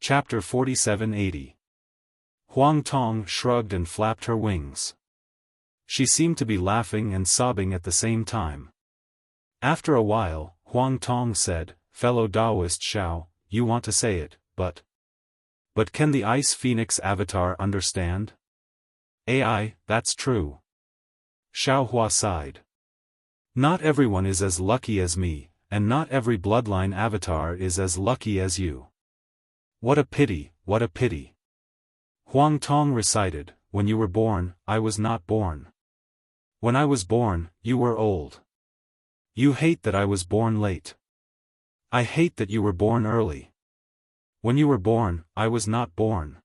Chapter 4780. Huang Tong shrugged and flapped her wings. She seemed to be laughing and sobbing at the same time. After a while, Huang Tong said, "Fellow Taoist Xiao, you want to say it, but can the Ice Phoenix Avatar understand?" "AI, that's true." Xiao Hua sighed. "Not everyone is as lucky as me, and not every bloodline avatar is as lucky as you. What a pity, what a pity." Huang Tong recited, "When you were born, I was not born. When I was born, you were old. You hate that I was born late. I hate that you were born early. When you were born, I was not born.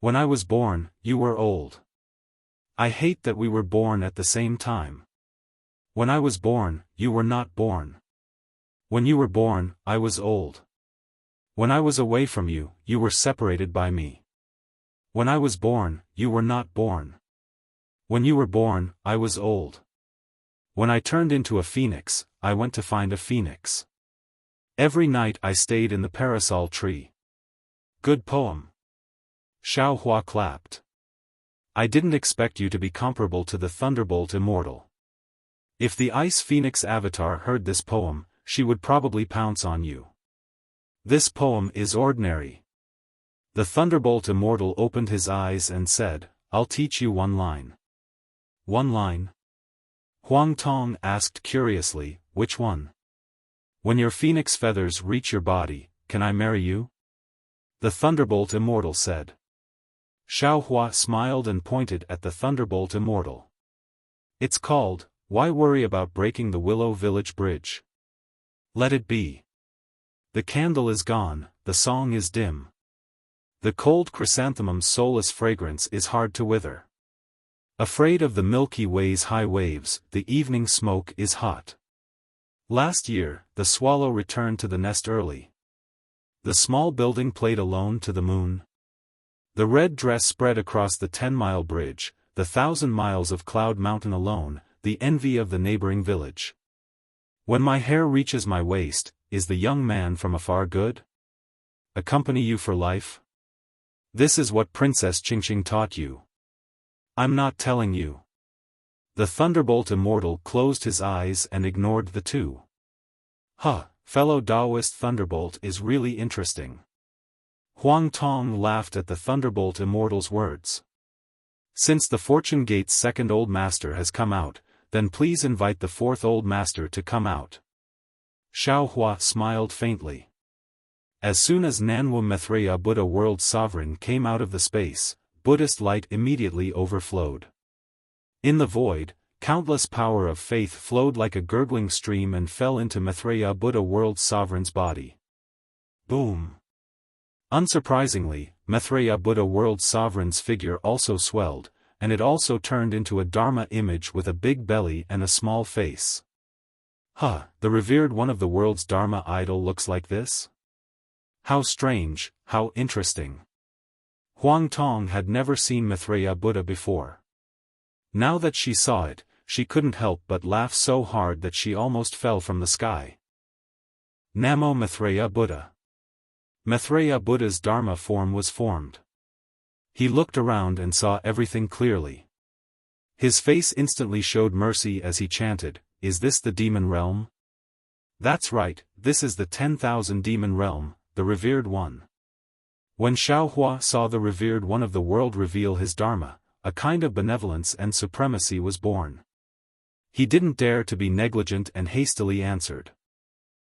When I was born, you were old. I hate that we were born at the same time. When I was born, you were not born. When you were born, I was old. When I was away from you, you were separated by me. When I was born, you were not born. When you were born, I was old. When I turned into a phoenix, I went to find a phoenix. Every night I stayed in the parasol tree." "Good poem." Xiao Hua clapped. "I didn't expect you to be comparable to the Thunderbolt Immortal. If the Ice Phoenix Avatar heard this poem, she would probably pounce on you. This poem is ordinary." The Thunderbolt Immortal opened his eyes and said, "I'll teach you one line." "One line?" Huang Tong asked curiously, "Which one?" "When your phoenix feathers reach your body, can I marry you?" The Thunderbolt Immortal said. Xiao Hua smiled and pointed at the Thunderbolt Immortal. "It's called, Why Worry About Breaking the Willow Village Bridge? Let it be. The candle is gone, the song is dim. The cold chrysanthemum's soulless fragrance is hard to wither. Afraid of the Milky Way's high waves, the evening smoke is hot. Last year, the swallow returned to the nest early. The small building played alone to the moon. The red dress spread across the 10-mile bridge, the 1,000 miles of Cloud Mountain alone, the envy of the neighboring village. When my hair reaches my waist, is the young man from afar good? Accompany you for life? This is what Princess Qingqing taught you. I'm not telling you." The Thunderbolt Immortal closed his eyes and ignored the two. Fellow Taoist Thunderbolt is really interesting." Huang Tong laughed at the Thunderbolt Immortal's words. "Since the Fortune Gate's second Old Master has come out, then please invite the fourth Old Master to come out." Xiao Hua smiled faintly. As soon as Nanwu Maitreya Buddha World Sovereign came out of the space, Buddhist light immediately overflowed. In the void, countless power of faith flowed like a gurgling stream and fell into Maitreya Buddha World Sovereign's body. Boom! Unsurprisingly, Maitreya Buddha World Sovereign's figure also swelled, and it also turned into a Dharma image with a big belly and a small face. The revered one of the world's Dharma idol looks like this? How strange, how interesting. Huang Tong had never seen Maitreya Buddha before. Now that she saw it, she couldn't help but laugh so hard that she almost fell from the sky. Namo Maitreya Buddha. Maitreya Buddha's Dharma form was formed. He looked around and saw everything clearly. His face instantly showed mercy as he chanted, "Is this the demon realm?" "That's right, this is the 10,000 demon realm, the revered one." When Xiao Hua saw the revered one of the world reveal his Dharma, a kind of benevolence and supremacy was born. He didn't dare to be negligent and hastily answered.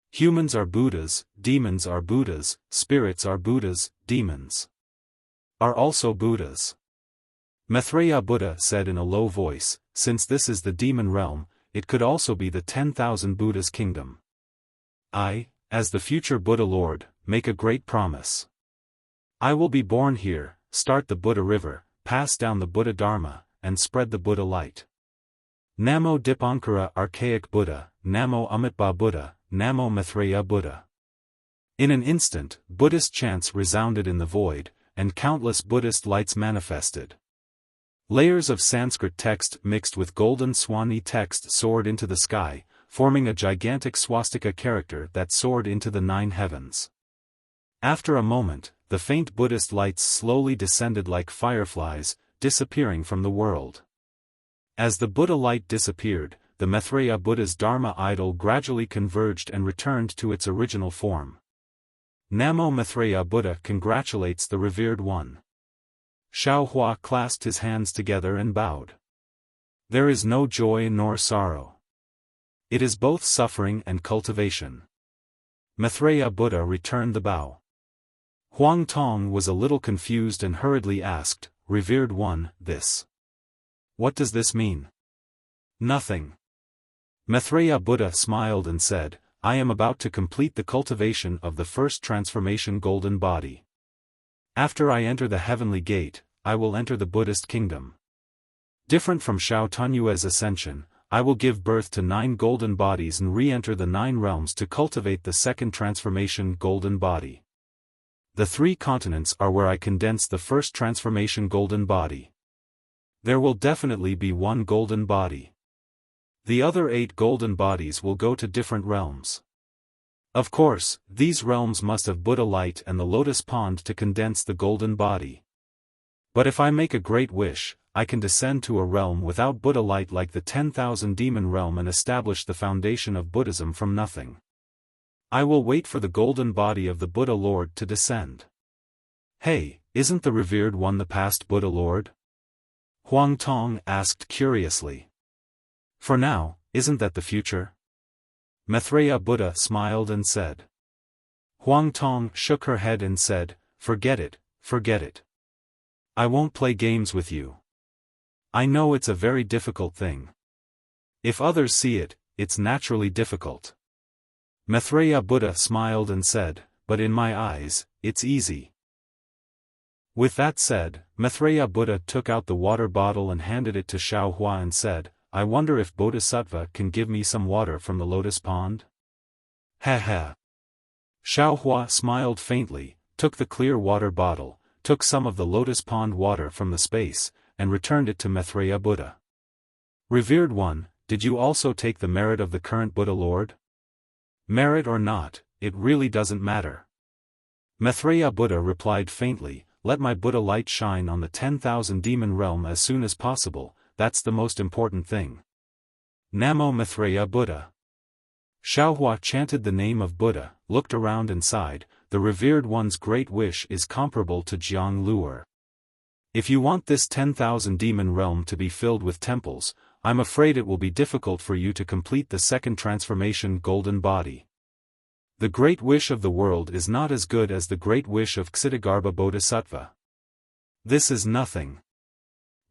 "Humans are Buddhas, demons are Buddhas, spirits are Buddhas, demons are also Buddhas." Maitreya Buddha said in a low voice, "Since this is the demon realm, it could also be the 10,000 Buddhas' kingdom. I, as the future Buddha Lord, make a great promise. I will be born here, start the Buddha river, pass down the Buddha Dharma, and spread the Buddha light. Namo Dipankara Archaic Buddha, Namo Amitabha Buddha, Namo Maitreya Buddha." In an instant, Buddhist chants resounded in the void, and countless Buddhist lights manifested. Layers of Sanskrit text mixed with golden Swanee text soared into the sky, forming a gigantic swastika character that soared into the 9 heavens. After a moment, the faint Buddhist lights slowly descended like fireflies, disappearing from the world. As the Buddha light disappeared, the Maitreya Buddha's Dharma idol gradually converged and returned to its original form. Namo Maitreya Buddha congratulates the revered one. Xiaofan clasped his hands together and bowed. There is no joy nor sorrow. It is both suffering and cultivation. Maitreya Buddha returned the bow. Huang Tong was a little confused and hurriedly asked, "Revered one, this. What does this mean?" "Nothing." Maitreya Buddha smiled and said, "I am about to complete the cultivation of the first transformation golden body. After I enter the heavenly gate, I will enter the Buddhist kingdom. Different from Xiao Tunyue's ascension, I will give birth to 9 golden bodies and re-enter the 9 realms to cultivate the second transformation golden body. The 3 continents are where I condense the first transformation golden body. There will definitely be 1 golden body. The other 8 golden bodies will go to different realms. Of course, these realms must have Buddha light and the lotus pond to condense the golden body. But if I make a great wish, I can descend to a realm without Buddha light like the 10,000 demon realm and establish the foundation of Buddhism from nothing. I will wait for the golden body of the Buddha Lord to descend." "Hey, isn't the revered one the past Buddha Lord?" Huang Tong asked curiously. "For now, isn't that the future?" Maitreya Buddha smiled and said. Huang Tong shook her head and said, "Forget it, forget it. I won't play games with you. I know it's a very difficult thing. If others see it, it's naturally difficult." Maitreya Buddha smiled and said, "But in my eyes, it's easy." With that said, Maitreya Buddha took out the water bottle and handed it to Xiaofan and said, "I wonder if Bodhisattva can give me some water from the lotus pond?" "Ha ha." Xiaofan smiled faintly, took the clear water bottle, took some of the lotus pond water from the space, and returned it to Maitreya Buddha. "Revered one, did you also take the merit of the current Buddha Lord?" "Merit or not, it really doesn't matter." Maitreya Buddha replied faintly, "Let my Buddha light shine on the 10,000 demon realm as soon as possible, that's the most important thing. Namo Maitreya Buddha." Xiaofan chanted the name of Buddha, looked around and sighed, "The revered one's great wish is comparable to Jiang Luer. If you want this 10,000 demon realm to be filled with temples, I'm afraid it will be difficult for you to complete the second transformation golden body. The great wish of the world is not as good as the great wish of Ksitigarbha Bodhisattva. This is nothing."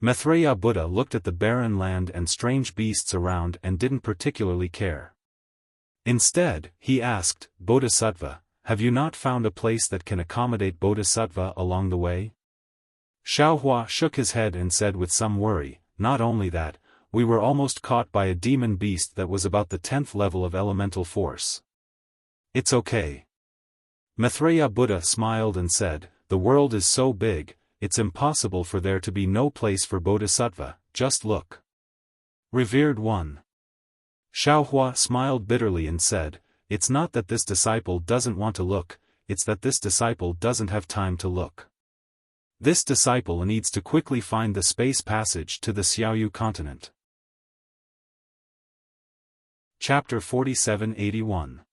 Maitreya Buddha looked at the barren land and strange beasts around and didn't particularly care. Instead, he asked, "Bodhisattva, have you not found a place that can accommodate Bodhisattva along the way?" Xiaofan shook his head and said with some worry, "Not only that, we were almost caught by a demon beast that was about the 10th level of elemental force." "It's okay." Maitreya Buddha smiled and said, "The world is so big, it's impossible for there to be no place for Bodhisattva, just look." "Revered one." Xiaofan smiled bitterly and said, "It's not that this disciple doesn't want to look, it's that this disciple doesn't have time to look. This disciple needs to quickly find the space passage to the Xiaoyu continent." Chapter 4781.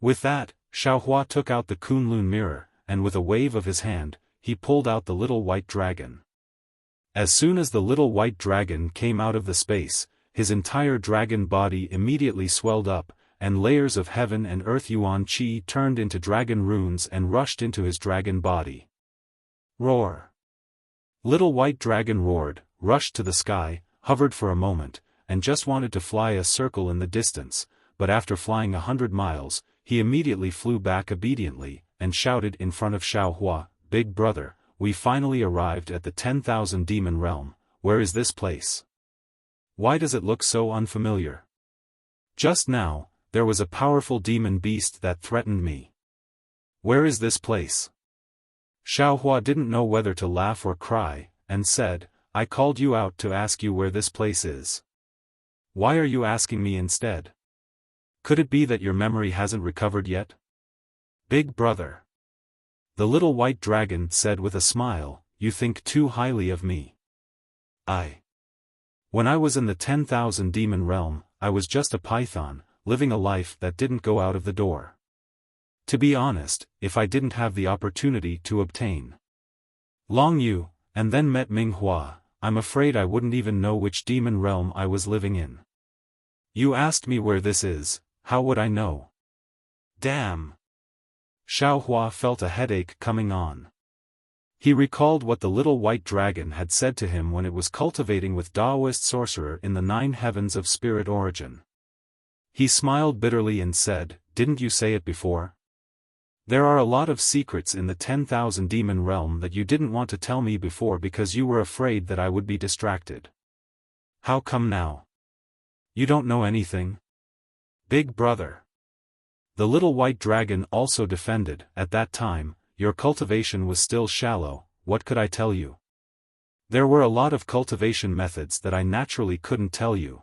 With that, Xiaofan took out the Kunlun mirror, and with a wave of his hand, he pulled out the little white dragon. As soon as the little white dragon came out of the space, his entire dragon body immediately swelled up, and layers of heaven and earth yuan qi turned into dragon runes and rushed into his dragon body. Roar! Little white dragon roared, rushed to the sky, hovered for a moment, and just wanted to fly a circle in the distance, but after flying 100 miles, he immediately flew back obediently, and shouted in front of Xiaofan, "Big brother, we finally arrived at the 10,000 demon realm. Where is this place? Why does it look so unfamiliar? Just now, there was a powerful demon beast that threatened me. Where is this place?" Xiaofan didn't know whether to laugh or cry, and said, "I called you out to ask you where this place is. Why are you asking me instead? Could it be that your memory hasn't recovered yet? Big brother." The little white dragon said with a smile, "You think too highly of me. When I was in the 10,000 demon realm, I was just a python, living a life that didn't go out of the door. To be honest, if I didn't have the opportunity to obtain Long Yu, and then met Ming Hua, I'm afraid I wouldn't even know which demon realm I was living in. You asked me where this is, how would I know? Damn!" Xiao Hua felt a headache coming on. He recalled what the little white dragon had said to him when it was cultivating with Taoist sorcerer in the 9 heavens of spirit origin. He smiled bitterly and said, "Didn't you say it before? There are a lot of secrets in the 10,000 demon realm that you didn't want to tell me before because you were afraid that I would be distracted. How come now? You don't know anything? Big brother." The little white dragon also defended, "At that time, your cultivation was still shallow, what could I tell you? There were a lot of cultivation methods that I naturally couldn't tell you.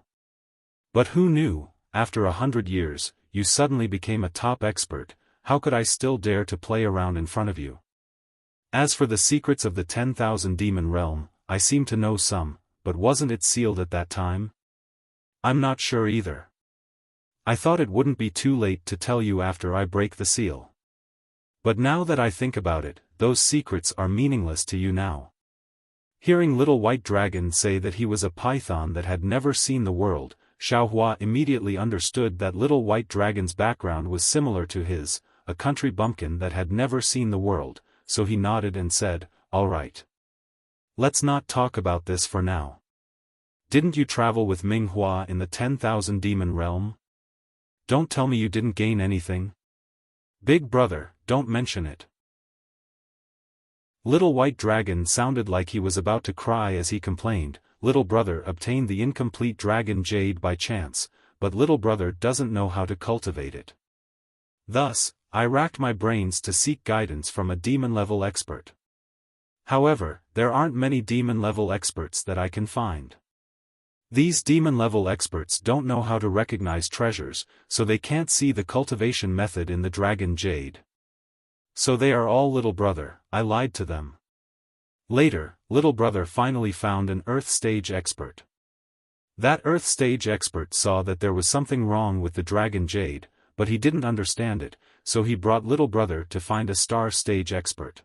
But who knew, after 100 years, you suddenly became a top expert, how could I still dare to play around in front of you? As for the secrets of the 10,000 demon realm, I seem to know some, but wasn't it sealed at that time? I'm not sure either. I thought it wouldn't be too late to tell you after I break the seal. But now that I think about it, those secrets are meaningless to you now." Hearing little white dragon say that he was a python that had never seen the world, Xiao Hua immediately understood that little white dragon's background was similar to his, a country bumpkin that had never seen the world, so he nodded and said, "All right. Let's not talk about this for now. Didn't you travel with Ming Hua in the 10,000 demon realm? Don't tell me you didn't gain anything. Big brother, don't mention it." Little white dragon sounded like he was about to cry as he complained, "Little brother obtained the incomplete dragon jade by chance, but little brother doesn't know how to cultivate it. Thus, I racked my brains to seek guidance from a demon-level expert. However, there aren't many demon-level experts that I can find. These demon-level experts don't know how to recognize treasures, so they can't see the cultivation method in the dragon jade. So they are all little brother, I lied to them." Later, little brother finally found an Earth stage expert. That Earth stage expert saw that there was something wrong with the dragon jade, but he didn't understand it, so he brought little brother to find a star stage expert.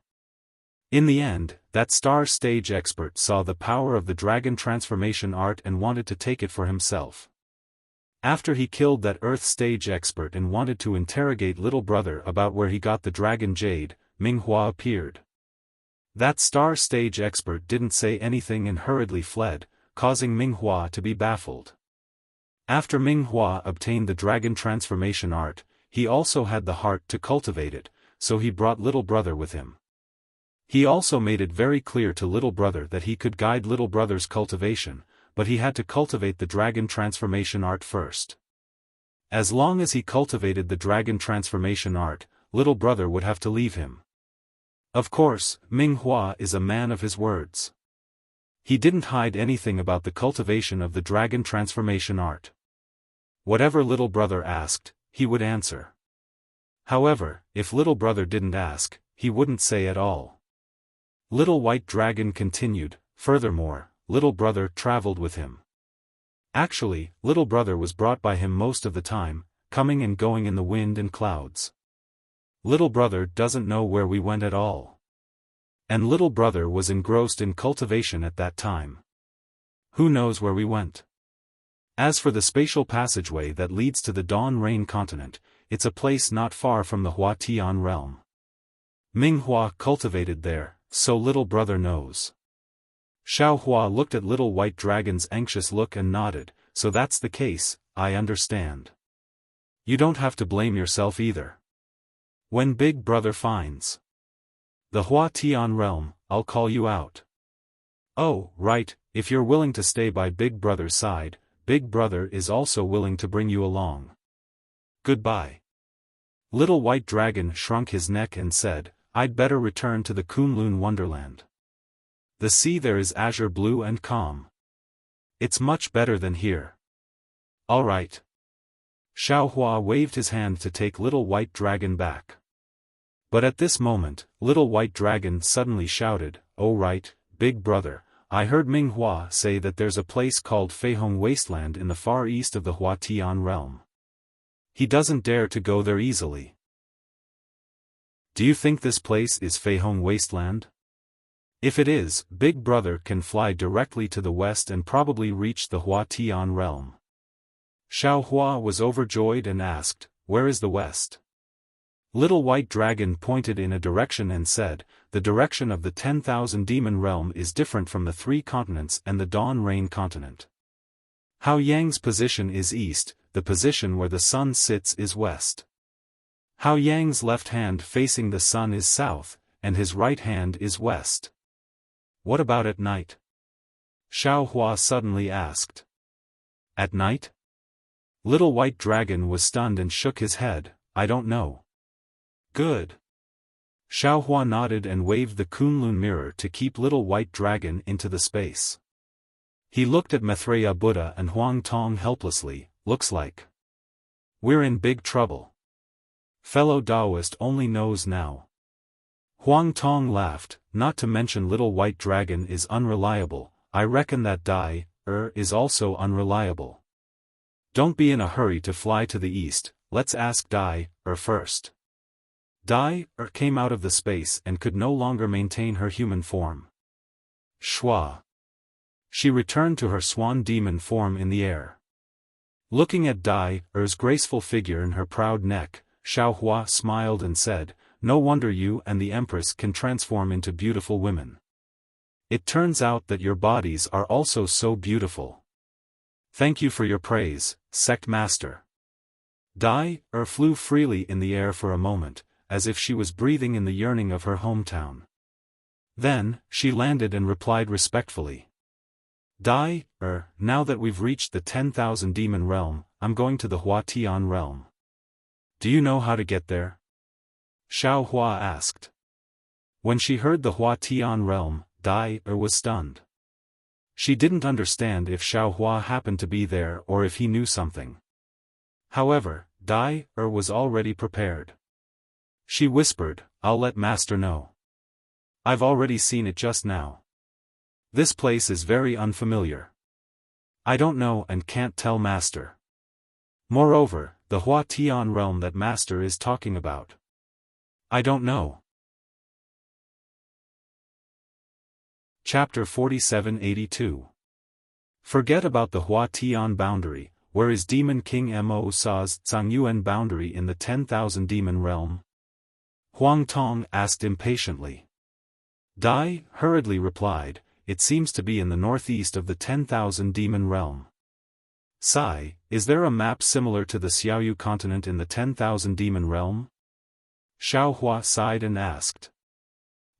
In the end, that star stage expert saw the power of the dragon transformation art and wanted to take it for himself. After he killed that Earth stage expert and wanted to interrogate little brother about where he got the dragon jade, Ming Hua appeared. That star stage expert didn't say anything and hurriedly fled, causing Ming Hua to be baffled. After Ming Hua obtained the dragon transformation art, he also had the heart to cultivate it, so he brought little brother with him. He also made it very clear to little brother that he could guide little brother's cultivation, but he had to cultivate the dragon transformation art first. As long as he cultivated the dragon transformation art, little brother would have to leave him. Of course, Ming Hua is a man of his words. He didn't hide anything about the cultivation of the dragon transformation art. Whatever little brother asked, he would answer. However, if little brother didn't ask, he wouldn't say at all. Little white dragon continued, "Furthermore, little brother traveled with him. Actually, little brother was brought by him most of the time, coming and going in the wind and clouds. Little brother doesn't know where we went at all. And little brother was engrossed in cultivation at that time. Who knows where we went? As for the spatial passageway that leads to the Dawn Rain continent, it's a place not far from the Hua Tian realm. Ming Hua cultivated there, so little brother knows." Xiao Hua looked at little white dragon's anxious look and nodded, "So that's the case, I understand. You don't have to blame yourself either. When big brother finds the Hua Tian realm, I'll call you out." "Oh, right, if you're willing to stay by big brother's side, big brother is also willing to bring you along. Goodbye." Little white dragon shrunk his neck and said, "I'd better return to the Kunlun wonderland. The sea there is azure blue and calm. It's much better than here." "All right." Xiao Hua waved his hand to take little white dragon back. But at this moment, Little White Dragon suddenly shouted, "Oh right, big brother, I heard Ming Hua say that there's a place called Feihong Wasteland in the far east of the Hua Tian realm. He doesn't dare to go there easily. Do you think this place is Feihong Wasteland? If it is, Big Brother can fly directly to the west and probably reach the Hua Tian realm." Xiao Hua was overjoyed and asked, "Where is the west?" Little White Dragon pointed in a direction and said, "The direction of the 10,000 demon realm is different from the 3 continents and the Dawn Rain continent. Hao Yang's position is east, the position where the sun sits is west. Hao Yang's left hand facing the sun is south, and his right hand is west." "What about at night?" Xiao Hua suddenly asked. "At night?" Little White Dragon was stunned and shook his head, "I don't know." "Good." Xiao Hua nodded and waved the Kunlun mirror to keep Little White Dragon into the space. He looked at Maitreya Buddha and Huang Tong helplessly, "Looks like we're in big trouble. Fellow Taoist only knows now." Huang Tong laughed, "Not to mention Little White Dragon is unreliable, I reckon that Dai is also unreliable. Don't be in a hurry to fly to the east, let's ask Dai first." Dai came out of the space and could no longer maintain her human form. Shua. She returned to her swan demon form in the air. Looking at Dai's graceful figure and her proud neck, Xiao Hua smiled and said, "No wonder you and the Empress can transform into beautiful women. It turns out that your bodies are also so beautiful. Thank you for your praise, Sect Master." Dai flew freely in the air for a moment, as if she was breathing in the yearning of her hometown. Then, she landed and replied respectfully, "Dai, now that we've reached the 10,000 demon realm, I'm going to the Hua Tian realm. Do you know how to get there?" Xiao Hua asked. When she heard the Hua Tian realm, Dai was stunned. She didn't understand if Xiao Hua happened to be there or if he knew something. However, Dai was already prepared. She whispered, "I'll let Master know. I've already seen it just now. This place is very unfamiliar. I don't know and can't tell Master. Moreover, the Hua Tian realm that Master is talking about, I don't know." Chapter 4782. Forget about the Hua Tian boundary, where is Demon King Mo Sa's Zhangyuan boundary in the 10,000 demon realm? Huang Tong asked impatiently. Dai hurriedly replied, "It seems to be in the northeast of the 10,000 demon realm." Sai, is there a map similar to the Xiaoyu continent in the 10,000 demon realm? Xiao Hua sighed and asked.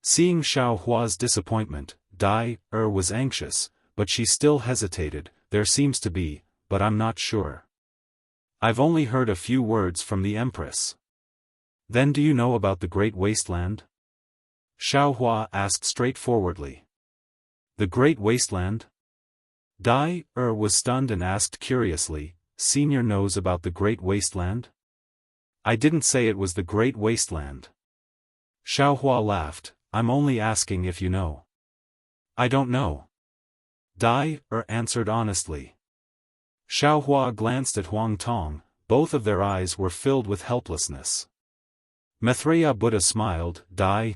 Seeing Xiao Hua's disappointment, Dai was anxious, but she still hesitated. "There seems to be, but I'm not sure. I've only heard a few words from the Empress." "Then do you know about the Great Wasteland?" Xiao Hua asked straightforwardly. "The Great Wasteland?" Dai was stunned and asked curiously, "Senior knows about the Great Wasteland?" "I didn't say it was the Great Wasteland." Xiao Hua laughed, "I'm only asking if you know." "I don't know." Dai answered honestly. Xiao Hua glanced at Huang Tong, both of their eyes were filled with helplessness. Maitreya Buddha smiled, "Dai,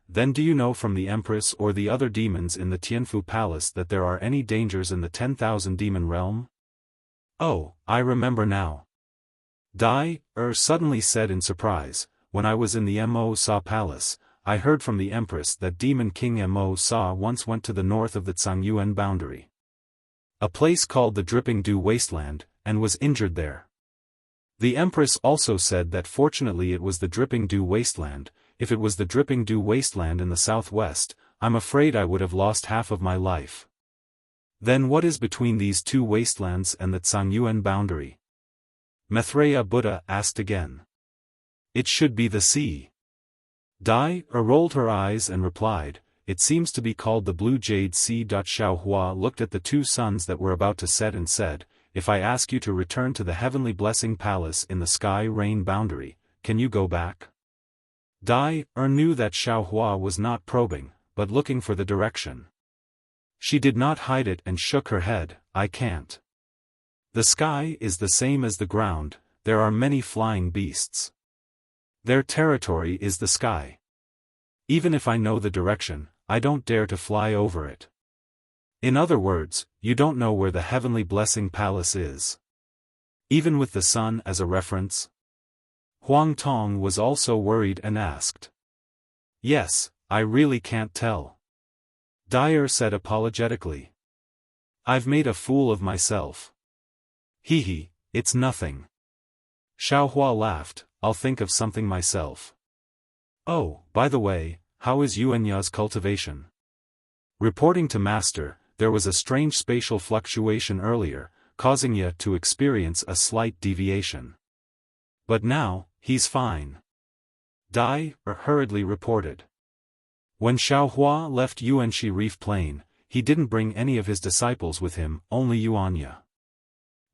then do you know from the Empress or the other demons in the Tianfu Palace that there are any dangers in the 10,000 demon realm?" "Oh, I remember now." Dai suddenly said in surprise, "When I was in the Mo Sa Palace, I heard from the Empress that Demon King Mo Sa once went to the north of the Zhangyuan boundary, a place called the Dripping Dew Wasteland, and was injured there. The Empress also said that fortunately it was the Dripping Dew Wasteland. If it was the Dripping Dew Wasteland in the southwest, I'm afraid I would have lost half of my life." "Then what is between these two wastelands and the Zhangyuan boundary?" Maitreya Buddha asked again. "It should be the sea." Dai rolled her eyes and replied, "It seems to be called the Blue Jade Sea." Xiao Hua looked at the two suns that were about to set and said, "If I ask you to return to the Heavenly Blessing Palace in the Sky Rain boundary, can you go back?" Dai knew that Xiaohua was not probing, but looking for the direction. She did not hide it and shook her head. I can't. The sky is the same as the ground, there are many flying beasts. Their territory is the sky. Even if I know the direction, I don't dare to fly over it. In other words, you don't know where the heavenly blessing palace is. Even with the sun as a reference? Huang Tong was also worried and asked. Yes, I really can't tell. Dyer said apologetically. I've made a fool of myself. Hee, it's nothing. Xiaohua laughed, I'll think of something myself. Oh, by the way, how is Yuanya's cultivation? Reporting to Master, there was a strange spatial fluctuation earlier, causing Ye to experience a slight deviation. But now, he's fine. Dai hurriedly reported. When Xiaohua left Yuanxi Reef Plain, he didn't bring any of his disciples with him, only Yuanya.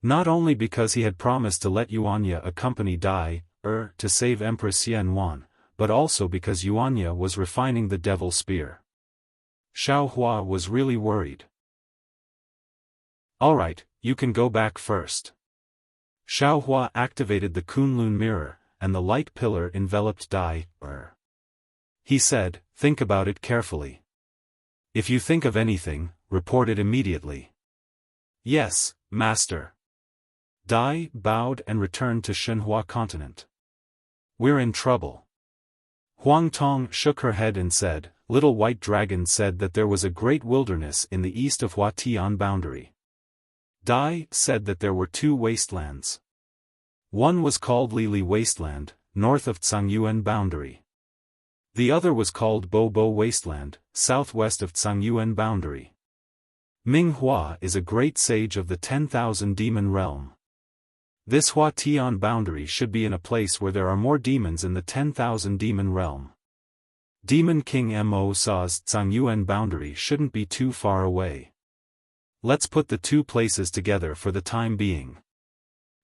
Not only because he had promised to let Yuanya accompany Dai to save Empress Xianwan, but also because Yuanya was refining the Devil Spear. Xiaohua was really worried. Alright, you can go back first. Xiaohua activated the Kunlun mirror, and the light pillar enveloped Dai. He said, think about it carefully. If you think of anything, report it immediately. Yes, Master. Dai bowed and returned to Shenhua continent. We're in trouble. Huang Tong shook her head and said, Little White Dragon said that there was a great wilderness in the east of Huatian boundary. Dai said that there were two wastelands. One was called Lili Wasteland, north of Tsangyuan boundary. The other was called Bobo Wasteland, southwest of Tsangyuan boundary. Ming Hua is a great sage of the 10,000 demon realm. This Huatian boundary should be in a place where there are more demons in the 10,000 demon realm. Demon King Mo Sa's Tsangyuan boundary shouldn't be too far away. Let's put the two places together for the time being.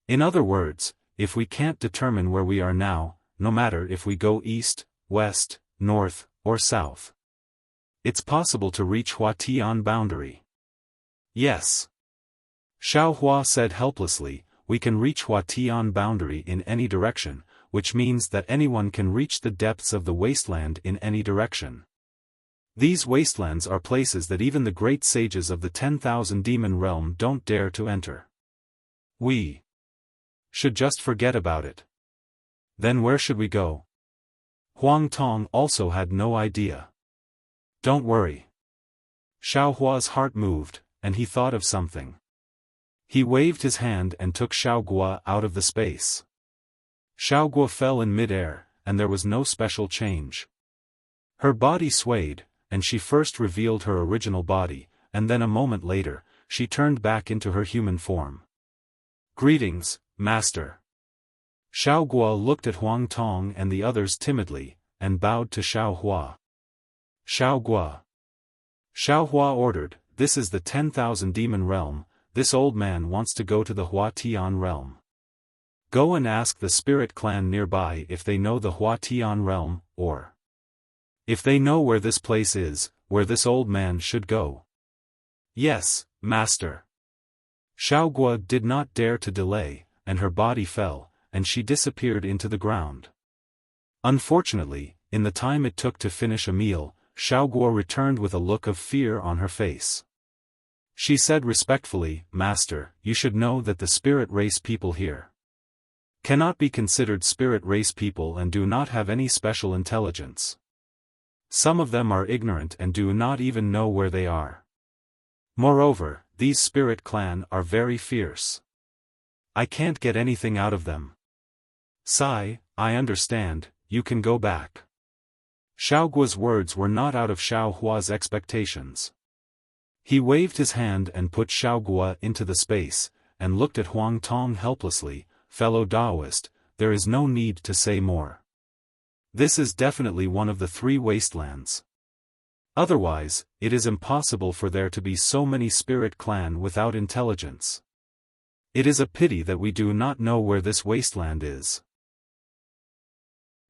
In other words, if we can't determine where we are now, no matter if we go east, west, north, or south, it's possible to reach Huatian boundary. Yes. Xiaohua said helplessly, we can reach Huatian boundary in any direction, which means that anyone can reach the depths of the wasteland in any direction. These wastelands are places that even the great sages of the 10,000 demon realm don't dare to enter. We should just forget about it. Then where should we go? Huang Tong also had no idea. Don't worry. Xiaohua's heart moved, and he thought of something. He waved his hand and took Xiaogua out of the space. Xiaogua fell in mid-air, and there was no special change. Her body swayed, and she first revealed her original body, and then a moment later, she turned back into her human form. Greetings, Master. Xiaogua looked at Huang Tong and the others timidly, and bowed to Xiaohua. Xiaogua. Xiaohua ordered, this is the 10,000 demon realm, this old man wants to go to the Huatian realm. Go and ask the spirit clan nearby if they know the Huatian realm, or if they know where this place is, where this old man should go. Yes, Master. Xiaogua did not dare to delay, and her body fell, and she disappeared into the ground. Unfortunately, in the time it took to finish a meal, Xiaogua returned with a look of fear on her face. She said respectfully, Master, you should know that the spirit race people here cannot be considered spirit race people and do not have any special intelligence. Some of them are ignorant and do not even know where they are. Moreover, these spirit clan are very fierce. I can't get anything out of them. Sai, I understand, you can go back. Xiaogua's words were not out of Xiaohua's expectations. He waved his hand and put Xiaogua into the space, and looked at Huang Tong helplessly, fellow Taoist, there is no need to say more. This is definitely one of the three wastelands. Otherwise, it is impossible for there to be so many spirit clan without intelligence. It is a pity that we do not know where this wasteland is.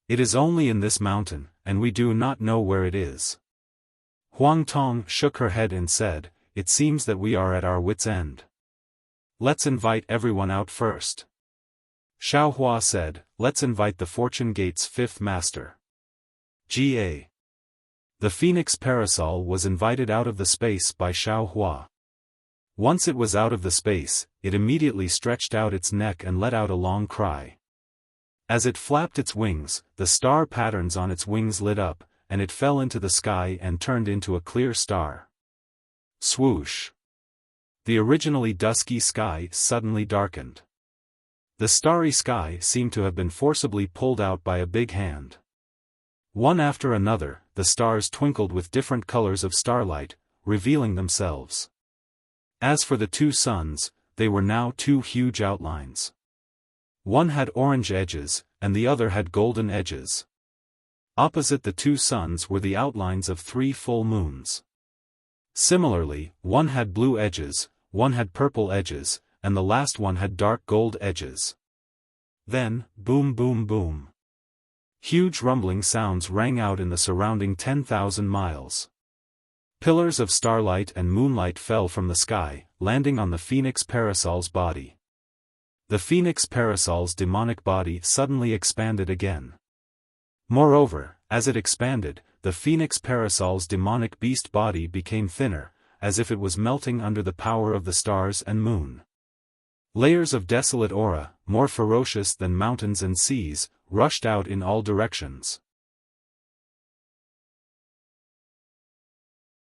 It is only in this mountain, and we do not know where it is. Huang Tong shook her head and said, it seems that we are at our wits' end. Let's invite everyone out first. Xiaofan said, let's invite the Fortune Gate's fifth master. Ga. The Phoenix Parasol was invited out of the space by Xiaofan. Once it was out of the space, it immediately stretched out its neck and let out a long cry. As it flapped its wings, the star patterns on its wings lit up, and it fell into the sky and turned into a clear star. Swoosh! The originally dusky sky suddenly darkened. The starry sky seemed to have been forcibly pulled out by a big hand. One after another, the stars twinkled with different colors of starlight, revealing themselves. As for the two suns, they were now two huge outlines. One had orange edges, and the other had golden edges. Opposite the two suns were the outlines of 3 full moons. Similarly, one had blue edges, one had purple edges, and the last one had dark gold edges. Then, boom boom boom. Huge rumbling sounds rang out in the surrounding 10,000 miles. Pillars of starlight and moonlight fell from the sky, landing on the Phoenix Parasol's body. The Phoenix Parasol's demonic body suddenly expanded again. Moreover, as it expanded, the Phoenix Parasol's demonic beast body became thinner, as if it was melting under the power of the stars and moon. Layers of desolate aura, more ferocious than mountains and seas, rushed out in all directions.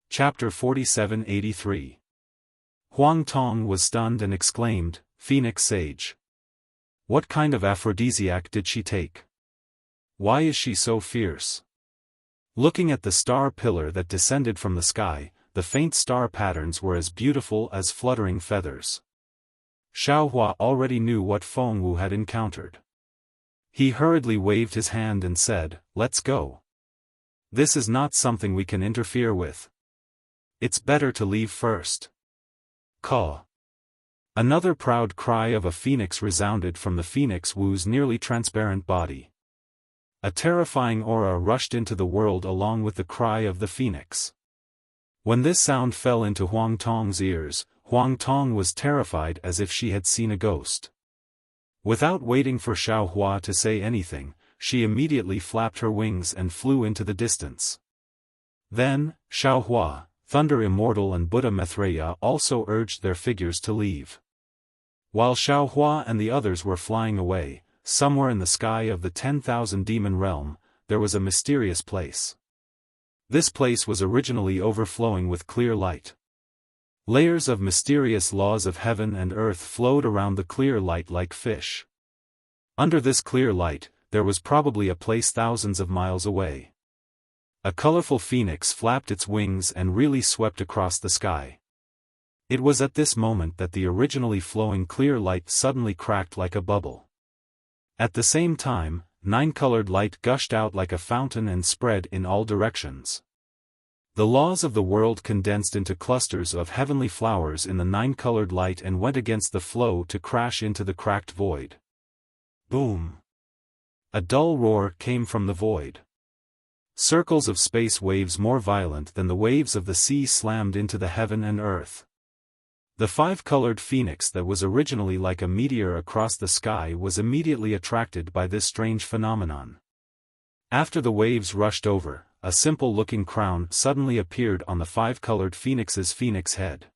Chapter 4783. Huang Tong was stunned and exclaimed, Phoenix Sage. What kind of aphrodisiac did she take? Why is she so fierce? Looking at the star pillar that descended from the sky, the faint star patterns were as beautiful as fluttering feathers. Xiaofan already knew what Feng Wu had encountered. He hurriedly waved his hand and said, let's go. This is not something we can interfere with. It's better to leave first. Caw. Another proud cry of a phoenix resounded from the Phoenix Wu's nearly transparent body. A terrifying aura rushed into the world along with the cry of the phoenix. When this sound fell into Huang Tong's ears, Huang Tong was terrified as if she had seen a ghost. Without waiting for Xiaofan to say anything, she immediately flapped her wings and flew into the distance. Then, Xiaofan, Thunder Immortal and Buddha Maitreya also urged their figures to leave. While Xiaofan and the others were flying away, somewhere in the sky of the 10,000 demon realm, there was a mysterious place. This place was originally overflowing with clear light. Layers of mysterious laws of heaven and earth flowed around the clear light like fish. Under this clear light, there was probably a place thousands of miles away. A colorful phoenix flapped its wings and really swept across the sky. It was at this moment that the originally flowing clear light suddenly cracked like a bubble. At the same time, 9-colored light gushed out like a fountain and spread in all directions. The laws of the world condensed into clusters of heavenly flowers in the 9-colored light and went against the flow to crash into the cracked void. Boom! A dull roar came from the void. Circles of space waves more violent than the waves of the sea slammed into the heaven and earth. The 5-colored phoenix that was originally like a meteor across the sky was immediately attracted by this strange phenomenon. After the waves rushed over, a simple-looking crown suddenly appeared on the 5-colored phoenix's phoenix head.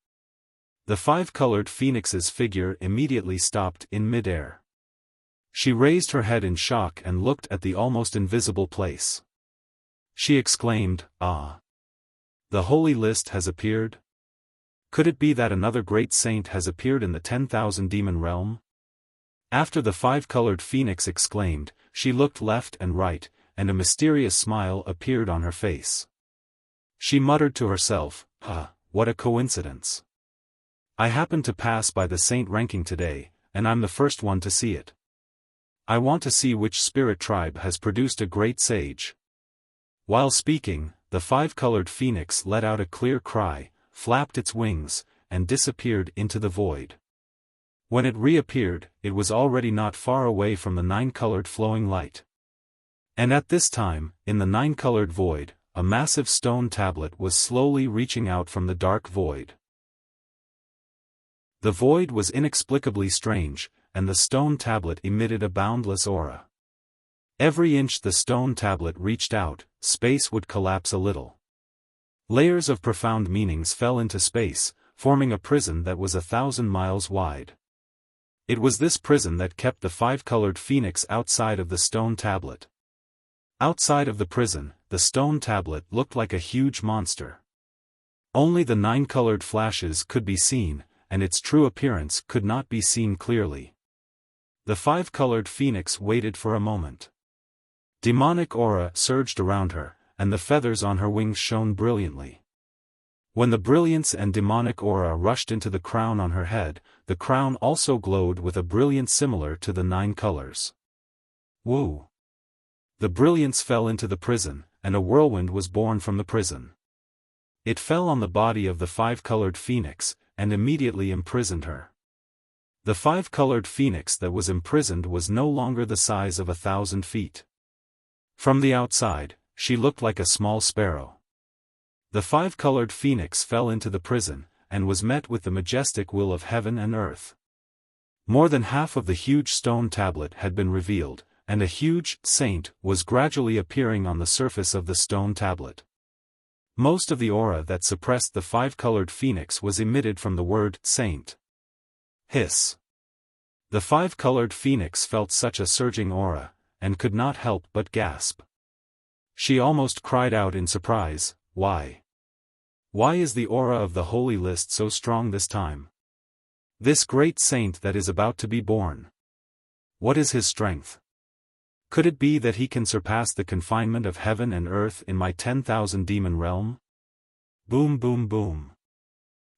The 5-colored phoenix's figure immediately stopped in midair. She raised her head in shock and looked at the almost invisible place. She exclaimed, "Ah! The holy list has appeared? Could it be that another great saint has appeared in the 10,000 demon realm?" After the 5-colored phoenix exclaimed, she looked left and right, and a mysterious smile appeared on her face. She muttered to herself, what a coincidence. I happened to pass by the saint ranking today, and I'm the first one to see it. I want to see which spirit tribe has produced a great sage." While speaking, the 5-colored phoenix let out a clear cry, flapped its wings, and disappeared into the void. When it reappeared, it was already not far away from the 9-colored flowing light. And at this time, in the nine-colored void, a massive stone tablet was slowly reaching out from the dark void. The void was inexplicably strange, and the stone tablet emitted a boundless aura. Every inch the stone tablet reached out, space would collapse a little. Layers of profound meanings fell into space, forming a prison that was 1,000 miles wide. It was this prison that kept the five-colored phoenix outside of the stone tablet. Outside of the prison, the stone tablet looked like a huge monster. Only the nine-colored flashes could be seen, and its true appearance could not be seen clearly. The five-colored phoenix waited for a moment. Demonic aura surged around her, and the feathers on her wings shone brilliantly. When the brilliance and demonic aura rushed into the crown on her head, the crown also glowed with a brilliance similar to the nine colors. Woo! The brilliance fell into the prison, and a whirlwind was born from the prison. It fell on the body of the five-colored phoenix, and immediately imprisoned her. The five-colored phoenix that was imprisoned was no longer the size of 1,000 feet. From the outside, she looked like a small sparrow. The five-colored phoenix fell into the prison, and was met with the majestic will of heaven and earth. More than half of the huge stone tablet had been revealed, and a huge saint was gradually appearing on the surface of the stone tablet. Most of the aura that suppressed the five-colored phoenix was emitted from the word saint. Hiss. The five-colored phoenix felt such a surging aura, and could not help but gasp. She almost cried out in surprise, "Why? Why is the aura of the Holy List so strong this time? This great saint that is about to be born. What is his strength? Could it be that he can surpass the confinement of heaven and earth in my 10,000 demon realm?" Boom boom boom.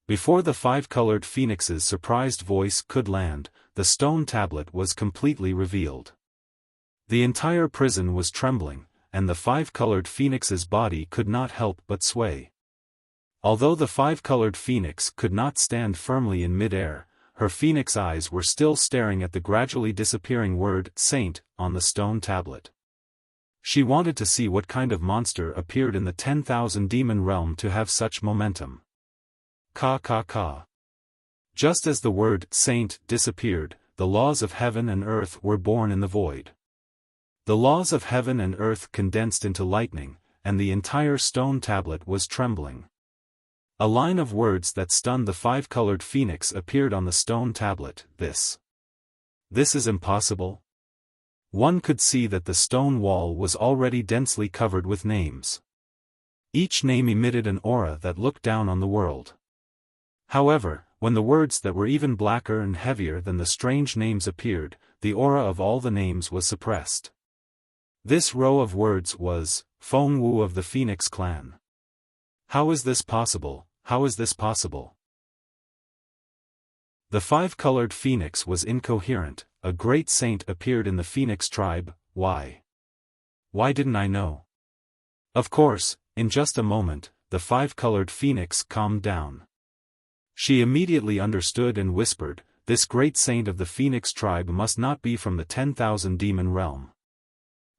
Before the five-colored phoenix's surprised voice could land, the stone tablet was completely revealed. The entire prison was trembling, and the five-colored phoenix's body could not help but sway. Although the five-colored phoenix could not stand firmly in mid-air, her phoenix eyes were still staring at the gradually disappearing word saint on the stone tablet. She wanted to see what kind of monster appeared in the 10,000 demon realm to have such momentum. Ka ka ka. Just as the word saint disappeared, the laws of heaven and earth were born in the void. The laws of heaven and earth condensed into lightning, and the entire stone tablet was trembling. A line of words that stunned the five-colored phoenix appeared on the stone tablet. This is impossible. One could see that the stone wall was already densely covered with names. Each name emitted an aura that looked down on the world. However, when the words that were even blacker and heavier than the strange names appeared, the aura of all the names was suppressed. This row of words was, Feng Wu of the Phoenix clan. How is this possible? How is this possible? The five-colored phoenix was incoherent. A great saint appeared in the phoenix tribe. Why? Why didn't I know? Of course, in just a moment, the five-colored phoenix calmed down. She immediately understood and whispered, this great saint of the phoenix tribe must not be from the 10,000 demon realm.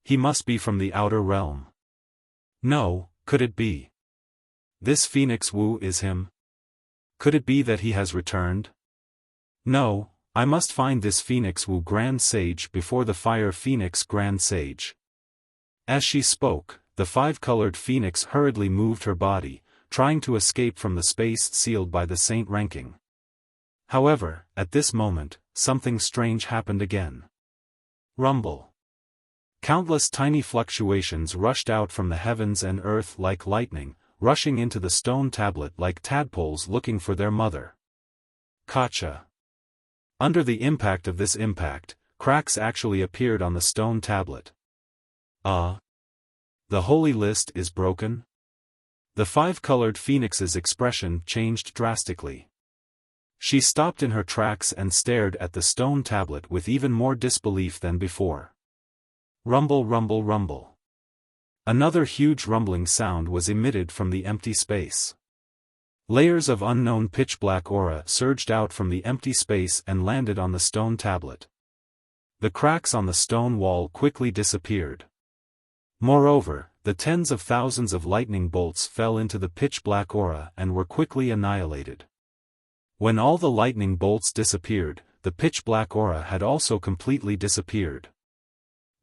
He must be from the outer realm. No, could it be? This Phoenix Wu is him? Could it be that he has returned? No, I must find this Phoenix Wu Grand Sage before the Fire Phoenix Grand Sage. As she spoke, the five-colored phoenix hurriedly moved her body, trying to escape from the space sealed by the saint ranking. However, at this moment, something strange happened again. Rumble. Countless tiny fluctuations rushed out from the heavens and earth like lightning, rushing into the stone tablet like tadpoles looking for their mother. Gotcha. Under the impact of this impact, cracks actually appeared on the stone tablet. The Holy List is broken? The five-colored phoenix's expression changed drastically. She stopped in her tracks and stared at the stone tablet with even more disbelief than before. Rumble rumble rumble. Another huge rumbling sound was emitted from the empty space. Layers of unknown pitch-black aura surged out from the empty space and landed on the stone tablet. The cracks on the stone wall quickly disappeared. Moreover, the tens of thousands of lightning bolts fell into the pitch-black aura and were quickly annihilated. When all the lightning bolts disappeared, the pitch-black aura had also completely disappeared.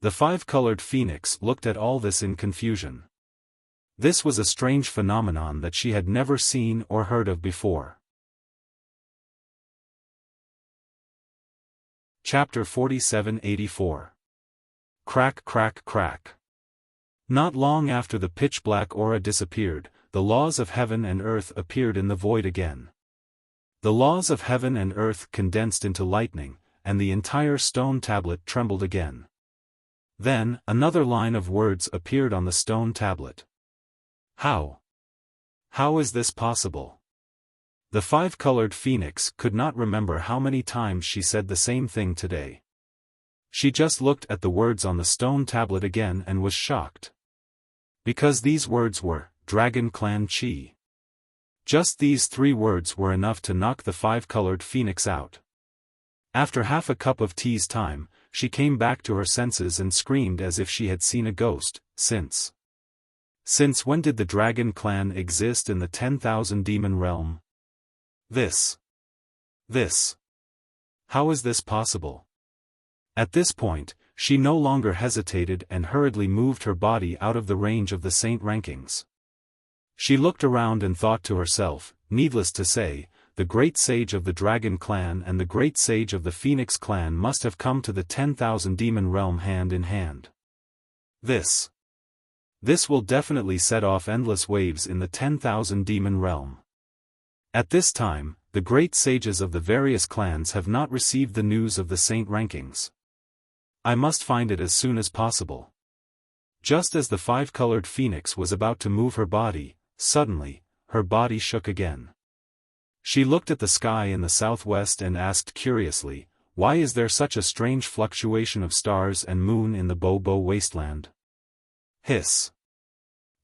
The five-colored phoenix looked at all this in confusion. This was a strange phenomenon that she had never seen or heard of before. Chapter 47-84. Crack, crack, crack. Not long after the pitch-black aura disappeared, the laws of heaven and earth appeared in the void again. The laws of heaven and earth condensed into lightning, and the entire stone tablet trembled again. Then, another line of words appeared on the stone tablet. How? How is this possible? The five-colored phoenix could not remember how many times she said the same thing today. She just looked at the words on the stone tablet again and was shocked. Because these words were, Dragon Clan Chi. Just these three words were enough to knock the five-colored phoenix out. After half a cup of tea's time, she came back to her senses and screamed as if she had seen a ghost. Since when did the Dragon Clan exist in the 10,000 demon realm? This. How is this possible? At this point, she no longer hesitated and hurriedly moved her body out of the range of the saint rankings. She looked around and thought to herself, needless to say, the great sage of the Dragon Clan and the great sage of the Phoenix Clan must have come to the 10,000 demon realm hand in hand. This will definitely set off endless waves in the 10,000 demon realm. At this time, the great sages of the various clans have not received the news of the saint rankings. I must find it as soon as possible. Just as the five-colored phoenix was about to move her body, suddenly, her body shook again. She looked at the sky in the southwest and asked curiously, why is there such a strange fluctuation of stars and moon in the Bobo wasteland? Hiss.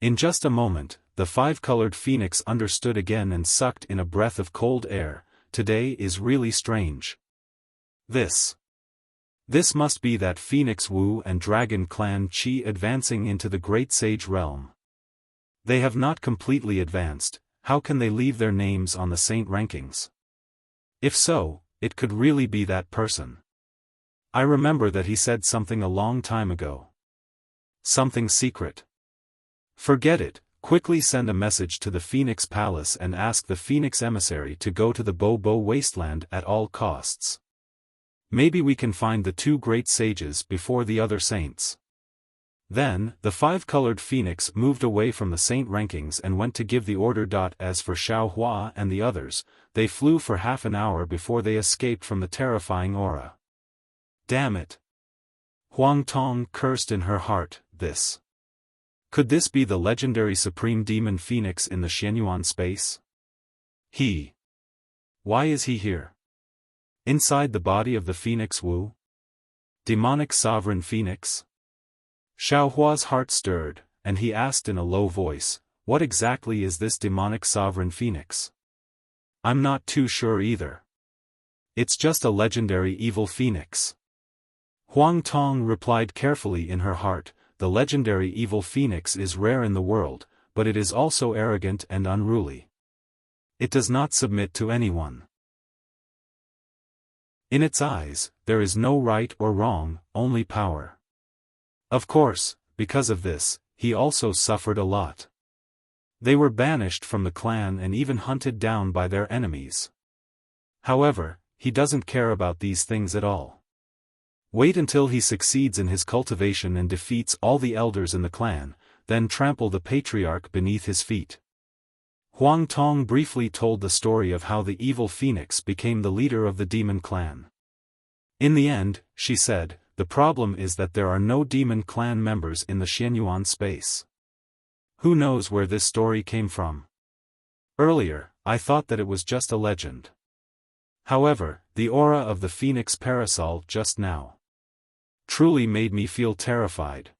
In just a moment, the five-colored phoenix understood again and sucked in a breath of cold air. Today is really strange. This must be that Phoenix Wu and Dragon Clan Chi advancing into the Great Sage realm. They have not completely advanced, how can they leave their names on the saint rankings? If so, it could really be that person. I remember that he said something a long time ago. Something secret. Forget it, quickly send a message to the Phoenix Palace and ask the Phoenix Emissary to go to the Bobo Wasteland at all costs. Maybe we can find the two great sages before the other saints. Then, the five-colored phoenix moved away from the saint rankings and went to give the order. As for Xiaofan and the others, they flew for half an hour before they escaped from the terrifying aura. Damn it! Huang Tong cursed in her heart. Could this be the legendary Supreme Demon Phoenix in the Xianyuan space? Why is he here? Inside the body of the Phoenix Wu? Demonic Sovereign Phoenix? Xiaohua's heart stirred, and he asked in a low voice, what exactly is this demonic sovereign phoenix? I'm not too sure either. It's just a legendary evil phoenix. Huang Tong replied carefully in her heart, the legendary evil phoenix is rare in the world, but it is also arrogant and unruly. It does not submit to anyone. In its eyes, there is no right or wrong, only power. Of course, because of this, he also suffered a lot. They were banished from the clan and even hunted down by their enemies. However, he doesn't care about these things at all. Wait until he succeeds in his cultivation and defeats all the elders in the clan, then trample the patriarch beneath his feet. Huang Tong briefly told the story of how the evil phoenix became the leader of the demon clan. In the end, she said, the problem is that there are no demon clan members in the Xianyuan space. Who knows where this story came from? Earlier, I thought that it was just a legend. However, the aura of the phoenix parasol just now truly made me feel terrified.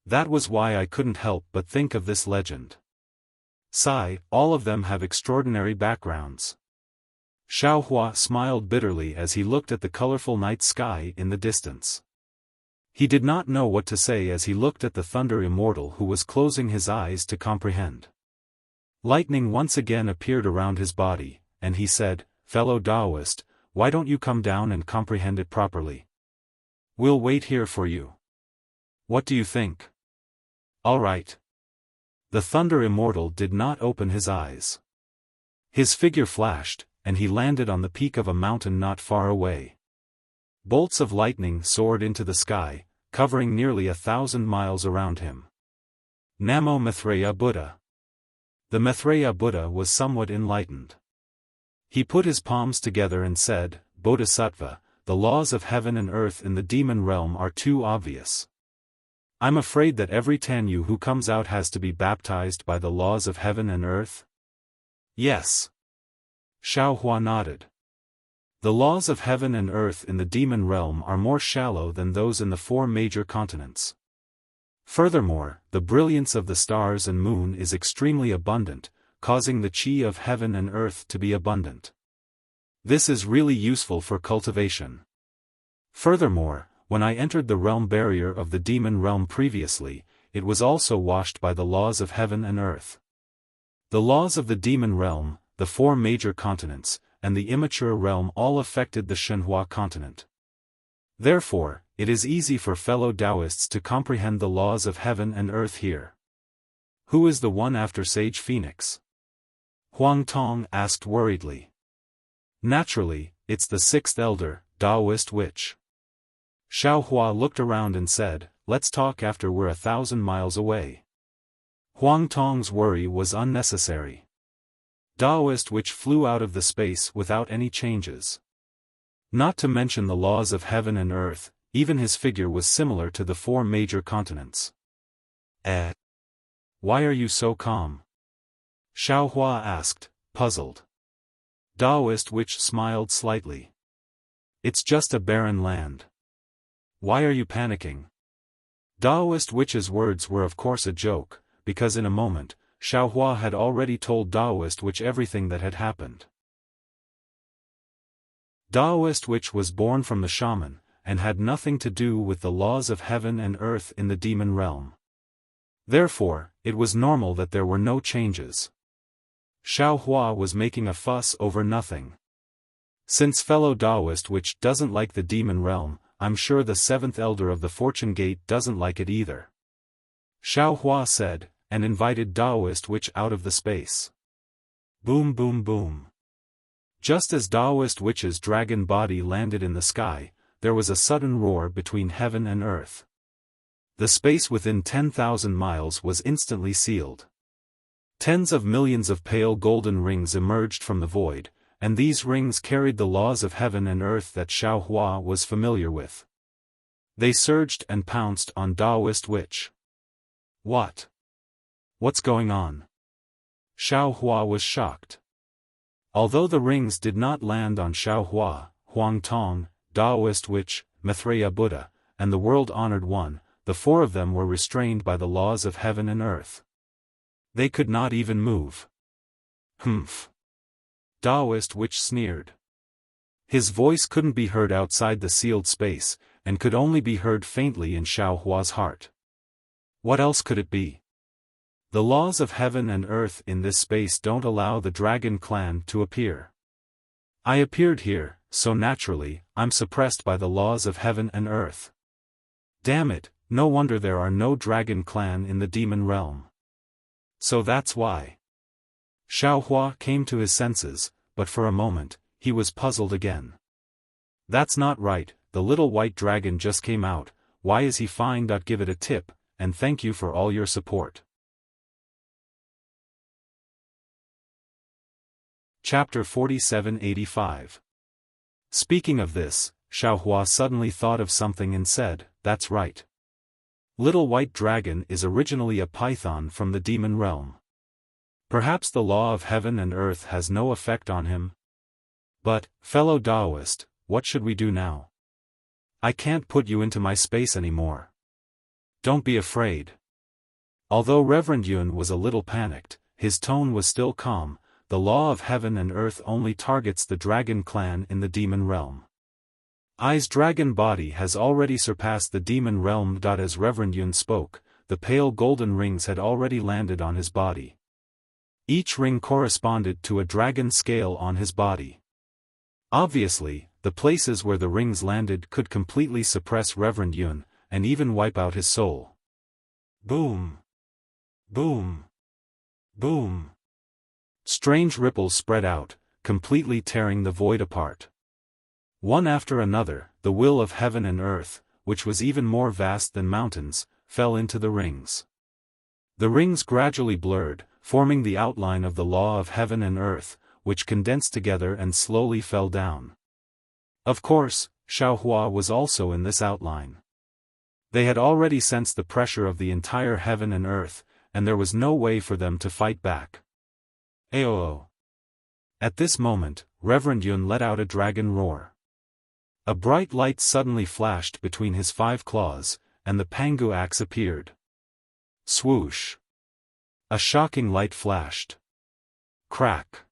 That was why I couldn't help but think of this legend. Sigh, all of them have extraordinary backgrounds. Xiaohua smiled bitterly as he looked at the colorful night sky in the distance. He did not know what to say as he looked at the Thunder Immortal who was closing his eyes to comprehend. Lightning once again appeared around his body, and he said, "Fellow Taoist, why don't you come down and comprehend it properly? We'll wait here for you. What do you think?" "All right." The Thunder Immortal did not open his eyes. His figure flashed, and he landed on the peak of a mountain not far away. Bolts of lightning soared into the sky, covering nearly 1,000 miles around him. Namo Maitreya Buddha. The Maitreya Buddha was somewhat enlightened. He put his palms together and said, "Bodhisattva, the laws of heaven and earth in the demon realm are too obvious. I'm afraid that every Tanyu who comes out has to be baptized by the laws of heaven and earth?" "Yes." Xiaofan nodded. The laws of heaven and earth in the demon realm are more shallow than those in the 4 major continents. Furthermore, the brilliance of the stars and moon is extremely abundant, causing the chi of heaven and earth to be abundant. This is really useful for cultivation. Furthermore, when I entered the realm barrier of the demon realm previously, it was also washed by the laws of heaven and earth. The laws of the demon realm, the 4 major continents, and the immature realm all affected the Shenhua continent. Therefore, it is easy for fellow Taoists to comprehend the laws of heaven and earth here. Who is the one after Sage Phoenix? Huang Tong asked worriedly. Naturally, it's the 6th elder, Taoist witch. Xiaohua looked around and said, "Let's talk after we're 1,000 miles away." Huang Tong's worry was unnecessary. Taoist witch flew out of the space without any changes. Not to mention the laws of heaven and earth, even his figure was similar to the 4 major continents. Why are you so calm?" Xiaohua asked, puzzled. Taoist witch smiled slightly. "It's just a barren land. Why are you panicking?" Taoist witch's words were of course a joke, because in a moment, Xiaohua had already told Taoist witch everything that had happened. Taoist witch was born from the shaman, and had nothing to do with the laws of heaven and earth in the demon realm. Therefore, it was normal that there were no changes. Xiaohua was making a fuss over nothing. Since fellow Taoist witch doesn't like the demon realm, I'm sure the 7th elder of the Fortune Gate doesn't like it either. Xiaohua said, and invited Taoist witch out of the space. Boom boom boom. Just as Taoist witch's dragon body landed in the sky, there was a sudden roar between heaven and earth. The space within 10,000 miles was instantly sealed. Tens of millions of pale golden rings emerged from the void, and these rings carried the laws of heaven and earth that Xiaohua was familiar with. They surged and pounced on Taoist witch. What? What's going on? Xiaohua was shocked. Although the rings did not land on Xiaohua, Huang Tong, Taoist witch, Maitreya Buddha, and the world-honored one, the 4 of them were restrained by the laws of heaven and earth. They could not even move. Humph. Taoist witch sneered. His voice couldn't be heard outside the sealed space, and could only be heard faintly in Xiaohua's heart. What else could it be? The laws of heaven and earth in this space don't allow the dragon clan to appear. I appeared here, so naturally, I'm suppressed by the laws of heaven and earth. Damn it, no wonder there are no dragon clan in the demon realm. So that's why. Xiaohua came to his senses, but for a moment, he was puzzled again. That's not right, the little white dragon just came out, why is he fine? Give it a tip, and thank you for all your support. Chapter 4785. Speaking of this, Xiaohua suddenly thought of something and said, "That's right. Little White Dragon is originally a python from the demon realm. Perhaps the law of heaven and earth has no effect on him. But, fellow Taoist, what should we do now? I can't put you into my space anymore. Don't be afraid." Although Reverend Yun was a little panicked, his tone was still calm. The law of heaven and earth only targets the dragon clan in the demon realm. I's dragon body has already surpassed the demon realm. As Reverend Yun spoke, the pale golden rings had already landed on his body. Each ring corresponded to a dragon scale on his body. Obviously, the places where the rings landed could completely suppress Reverend Yun, and even wipe out his soul. Boom! Boom! Boom! Strange ripples spread out, completely tearing the void apart. One after another, the will of heaven and earth, which was even more vast than mountains, fell into the rings. The rings gradually blurred, forming the outline of the law of heaven and earth, which condensed together and slowly fell down. Of course, Xiaohua was also in this outline. They had already sensed the pressure of the entire heaven and earth, and there was no way for them to fight back. Aoo! At this moment, Reverend Yun let out a dragon roar. A bright light suddenly flashed between his 5 claws, and the Pangu axe appeared. Swoosh! A shocking light flashed. Crack!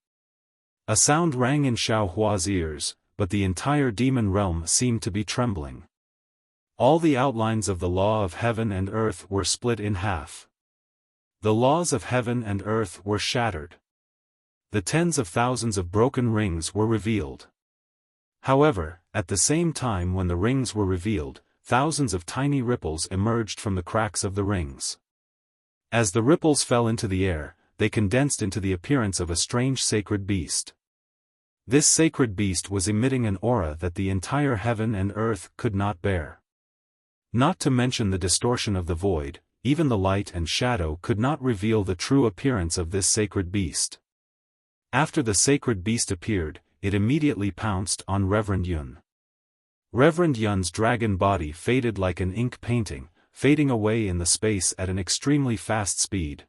A sound rang in Xiaohua's ears, but the entire demon realm seemed to be trembling. All the outlines of the law of heaven and earth were split in half. The laws of heaven and earth were shattered. The tens of thousands of broken rings were revealed. However, at the same time when the rings were revealed, thousands of tiny ripples emerged from the cracks of the rings. As the ripples fell into the air, they condensed into the appearance of a strange sacred beast. This sacred beast was emitting an aura that the entire heaven and earth could not bear. Not to mention the distortion of the void, even the light and shadow could not reveal the true appearance of this sacred beast. After the sacred beast appeared, it immediately pounced on Reverend Yun. Reverend Yun's dragon body faded like an ink painting, fading away in the space at an extremely fast speed.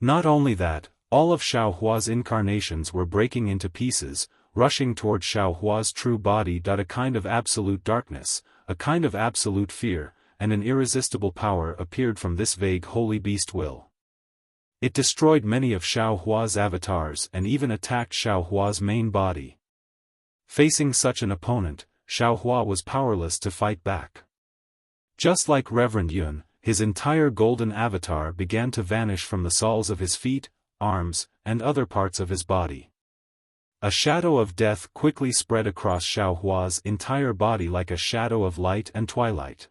Not only that, all of Xiaohua's incarnations were breaking into pieces, rushing toward Xiaohua's true body. A kind of absolute darkness, a kind of absolute fear, and an irresistible power appeared from this vague holy beast will. It destroyed many of Xiaohua's avatars and even attacked Xiaohua's main body. Facing such an opponent, Xiaohua was powerless to fight back. Just like Reverend Yun, his entire golden avatar began to vanish from the soles of his feet, arms, and other parts of his body. A shadow of death quickly spread across Xiaohua's entire body like a shadow of light and twilight.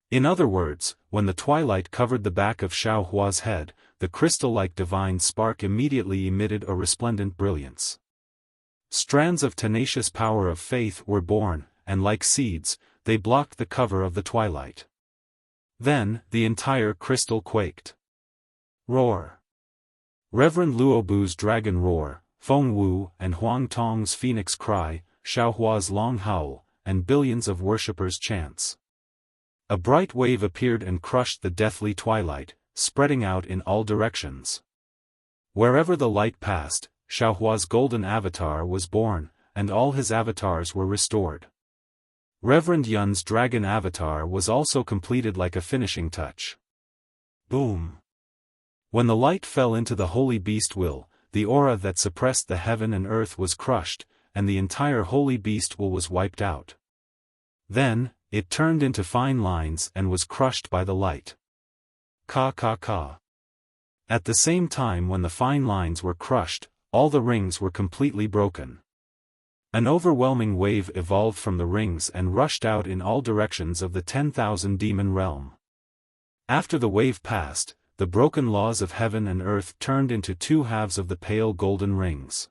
In other words, when the twilight covered the back of Xiaohua's head, the crystal-like divine spark immediately emitted a resplendent brilliance. Strands of tenacious power of faith were born, and like seeds, they blocked the cover of the twilight. Then, the entire crystal quaked. Roar! Reverend Luobu's dragon roar, Feng Wu and Huang Tong's phoenix cry, Xiaohua's long howl, and billions of worshippers' chants. A bright wave appeared and crushed the deathly twilight, spreading out in all directions. Wherever the light passed, Xiaohua's golden avatar was born, and all his avatars were restored. Reverend Yun's dragon avatar was also completed like a finishing touch. Boom! When the light fell into the holy beast will, the aura that suppressed the heaven and earth was crushed, and the entire holy beast will was wiped out. Then, it turned into fine lines and was crushed by the light. Ka ka ka. At the same time when the fine lines were crushed, all the rings were completely broken. An overwhelming wave evolved from the rings and rushed out in all directions of the 10,000 demon realm. After the wave passed, the broken laws of heaven and earth turned into 2 halves of the pale golden rings.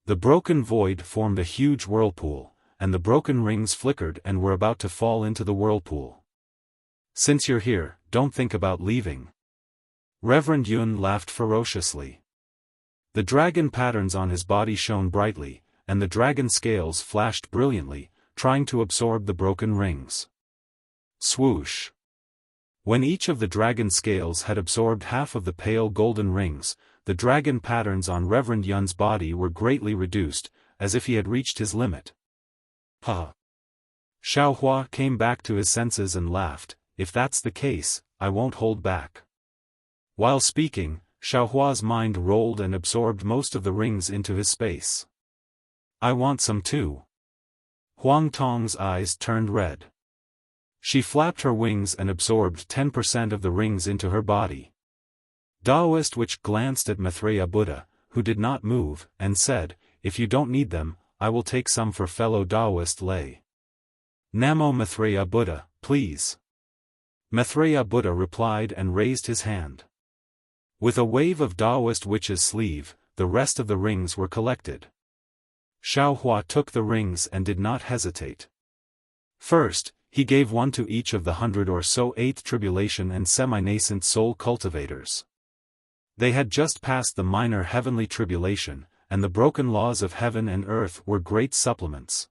The broken void formed a huge whirlpool, and the broken rings flickered and were about to fall into the whirlpool. Since you're here, don't think about leaving. Reverend Yun laughed ferociously. The dragon patterns on his body shone brightly, and the dragon scales flashed brilliantly, trying to absorb the broken rings. Swoosh! When each of the dragon scales had absorbed half of the pale golden rings, the dragon patterns on Reverend Yun's body were greatly reduced, as if he had reached his limit. Ha! Xiaohua came back to his senses and laughed. If that's the case, I won't hold back. While speaking, Xiaohua's mind rolled and absorbed most of the rings into his space. I want some too. Huang Tong's eyes turned red. She flapped her wings and absorbed 10% of the rings into her body. Daoist Witch glanced at Maitreya Buddha, who did not move, and said, "If you don't need them, I will take some for fellow Daoist lay." "Namo Maitreya Buddha, please." Maitreya Buddha replied and raised his hand. With a wave of Daoist Witch's sleeve, the rest of the rings were collected. Xiaofan took the rings and did not hesitate. First, he gave one to each of the 100 or so 8th tribulation and semi-nascent soul cultivators. They had just passed the minor heavenly tribulation, and the broken laws of heaven and earth were great supplements.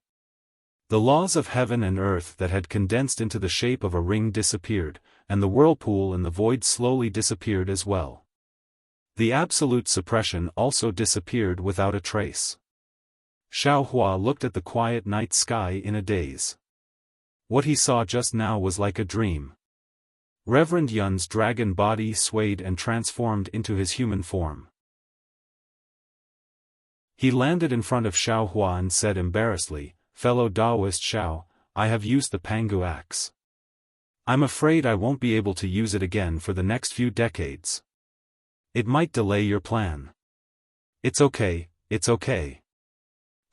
The laws of heaven and earth that had condensed into the shape of a ring disappeared, and the whirlpool and the void slowly disappeared as well. The absolute suppression also disappeared without a trace. Xiaofan looked at the quiet night sky in a daze. What he saw just now was like a dream. Reverend Yun's dragon body swayed and transformed into his human form. He landed in front of Xiaofan and said embarrassedly, "Fellow Daoist Xiao, I have used the Pangu axe. I'm afraid I won't be able to use it again for the next few decades. It might delay your plan." "It's okay, it's okay."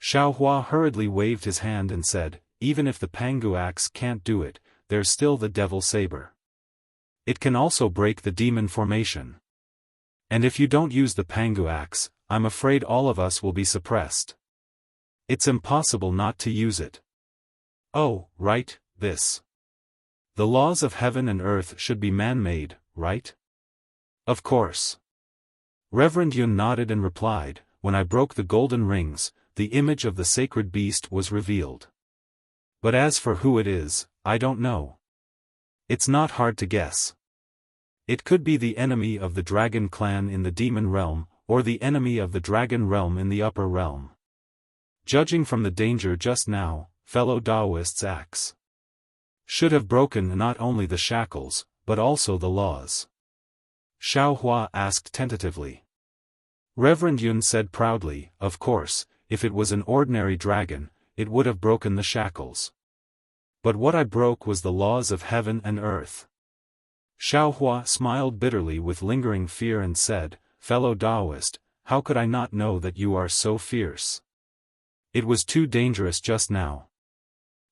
Xiaofan hurriedly waved his hand and said, "Even if the Pangu axe can't do it, there's still the devil saber. It can also break the demon formation. And if you don't use the Pangu axe, I'm afraid all of us will be suppressed. It's impossible not to use it." "Oh, right, this. The laws of heaven and earth should be man-made, right?" "Of course." Reverend Yun nodded and replied, "When I broke the golden rings, the image of the sacred beast was revealed. But as for who it is, I don't know. It's not hard to guess. It could be the enemy of the dragon clan in the demon realm, or the enemy of the dragon realm in the upper realm. Judging from the danger just now, fellow Daoist's axe should have broken not only the shackles, but also the laws." Xiaofan asked tentatively. Reverend Yun said proudly, "Of course, if it was an ordinary dragon, it would have broken the shackles. But what I broke was the laws of heaven and earth." Xiaofan smiled bitterly with lingering fear and said, "Fellow Daoist, how could I not know that you are so fierce? It was too dangerous just now.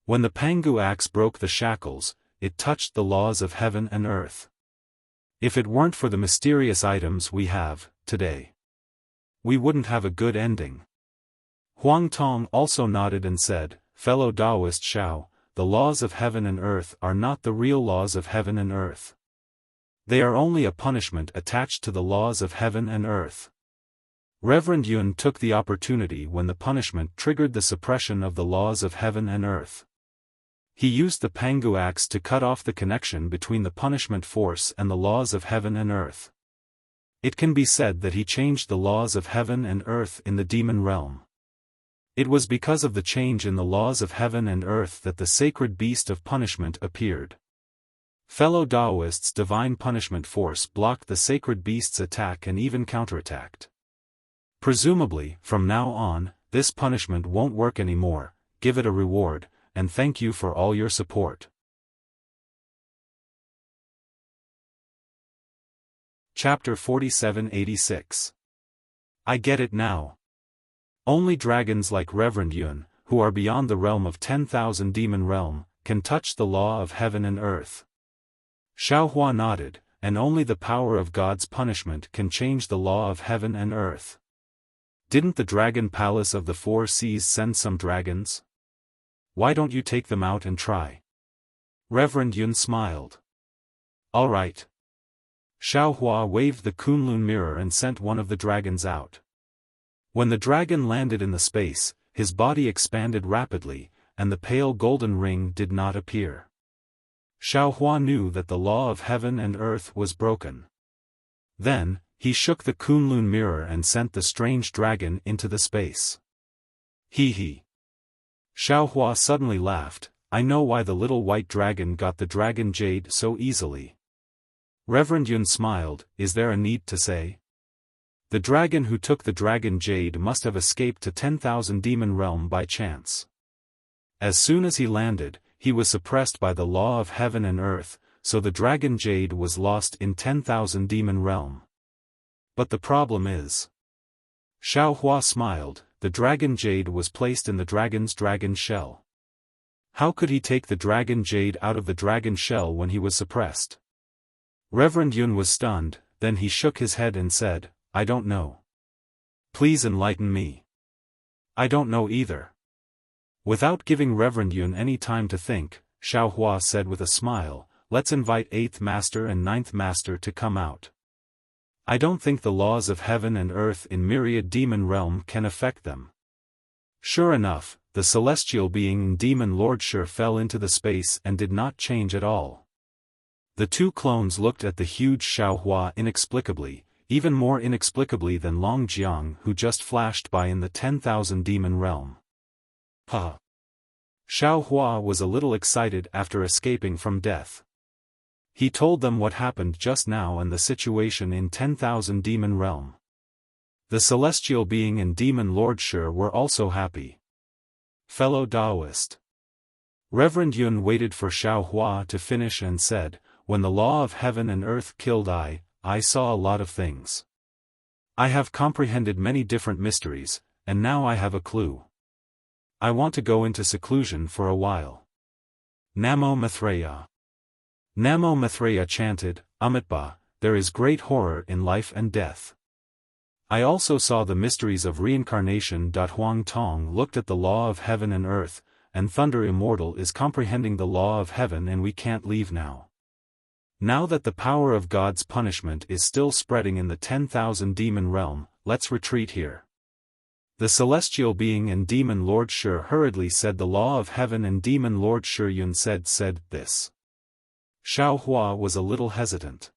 When the Pangu axe broke the shackles, it touched the laws of heaven and earth. If it weren't for the mysterious items we have, today, we wouldn't have a good ending." Huang Tong also nodded and said, "Fellow Daoist Xiao, the laws of heaven and earth are not the real laws of heaven and earth. They are only a punishment attached to the laws of heaven and earth." Reverend Yun took the opportunity when the punishment triggered the suppression of the laws of heaven and earth. He used the Pangu axe to cut off the connection between the punishment force and the laws of heaven and earth. It can be said that he changed the laws of heaven and earth in the demon realm. It was because of the change in the laws of heaven and earth that the sacred beast of punishment appeared. Fellow Daoist's divine punishment force blocked the sacred beast's attack and even counterattacked. Presumably, from now on, this punishment won't work anymore. Give it a reward, and thank you for all your support. Chapter 4786. I get it now. Only dragons like Reverend Yun, who are beyond the realm of 10,000 demon realm, can touch the law of heaven and earth. Xiaofan nodded, and only the power of God's punishment can change the law of heaven and earth. Didn't the dragon palace of the four seas send some dragons? Why don't you take them out and try? Reverend Yun smiled. All right. Xiaofan waved the Kunlun mirror and sent one of the dragons out. When the dragon landed in the space, his body expanded rapidly, and the pale golden ring did not appear. Xiaofan knew that the law of heaven and earth was broken. Then, he shook the Kunlun mirror and sent the strange dragon into the space. Hee. Xiaofan suddenly laughed. I know why the little white dragon got the dragon jade so easily. Reverend Yun smiled. Is there a need to say? The dragon who took the dragon jade must have escaped to 10,000 demon realm by chance. As soon as he landed, he was suppressed by the law of heaven and earth, so the dragon jade was lost in 10,000 demon realm. But the problem is. Xiaofan smiled, the dragon jade was placed in the dragon's dragon shell. How could he take the dragon jade out of the dragon shell when he was suppressed? Reverend Yun was stunned, then he shook his head and said, I don't know. Please enlighten me. I don't know either. Without giving Reverend Yun any time to think, Xiaofan said with a smile, let's invite 8th Master and 9th Master to come out. I don't think the laws of heaven and earth in myriad demon realm can affect them. Sure enough, the celestial being in demon lordship fell into the space and did not change at all. The two clones looked at the huge Xiaofan inexplicably, even more inexplicably than Long Jiang who just flashed by in the 10,000 demon realm. Ha! Xiaofan was a little excited after escaping from death. He told them what happened just now and the situation in 10,000 demon realm. The celestial being and demon lordship were also happy. Fellow Taoist. Reverend Yun waited for Xiaofan to finish and said, when the law of heaven and earth killed I saw a lot of things. I have comprehended many different mysteries, and now I have a clue. I want to go into seclusion for a while. Namo Maitreya. Namo Maitreya chanted, Amitba, there is great horror in life and death. I also saw the mysteries of reincarnation. Huang Tong looked at the law of heaven and earth, and Thunder Immortal is comprehending the law of heaven and we can't leave now. Now that the power of God's punishment is still spreading in the 10,000 demon realm, let's retreat here. The celestial being and demon lord Shi hurriedly said the law of heaven and demon lord Shi Yun said this. Xiaofan was a little hesitant.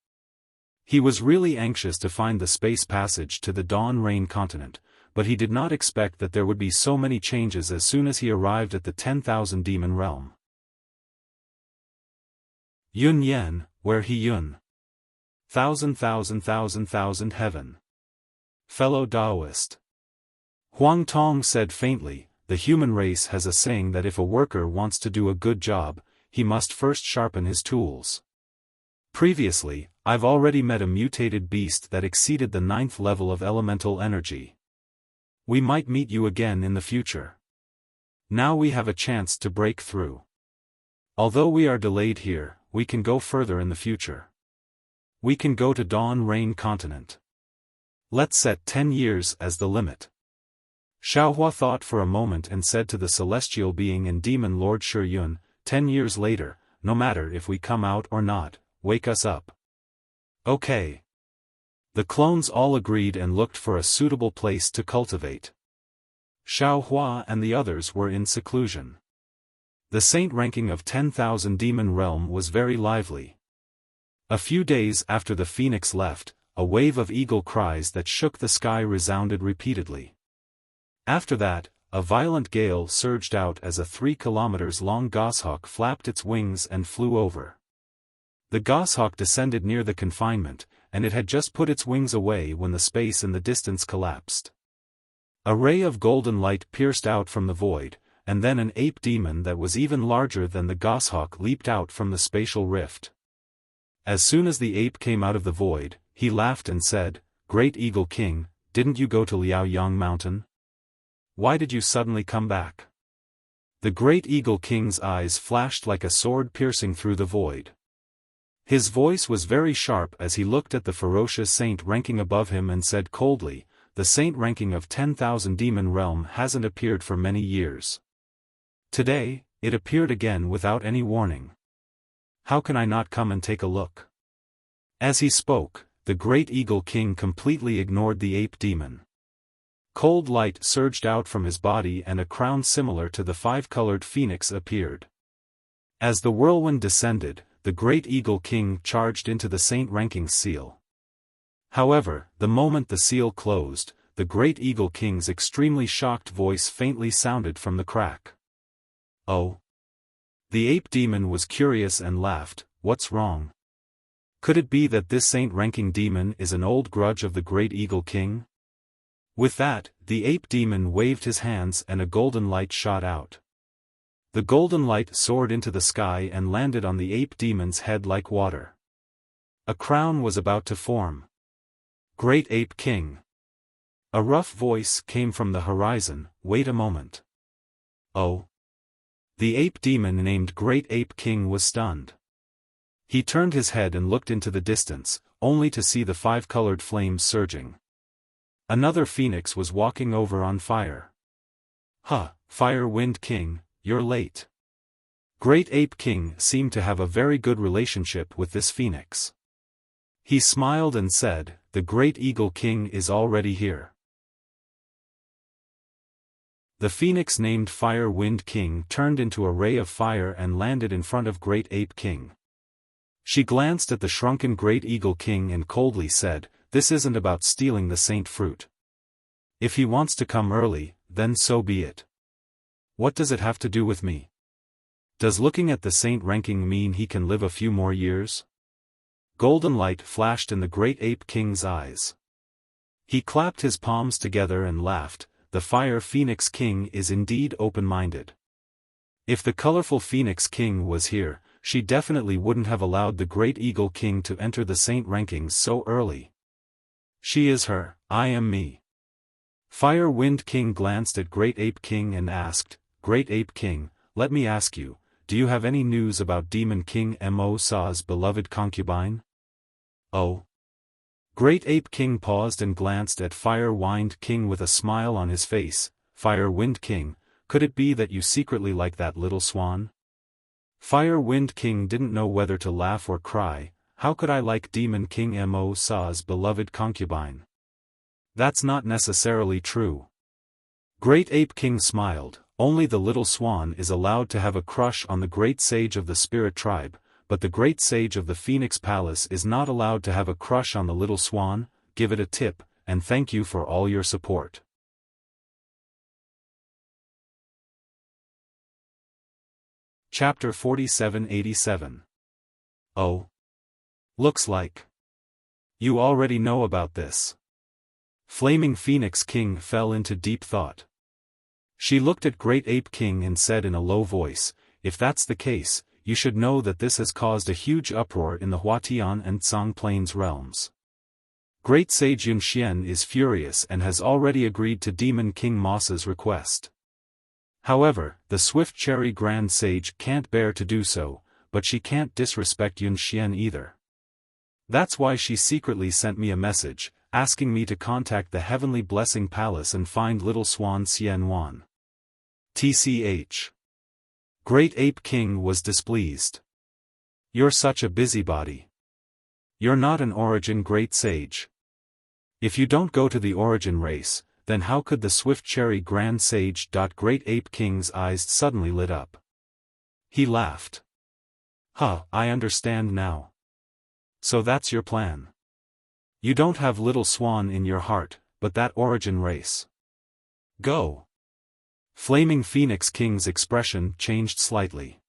He was really anxious to find the space passage to the Dawn Rain continent, but he did not expect that there would be so many changes as soon as he arrived at the 10,000 demon realm. Yun Yen, where he Yun. Thousand heaven. Fellow Taoist. Huang Tong said faintly, the human race has a saying that if a worker wants to do a good job, he must first sharpen his tools. Previously, I've already met a mutated beast that exceeded the 9th level of elemental energy. We might meet you again in the future. Now we have a chance to break through. Although we are delayed here, we can go further in the future. We can go to Dawn Rain continent. Let's set 10 years as the limit. Xiaofan thought for a moment and said to the celestial being and demon lord Shi Yun, 10 years later, no matter if we come out or not, wake us up. Okay. The clones all agreed and looked for a suitable place to cultivate. Xiaofan and the others were in seclusion. The saint ranking of 10,000 demon realm was very lively. A few days after the phoenix left, a wave of eagle cries that shook the sky resounded repeatedly. After that, a violent gale surged out as a 3 kilometers long goshawk flapped its wings and flew over. The goshawk descended near the confinement, and it had just put its wings away when the space in the distance collapsed. A ray of golden light pierced out from the void, and then an ape demon that was even larger than the goshawk leaped out from the spatial rift. As soon as the ape came out of the void, he laughed and said, Great Eagle King, didn't you go to Liaoyang Mountain? Why did you suddenly come back? The Great Eagle King's eyes flashed like a sword piercing through the void. His voice was very sharp as he looked at the ferocious saint ranking above him and said coldly, the saint ranking of 10,000 demon realm hasn't appeared for many years. Today, it appeared again without any warning. How can I not come and take a look? As he spoke, the Great Eagle King completely ignored the ape demon. Cold light surged out from his body and a crown similar to the 5-colored phoenix appeared. As the whirlwind descended, the Great Eagle King charged into the Saint Ranking's seal. However, the moment the seal closed, the Great Eagle King's extremely shocked voice faintly sounded from the crack. Oh! The ape demon was curious and laughed, what's wrong? Could it be that this saint-ranking demon is an old grudge of the great eagle king? With that, the ape demon waved his hands and a golden light shot out. The golden light soared into the sky and landed on the ape demon's head like water. A crown was about to form. Great Ape King. A rough voice came from the horizon, "Wait a moment." Oh. The ape demon named Great Ape King was stunned. He turned his head and looked into the distance, only to see the five-colored flames surging. Another phoenix was walking over on fire. "Huh, Fire Wind King, you're late." Great Ape King seemed to have a very good relationship with this phoenix. He smiled and said, "The Great Eagle King is already here." The phoenix named Fire Wind King turned into a ray of fire and landed in front of Great Ape King. She glanced at the shrunken Great Eagle King and coldly said, "This isn't about stealing the saint fruit. If he wants to come early, then so be it. What does it have to do with me? Does looking at the saint ranking mean he can live a few more years?" Golden light flashed in the Great Ape King's eyes. He clapped his palms together and laughed. The Fire Phoenix King is indeed open-minded. If the colorful Phoenix King was here, she definitely wouldn't have allowed the Great Eagle King to enter the saint rankings so early. She is her, I am me. Fire Wind King glanced at Great Ape King and asked, "Great Ape King, let me ask you, do you have any news about Demon King Mo Sa's beloved concubine?" Oh. Great Ape King paused and glanced at Fire Wind King with a smile on his face. "Fire Wind King, could it be that you secretly like that little swan?" Fire Wind King didn't know whether to laugh or cry. How could I like Demon King Mo Sa's beloved concubine? That's not necessarily true. Great Ape King smiled. Only the little swan is allowed to have a crush on the great sage of the spirit tribe, but the great sage of the Phoenix Palace is not allowed to have a crush on the little swan. Give it a tip, and thank you for all your support. Chapter 4787. Oh. Looks like you already know about this. Flaming Phoenix King fell into deep thought. She looked at Great Ape King and said in a low voice, "If that's the case, you should know that this has caused a huge uproar in the Huatian and Tsang Plains realms. Great Sage Yunxian is furious and has already agreed to Demon King Mosa's request. However, the Swift Cherry Grand Sage can't bear to do so, but she can't disrespect Yunxian either. That's why she secretly sent me a message, asking me to contact the Heavenly Blessing Palace and find Little Swan Xian Wan. TCH. Great Ape King was displeased. You're such a busybody. You're not an Origin Great Sage. If you don't go to the Origin race, then how could the Swift Cherry Grand Sage? Great Ape King's eyes suddenly lit up. He laughed. Huh, I understand now. So that's your plan. You don't have Little Swan in your heart, but that Origin race. Go. Flaming Phoenix King's expression changed slightly.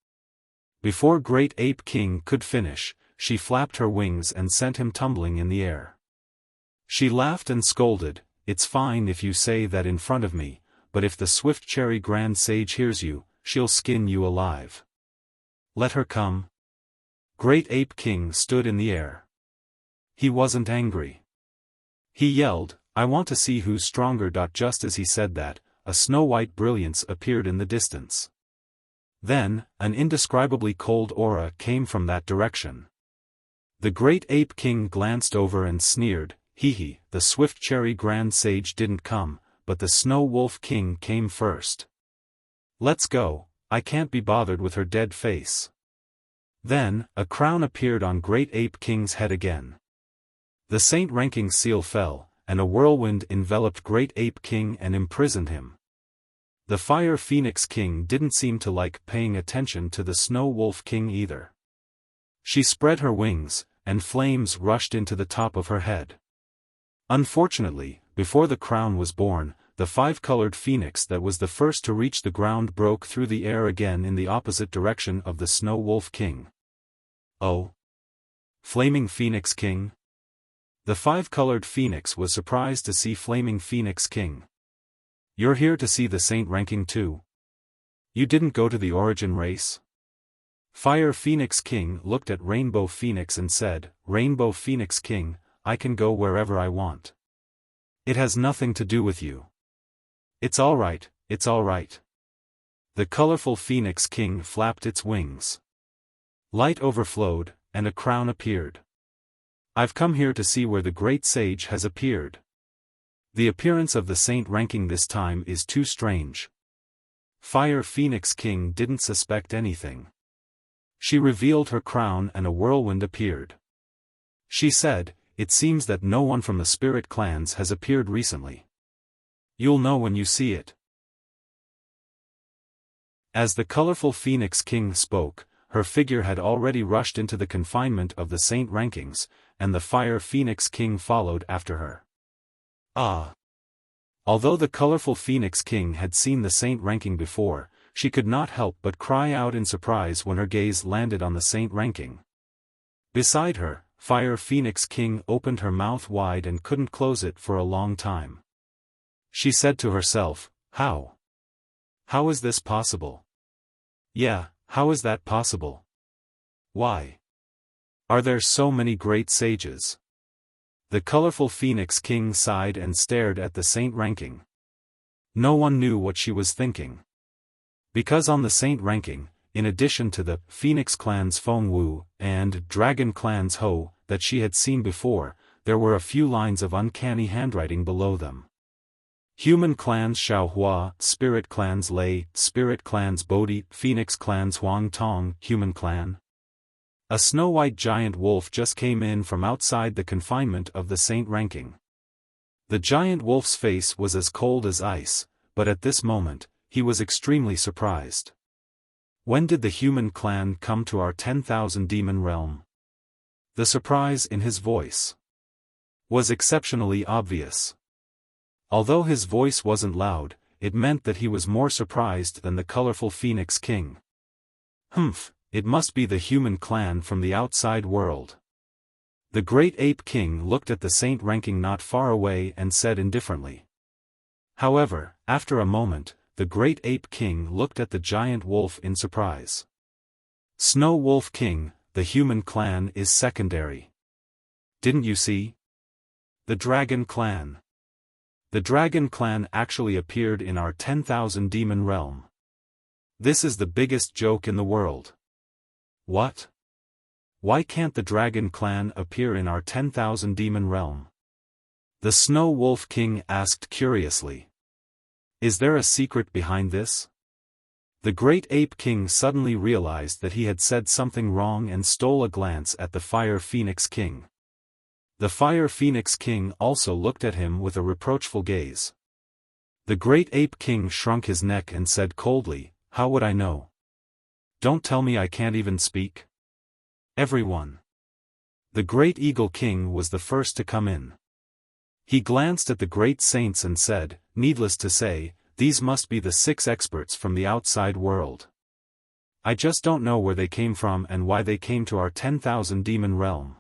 Before Great Ape King could finish, she flapped her wings and sent him tumbling in the air. She laughed and scolded, "It's fine if you say that in front of me, but if the Swift Cherry Grand Sage hears you, she'll skin you alive. Let her come." Great Ape King stood in the air. He wasn't angry. He yelled, "I want to see who's stronger." Just as he said that, a snow-white brilliance appeared in the distance. Then, an indescribably cold aura came from that direction. The Great Ape King glanced over and sneered, "Hee hee, the Swift Cherry Grand Sage didn't come, but the Snow Wolf King came first. Let's go, I can't be bothered with her dead face." Then, a crown appeared on Great Ape King's head again. The saint ranking seal fell, and a whirlwind enveloped Great Ape King and imprisoned him. The Fire Phoenix King didn't seem to like paying attention to the Snow Wolf King either. She spread her wings, and flames rushed into the top of her head. Unfortunately, before the crown was born, the five-colored phoenix that was the first to reach the ground broke through the air again in the opposite direction of the Snow Wolf King. Oh. Flaming Phoenix King? The five-colored phoenix was surprised to see Flaming Phoenix King. You're here to see the saint ranking too? You didn't go to the origin race? Fire Phoenix King looked at Rainbow Phoenix and said, Rainbow Phoenix King, I can go wherever I want. It has nothing to do with you. It's alright, it's alright. The colorful Phoenix King flapped its wings. Light overflowed, and a crown appeared. I've come here to see where the great sage has appeared. The appearance of the saint ranking this time is too strange. Fire Phoenix King didn't suspect anything. She revealed her crown and a whirlwind appeared. She said, it seems that no one from the spirit clans has appeared recently. You'll know when you see it. As the colorful Phoenix King spoke, her figure had already rushed into the confinement of the saint rankings, and the Fire Phoenix King followed after her. Ah! Although the colorful Phoenix King had seen the saint ranking before, she could not help but cry out in surprise when her gaze landed on the saint ranking. Beside her, Fire Phoenix King opened her mouth wide and couldn't close it for a long time. She said to herself, How? How is this possible? Yeah, how is that possible? Why? Are there so many great sages? The colorful Phoenix King sighed and stared at the saint ranking. No one knew what she was thinking. Because on the saint ranking, in addition to the Phoenix Clan's Feng Wu and Dragon Clan's Ho that she had seen before, there were a few lines of uncanny handwriting below them. Human Clan's Xiaofan, Spirit Clan's Lei, Spirit Clan's Bodhi, Phoenix Clan's Huang Tong, Human Clan. A snow-white giant wolf just came in from outside the confinement of the saint ranking. The giant wolf's face was as cold as ice, but at this moment, he was extremely surprised. When did the Human Clan come to our 10,000 demon realm? The surprise in his voice was exceptionally obvious. Although his voice wasn't loud, it meant that he was more surprised than the colorful Phoenix King. Humph, it must be the Human Clan from the outside world. The Great Ape King looked at the saint ranking not far away and said indifferently. However, after a moment, the Great Ape King looked at the giant wolf in surprise. Snow Wolf King, the Human Clan is secondary. Didn't you see? The Dragon Clan. The Dragon Clan actually appeared in our 10,000 demon realm. This is the biggest joke in the world. What? Why can't the Dragon Clan appear in our 10,000 demon realm? The Snow Wolf King asked curiously. Is there a secret behind this? The Great Ape King suddenly realized that he had said something wrong and stole a glance at the Fire Phoenix King. The Fire Phoenix King also looked at him with a reproachful gaze. The Great Ape King shrunk his neck and said coldly, How would I know? Don't tell me I can't even speak. Everyone. The Great Eagle King was the first to come in. He glanced at the great saints and said, Needless to say, these must be the 6 experts from the outside world. I just don't know where they came from and why they came to our 10,000 demon realm.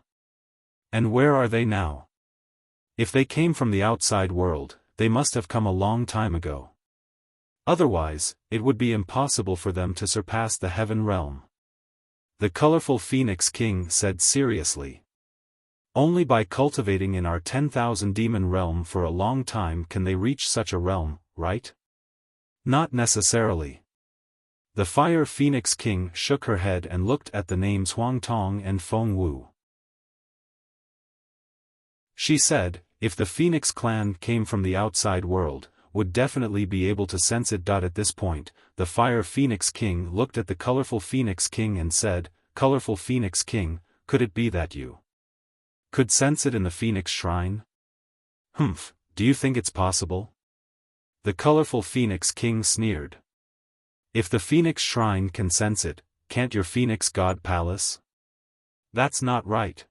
And where are they now? If they came from the outside world, they must have come a long time ago. Otherwise, it would be impossible for them to surpass the heaven realm. The colorful Phoenix King said seriously. Only by cultivating in our 10,000 demon realm for a long time can they reach such a realm, right? Not necessarily. The Fire Phoenix King shook her head and looked at the names Huang Tong and Feng Wu. She said, if the Phoenix Clan came from the outside world, would definitely be able to sense it. At this point, the Fire Phoenix King looked at the colorful Phoenix King and said, Colorful Phoenix King, could it be that you could sense it in the Phoenix Shrine? Humph, do you think it's possible? The colorful Phoenix King sneered. If the Phoenix Shrine can sense it, can't your Phoenix God Palace? That's not right.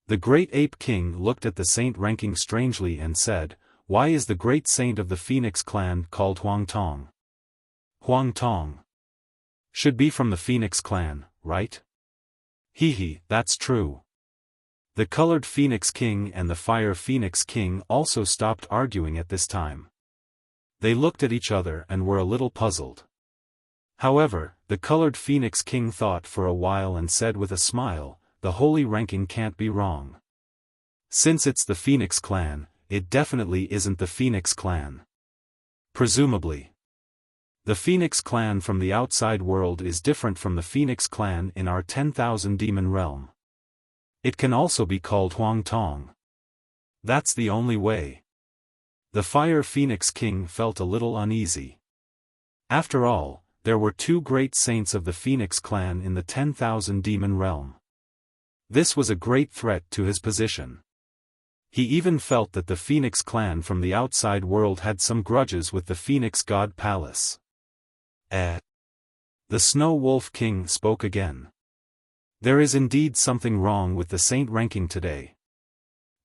The Great Ape King looked at the saint ranking strangely and said, Why is the great saint of the Phoenix Clan called Huang Tong? Huang Tong should be from the Phoenix Clan, right? Hee, that's true. The Colored Phoenix King and the Fire Phoenix King also stopped arguing at this time. They looked at each other and were a little puzzled. However, the Colored Phoenix King thought for a while and said with a smile, "The holy ranking can't be wrong. Since it's the Phoenix clan, it definitely isn't the Phoenix clan. Presumably. The Phoenix clan from the outside world is different from the Phoenix clan in our 10,000 demon realm. It can also be called Huang Tong. That's the only way." The Fire Phoenix King felt a little uneasy. After all, there were two great saints of the Phoenix clan in the 10,000 demon realm. This was a great threat to his position. He even felt that the Phoenix clan from the outside world had some grudges with the Phoenix God Palace. The Snow Wolf King spoke again. "There is indeed something wrong with the saint ranking today.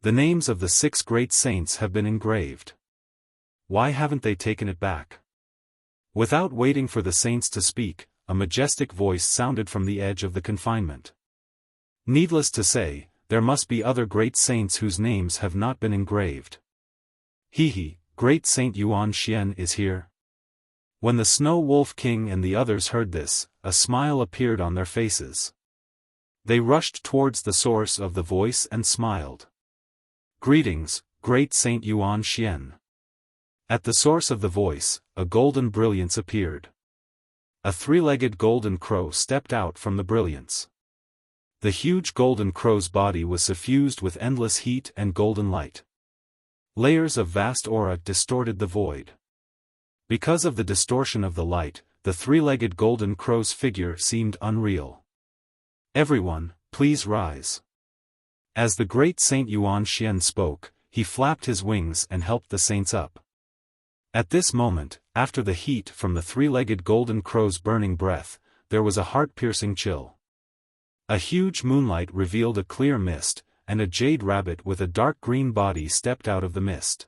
The names of the 6 great saints have been engraved. Why haven't they taken it back?" Without waiting for the saints to speak, a majestic voice sounded from the edge of the confinement. "Needless to say, there must be other great saints whose names have not been engraved. He, Great Saint Yuan Xian is here." When the Snow Wolf King and the others heard this, a smile appeared on their faces. They rushed towards the source of the voice and smiled. "Greetings, Great Saint Yuan Xian." At the source of the voice, a golden brilliance appeared. A 3-legged golden crow stepped out from the brilliance. The huge golden crow's body was suffused with endless heat and golden light. Layers of vast aura distorted the void. Because of the distortion of the light, the 3-legged golden crow's figure seemed unreal. "Everyone, please rise." As the great Saint Yuan Xian spoke, he flapped his wings and helped the saints up. At this moment, after the heat from the 3-legged golden crow's burning breath, there was a heart-piercing chill. A huge moonlight revealed a clear mist, and a jade rabbit with a dark green body stepped out of the mist.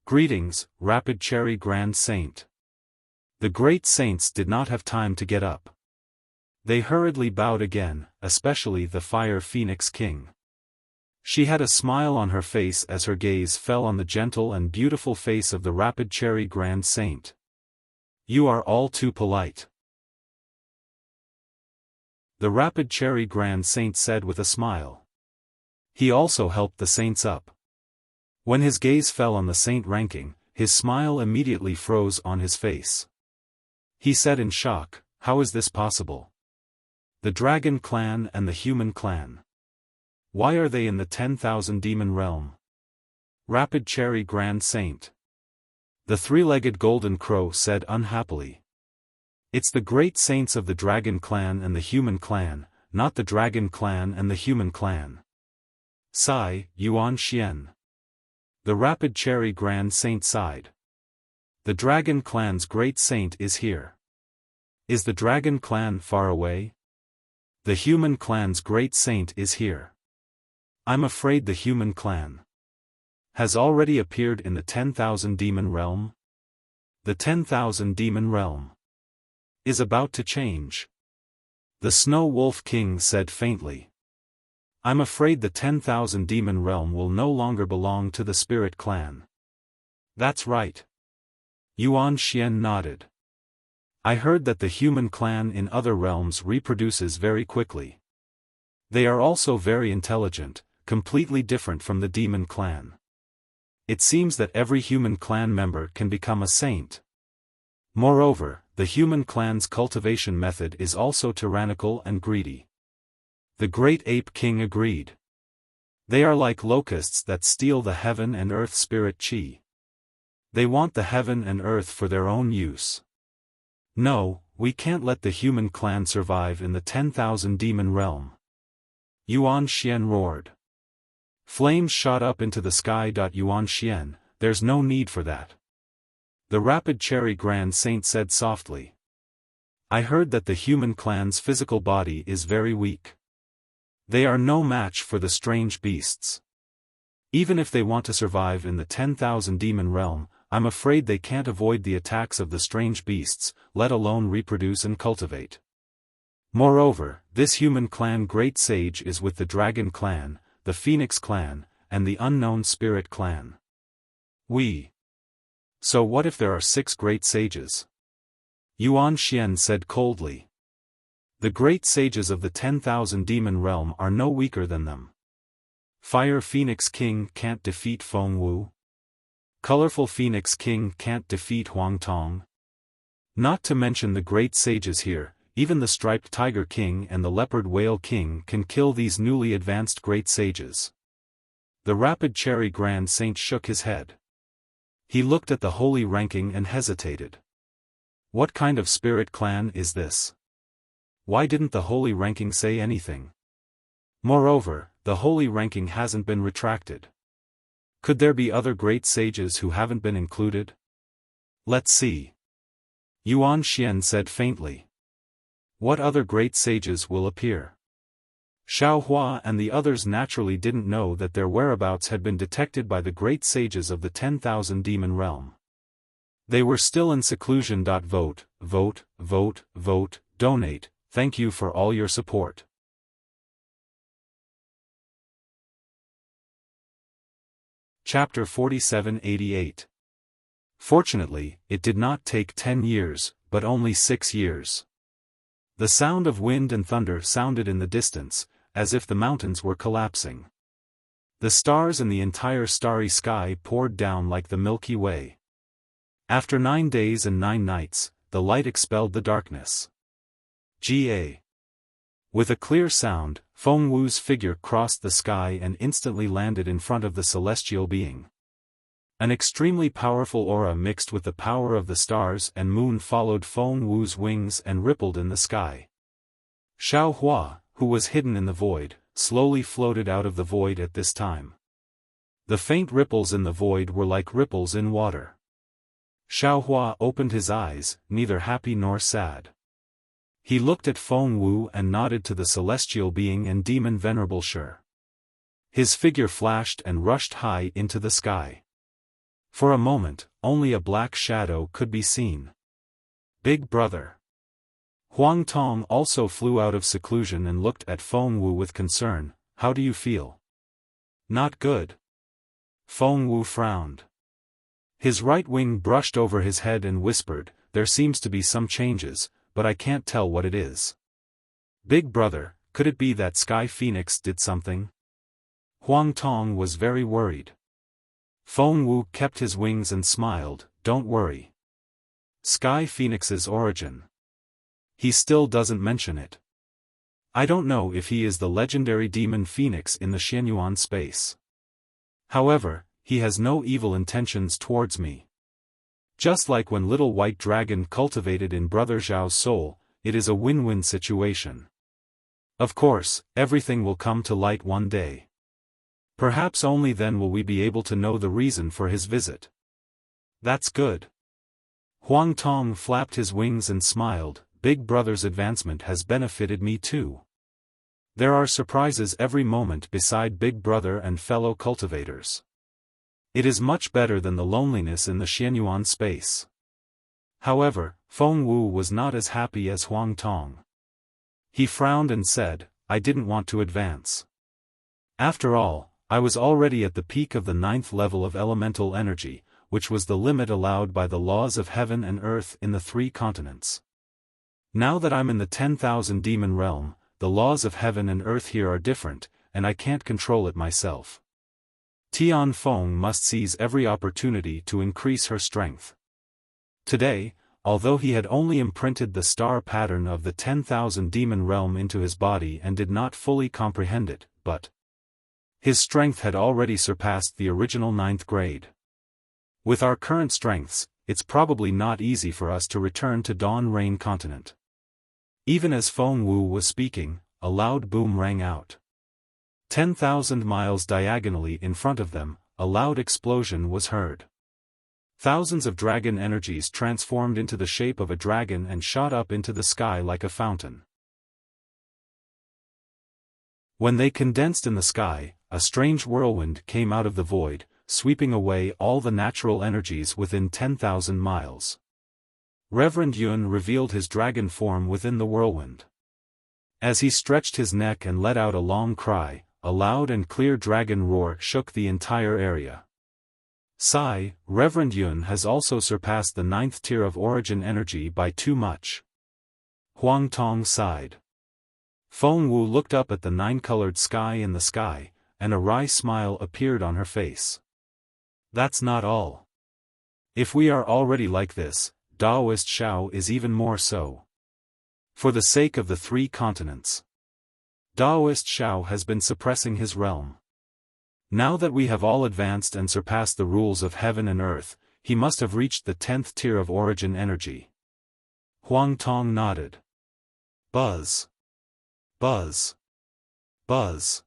"Greetings, Rapid Cherry Grand Saint." The great saints did not have time to get up. They hurriedly bowed again, especially the Fire Phoenix King. She had a smile on her face as her gaze fell on the gentle and beautiful face of the Rapid Cherry Grand Saint. "You are all too polite." The Rapid Cherry Grand Saint said with a smile. He also helped the saints up. When his gaze fell on the saint ranking, his smile immediately froze on his face. He said in shock, "How is this possible? The Dragon Clan and the Human Clan. Why are they in the 10,000 demon realm?" Rapid Cherry Grand Saint. The 3-legged golden crow said unhappily. "It's the great saints of the Dragon Clan and the Human Clan, not the Dragon Clan and the Human Clan." Sigh, Yuan Xian. The Rapid Cherry Grand Saint sighed. "The Dragon Clan's great saint is here. Is the Dragon Clan far away? The Human Clan's great saint is here. I'm afraid the Human Clan has already appeared in the 10,000 demon realm. The 10,000 demon realm is about to change." The Snow Wolf King said faintly. "I'm afraid the 10,000 demon realm will no longer belong to the Spirit Clan." "That's right." Yuan Xian nodded. "I heard that the Human Clan in other realms reproduces very quickly. They are also very intelligent, completely different from the Demon Clan. It seems that every Human Clan member can become a saint. Moreover, the Human Clan's cultivation method is also tyrannical and greedy." The Great Ape King agreed. "They are like locusts that steal the heaven and earth spirit chi. They want the heaven and earth for their own use. No, we can't let the Human Clan survive in the 10,000 demon realm." Yuan Xian roared. Flames shot up into the sky. Yuan Xian, there's no need for that. The Rapid Cherry Grand Saint said softly. "I heard that the Human Clan's physical body is very weak. They are no match for the strange beasts. Even if they want to survive in the 10,000 demon realm, I'm afraid they can't avoid the attacks of the strange beasts, let alone reproduce and cultivate. Moreover, this Human Clan great sage is with the Dragon Clan, the Phoenix Clan, and the Unknown Spirit Clan. So what if there are 6 great sages? Yuan Xian said coldly. The great sages of the 10,000 demon realm are no weaker than them. Fire Phoenix King can't defeat Feng Wu. Colorful Phoenix King can't defeat Huang Tong. Not to mention the great sages here, even the Striped Tiger King and the Leopard Whale King can kill these newly advanced great sages. The Rapid Cherry Grand Saint shook his head. He looked at the holy ranking and hesitated. What kind of spirit clan is this? Why didn't the holy ranking say anything? Moreover, the holy ranking hasn't been retracted. Could there be other great sages who haven't been included? Let's see. Yuan Xian said faintly. What other great sages will appear? Xiao Hua and the others naturally didn't know that their whereabouts had been detected by the great sages of the 10,000 demon realm. They were still in seclusion. Vote, vote, vote, vote, donate, thank you for all your support. Chapter 4788. Fortunately, it did not take 10 years, but only 6 years. The sound of wind and thunder sounded in the distance, as if the mountains were collapsing. The stars in the entire starry sky poured down like the Milky Way. After 9 days and 9 nights, the light expelled the darkness. With a clear sound, Feng Wu's figure crossed the sky and instantly landed in front of the celestial being. An extremely powerful aura mixed with the power of the stars and moon followed Feng Wu's wings and rippled in the sky. Xiao Hua, who was hidden in the void, slowly floated out of the void at this time. The faint ripples in the void were like ripples in water. Xiao Hua opened his eyes, neither happy nor sad. He looked at Feng Wu and nodded to the celestial being and demon Venerable Shi. His figure flashed and rushed high into the sky. For a moment, only a black shadow could be seen. Big brother. Huang Tong also flew out of seclusion and looked at Feng Wu with concern. How do you feel? Not good. Feng Wu frowned. His right wing brushed over his head and whispered, there seems to be some changes, but I can't tell what it is. Big brother, could it be that Sky Phoenix did something? Huang Tong was very worried. Feng Wu kept his wings and smiled, don't worry. Sky Phoenix's origin. He still doesn't mention it. I don't know if he is the legendary demon Phoenix in the Xianyuan space. However, he has no evil intentions towards me. Just like when little white dragon cultivated in Brother Zhao's soul, it is a win-win situation. Of course, everything will come to light one day. Perhaps only then will we be able to know the reason for his visit. That's good. Huang Tong flapped his wings and smiled, Big Brother's advancement has benefited me too. There are surprises every moment beside Big Brother and fellow cultivators. It is much better than the loneliness in the Xianyuan space. However, Feng Wu was not as happy as Huang Tong. He frowned and said, I didn't want to advance. After all, I was already at the peak of the 9th level of elemental energy, which was the limit allowed by the laws of heaven and earth in the 3 continents. Now that I'm in the 10,000 demon realm, the laws of heaven and earth here are different, and I can't control it myself. Tian Feng must seize every opportunity to increase her strength. Today, although he had only imprinted the star pattern of the 10,000 demon realm into his body and did not fully comprehend it, but his strength had already surpassed the original 9th grade. With our current strengths, it's probably not easy for us to return to Dawn Rain Continent. Even as Feng Wu was speaking, a loud boom rang out. 10,000 miles diagonally in front of them, a loud explosion was heard. Thousands of dragon energies transformed into the shape of a dragon and shot up into the sky like a fountain. When they condensed in the sky, a strange whirlwind came out of the void, sweeping away all the natural energies within 10,000 miles. Reverend Yun revealed his dragon form within the whirlwind. As he stretched his neck and let out a long cry, a loud and clear dragon roar shook the entire area. Sigh, Reverend Yun has also surpassed the 9th tier of origin energy by too much. Huang Tong sighed. Feng Wu looked up at the 9-colored sky in the sky, and a wry smile appeared on her face. That's not all. If we are already like this, Daoist Xiao is even more so. For the sake of the 3 continents, Daoist Xiao has been suppressing his realm. Now that we have all advanced and surpassed the rules of heaven and earth, he must have reached the 10th tier of origin energy. Huang Tong nodded. Buzz. Buzz. Buzz.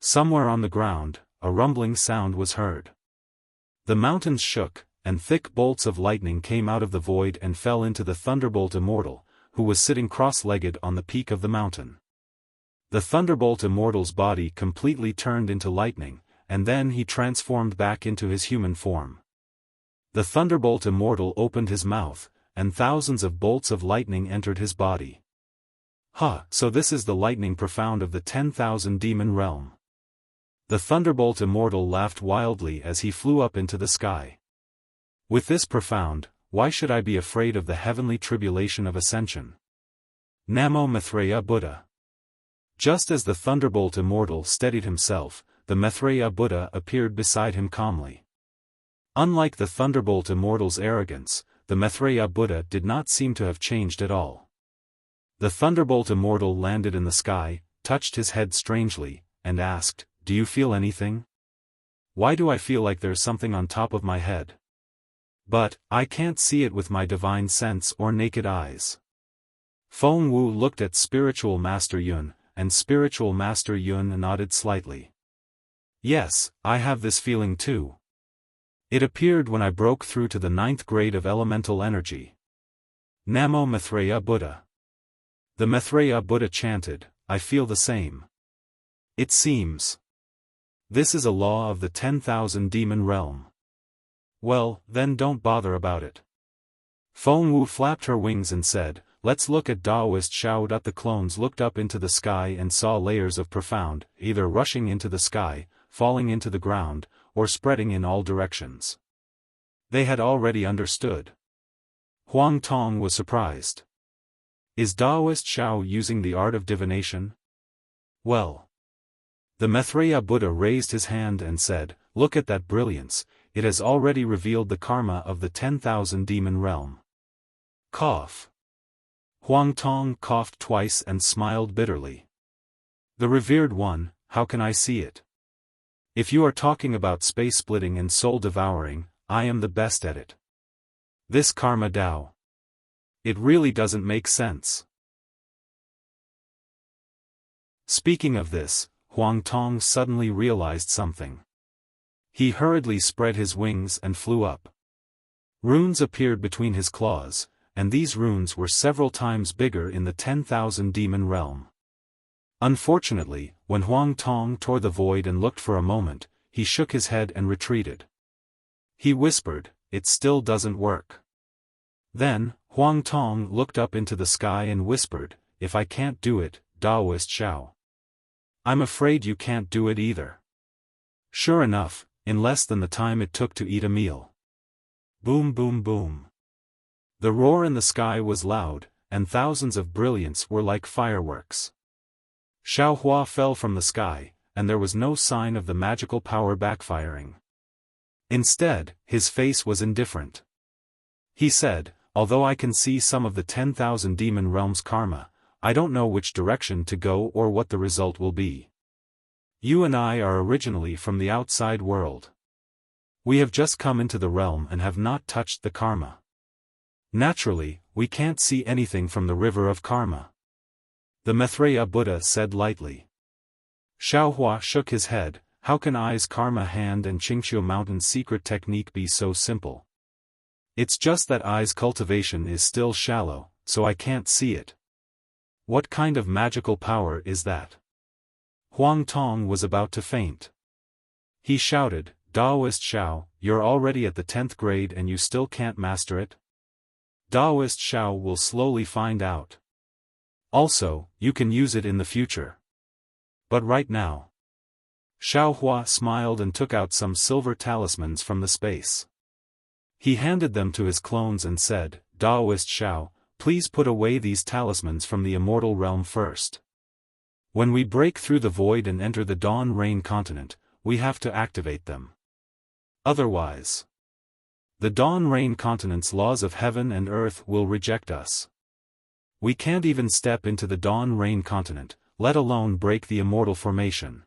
Somewhere on the ground, a rumbling sound was heard. The mountains shook, and thick bolts of lightning came out of the void and fell into the Thunderbolt Immortal, who was sitting cross-legged on the peak of the mountain. The Thunderbolt Immortal's body completely turned into lightning, and then he transformed back into his human form. The Thunderbolt Immortal opened his mouth, and thousands of bolts of lightning entered his body. So this is the lightning profound of the 10,000 demon realm. The Thunderbolt Immortal laughed wildly as he flew up into the sky. With this profound, why should I be afraid of the heavenly tribulation of ascension? Namo Maitreya Buddha. Just as the Thunderbolt Immortal steadied himself, the Maitreya Buddha appeared beside him calmly. Unlike the Thunderbolt Immortal's arrogance, the Maitreya Buddha did not seem to have changed at all. The Thunderbolt Immortal landed in the sky, touched his head strangely, and asked, "Do you feel anything? Why do I feel like there's something on top of my head? But, I can't see it with my divine sense or naked eyes." Feng Wu looked at Spiritual Master Yun, and Spiritual Master Yun nodded slightly. "Yes, I have this feeling too. It appeared when I broke through to the 9th grade of elemental energy." Namo Maitreya Buddha. The Maitreya Buddha chanted, "I feel the same. It seems. This is a law of the 10,000 demon realm. Well, then don't bother about it." Feng Wu flapped her wings and said, "Let's look at Daoist Xiao." The clones looked up into the sky and saw layers of profound, either rushing into the sky, falling into the ground, or spreading in all directions. They had already understood. Huang Tong was surprised. Is Daoist Xiao using the art of divination? Well. The Maitreya Buddha raised his hand and said, "Look at that brilliance, it has already revealed the karma of the 10,000 demon realm." Cough. Huang Tong coughed twice and smiled bitterly. "The revered one, how can I see it? If you are talking about space splitting and soul devouring, I am the best at it. This karma Dao. It really doesn't make sense." Speaking of this, Huang Tong suddenly realized something. He hurriedly spread his wings and flew up. Runes appeared between his claws, and these runes were several times bigger in the 10,000 demon realm. Unfortunately, when Huang Tong tore the void and looked for a moment, he shook his head and retreated. He whispered, "It still doesn't work." Then, Huang Tong looked up into the sky and whispered, "If I can't do it, Daoist Xiao, I'm afraid you can't do it either." Sure enough, in less than the time it took to eat a meal. Boom boom boom. The roar in the sky was loud, and thousands of brilliance were like fireworks. Xiao Hua fell from the sky, and there was no sign of the magical power backfiring. Instead, his face was indifferent. He said, "Although I can see some of the 10,000 demon realm's karma, I don't know which direction to go or what the result will be. You and I are originally from the outside world. We have just come into the realm and have not touched the karma. Naturally, we can't see anything from the river of karma." The Maitreya Buddha said lightly. Xiao Hua shook his head, "How can I's karma hand and Qingqiu Mountain's secret technique be so simple? It's just that I's cultivation is still shallow, so I can't see it. What kind of magical power is that?" Huang Tong was about to faint. He shouted, "Daoist Xiao, you're already at the 10th grade and you still can't master it? Daoist Xiao will slowly find out. Also, you can use it in the future. But right now, Xiaofan smiled and took out some silver talismans from the space. He handed them to his clones and said, Daoist Xiao, please put away these talismans from the immortal realm first. When we break through the void and enter the Dawn Rain continent, we have to activate them. Otherwise, the Dawn Rain continent's laws of heaven and earth will reject us. We can't even step into the Dawn Rain continent, let alone break the immortal formation.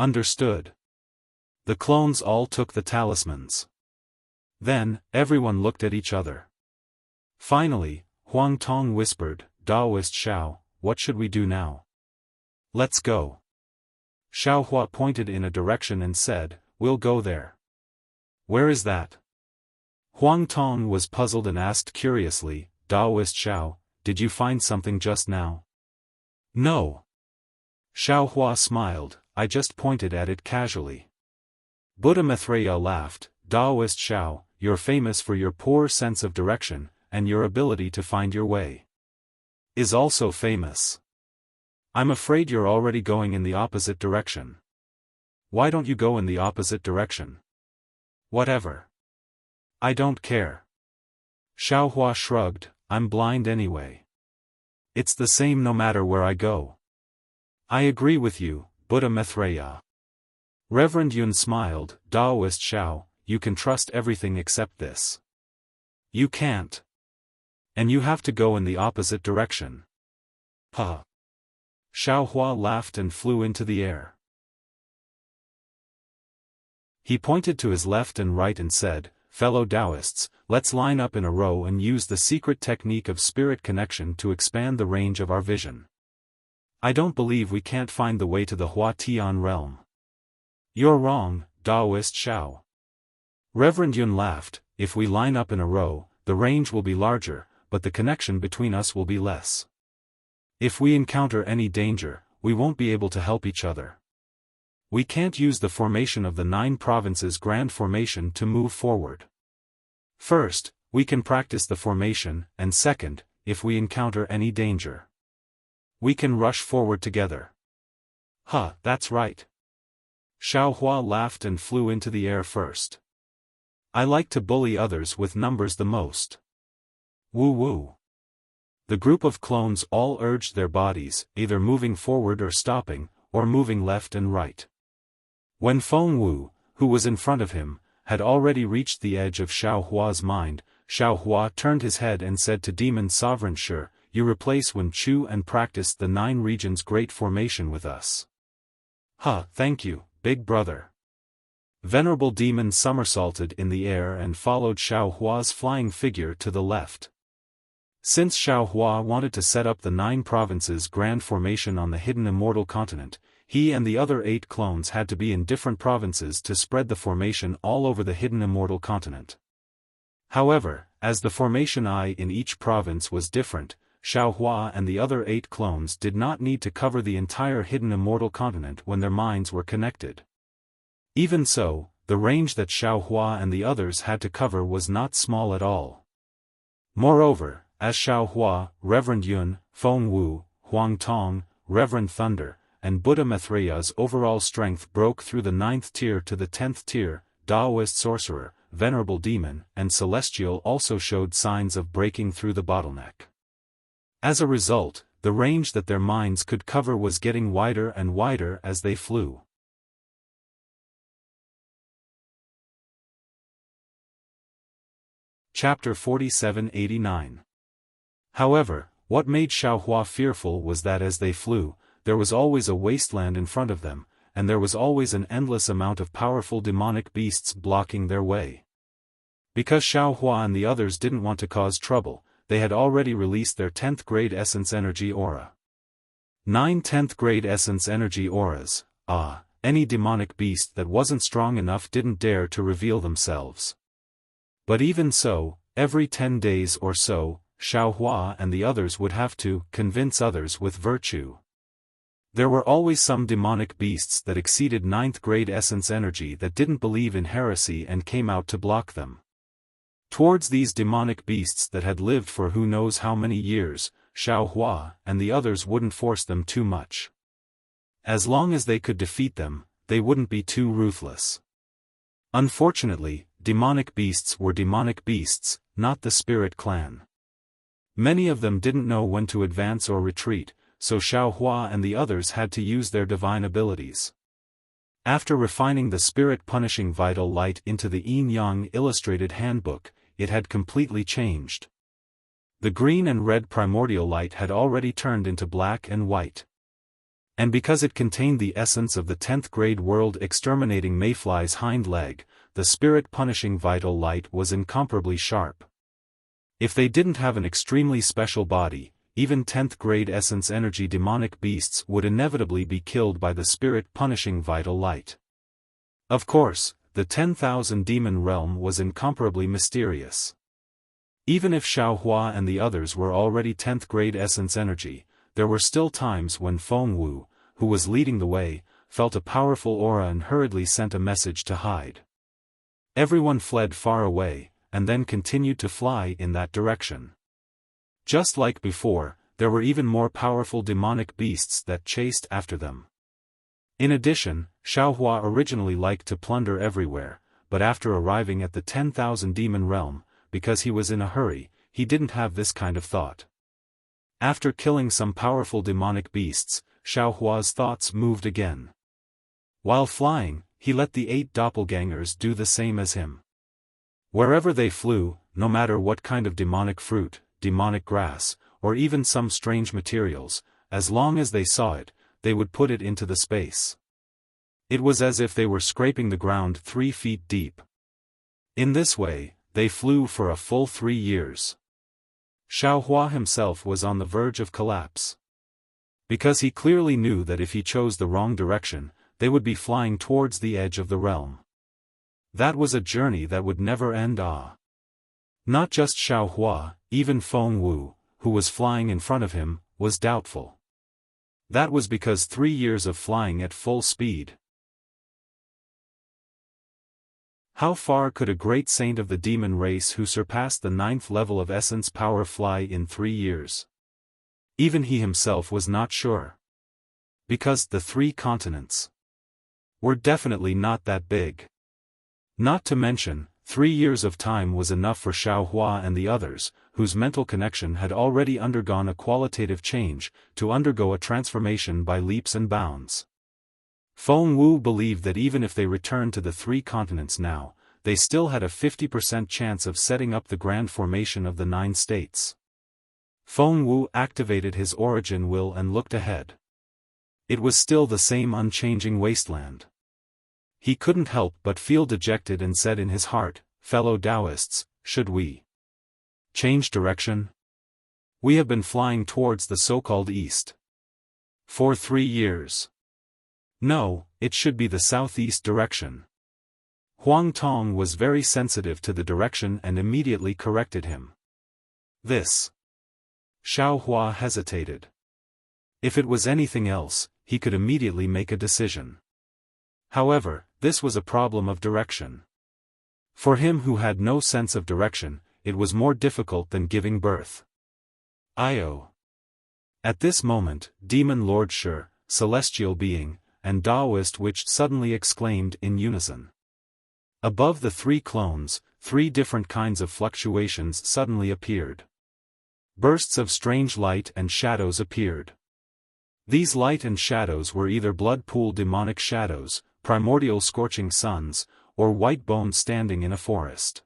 Understood. The clones all took the talismans. Then, everyone looked at each other. Finally, Huang Tong whispered, Daoist Xiao, what should we do now? Let's go. Xiaofan pointed in a direction and said, we'll go there. Where is that? Huang Tong was puzzled and asked curiously, Daoist Xiao, did you find something just now? No. Xiaofan smiled, I just pointed at it casually. Buddha Maitreya laughed, Daoist Xiao, you're famous for your poor sense of direction, and your ability to find your way. Is also famous. I'm afraid you're already going in the opposite direction. Why don't you go in the opposite direction? Whatever. I don't care. Xiaofan shrugged, I'm blind anyway. It's the same no matter where I go. I agree with you, Buddha Maitreya. Reverend Yun smiled, Daoist Xiao, you can trust everything except this. You can't. And you have to go in the opposite direction. Huh. Xiaofan laughed and flew into the air. He pointed to his left and right and said, fellow Taoists, let's line up in a row and use the secret technique of spirit connection to expand the range of our vision. I don't believe we can't find the way to the Hua Tian realm. You're wrong, Daoist Xiao. Reverend Yun laughed, if we line up in a row, the range will be larger, but the connection between us will be less. If we encounter any danger, we won't be able to help each other. We can't use the formation of the 9 provinces grand formation to move forward. First, we can practice the formation, and second, if we encounter any danger, we can rush forward together. Huh, that's right. Xiaofan laughed and flew into the air first. I like to bully others with numbers the most. Woo woo. The group of clones all urged their bodies, either moving forward or stopping, or moving left and right. When Feng Wu, who was in front of him, had already reached the edge of Xiaohua's mind, Xiaohua turned his head and said to Demon Sovereign, sure, you replace Wen Chu and practice the 9 regions great formation with us. Huh, thank you, big brother. Venerable Demon somersaulted in the air and followed Xiaohua's flying figure to the left. Since Xiaohua wanted to set up the 9 provinces grand formation on the hidden immortal continent, he and the other 8 clones had to be in different provinces to spread the formation all over the hidden immortal continent. However, as the formation eye in each province was different, Xiaohua and the other 8 clones did not need to cover the entire hidden immortal continent when their minds were connected. Even so, the range that Xiaohua and the others had to cover was not small at all. Moreover, as Xiaohua, Reverend Yun, Feng Wu, Huang Tong, Reverend Thunder, and Buddha Maitreya's overall strength broke through the 9th tier to the 10th tier, Daoist Sorcerer, Venerable Demon, and Celestial also showed signs of breaking through the bottleneck. As a result, the range that their minds could cover was getting wider and wider as they flew. Chapter 4789. However, what made Xiaohua fearful was that as they flew, there was always a wasteland in front of them, and there was always an endless amount of powerful demonic beasts blocking their way. Because Xiaohua and the others didn't want to cause trouble, they had already released their 10th grade Essence Energy Aura. 9 10th grade Essence Energy Auras, any demonic beast that wasn't strong enough didn't dare to reveal themselves. But even so, every 10 days or so, Xiaohua and the others would have to convince others with virtue. There were always some demonic beasts that exceeded 9th grade essence energy that didn't believe in heresy and came out to block them. Towards these demonic beasts that had lived for who knows how many years, Xiaohua and the others wouldn't force them too much. As long as they could defeat them, they wouldn't be too ruthless. Unfortunately, demonic beasts were demonic beasts, not the spirit clan. Many of them didn't know when to advance or retreat, so Xiaohua and the others had to use their divine abilities. After refining the spirit-punishing vital light into the Yin-Yang Illustrated Handbook, it had completely changed. The green and red primordial light had already turned into black and white. And because it contained the essence of the 10th grade world exterminating mayfly's hind leg, the spirit-punishing vital light was incomparably sharp. If they didn't have an extremely special body, even 10th grade essence energy demonic beasts would inevitably be killed by the spirit-punishing vital light. Of course, the 10,000 demon realm was incomparably mysterious. Even if Xiaohua and the others were already 10th grade essence energy, there were still times when Feng Wu, who was leading the way, felt a powerful aura and hurriedly sent a message to hide. Everyone fled far away, and then continued to fly in that direction. Just like before, there were even more powerful demonic beasts that chased after them. In addition, Xiaohua originally liked to plunder everywhere, but after arriving at the 10,000 demon realm, because he was in a hurry, he didn't have this kind of thought. After killing some powerful demonic beasts, Xiaohua's thoughts moved again. While flying, he let the 8 doppelgangers do the same as him. Wherever they flew, no matter what kind of demonic fruit, demonic grass, or even some strange materials, as long as they saw it, they would put it into the space. It was as if they were scraping the ground 3 feet deep. In this way, they flew for a full 3 years. Xiaohua himself was on the verge of collapse. Because he clearly knew that if he chose the wrong direction, they would be flying towards the edge of the realm. That was a journey that would never end. Not just Xiaohua, even Feng Wu, who was flying in front of him, was doubtful. That was because 3 years of flying at full speed. How far could a great saint of the demon race who surpassed the 9th level of essence power fly in 3 years? Even he himself was not sure. Because the 3 continents were definitely not that big. Not to mention, 3 years of time was enough for Xiaohua and the others, whose mental connection had already undergone a qualitative change, to undergo a transformation by leaps and bounds. Feng Wu believed that even if they returned to the 3 continents now, they still had a 50% chance of setting up the grand formation of the 9 states. Feng Wu activated his origin will and looked ahead. It was still the same unchanging wasteland. He couldn't help but feel dejected and said in his heart, "Fellow Taoists, should we change direction? We have been flying towards the so-called east for 3 years. No, it should be the southeast direction." Huang Tong was very sensitive to the direction and immediately corrected him. This. Xiaohua hesitated. If it was anything else, he could immediately make a decision. However, this was a problem of direction. For him who had no sense of direction, it was more difficult than giving birth. Io. At this moment, Demon Lord Shi, Celestial Being, and Taoist Witch suddenly exclaimed in unison. Above the 3 clones, 3 different kinds of fluctuations suddenly appeared. Bursts of strange light and shadows appeared. These light and shadows were either blood pool demonic shadows, primordial scorching suns, or white bones standing in a forest.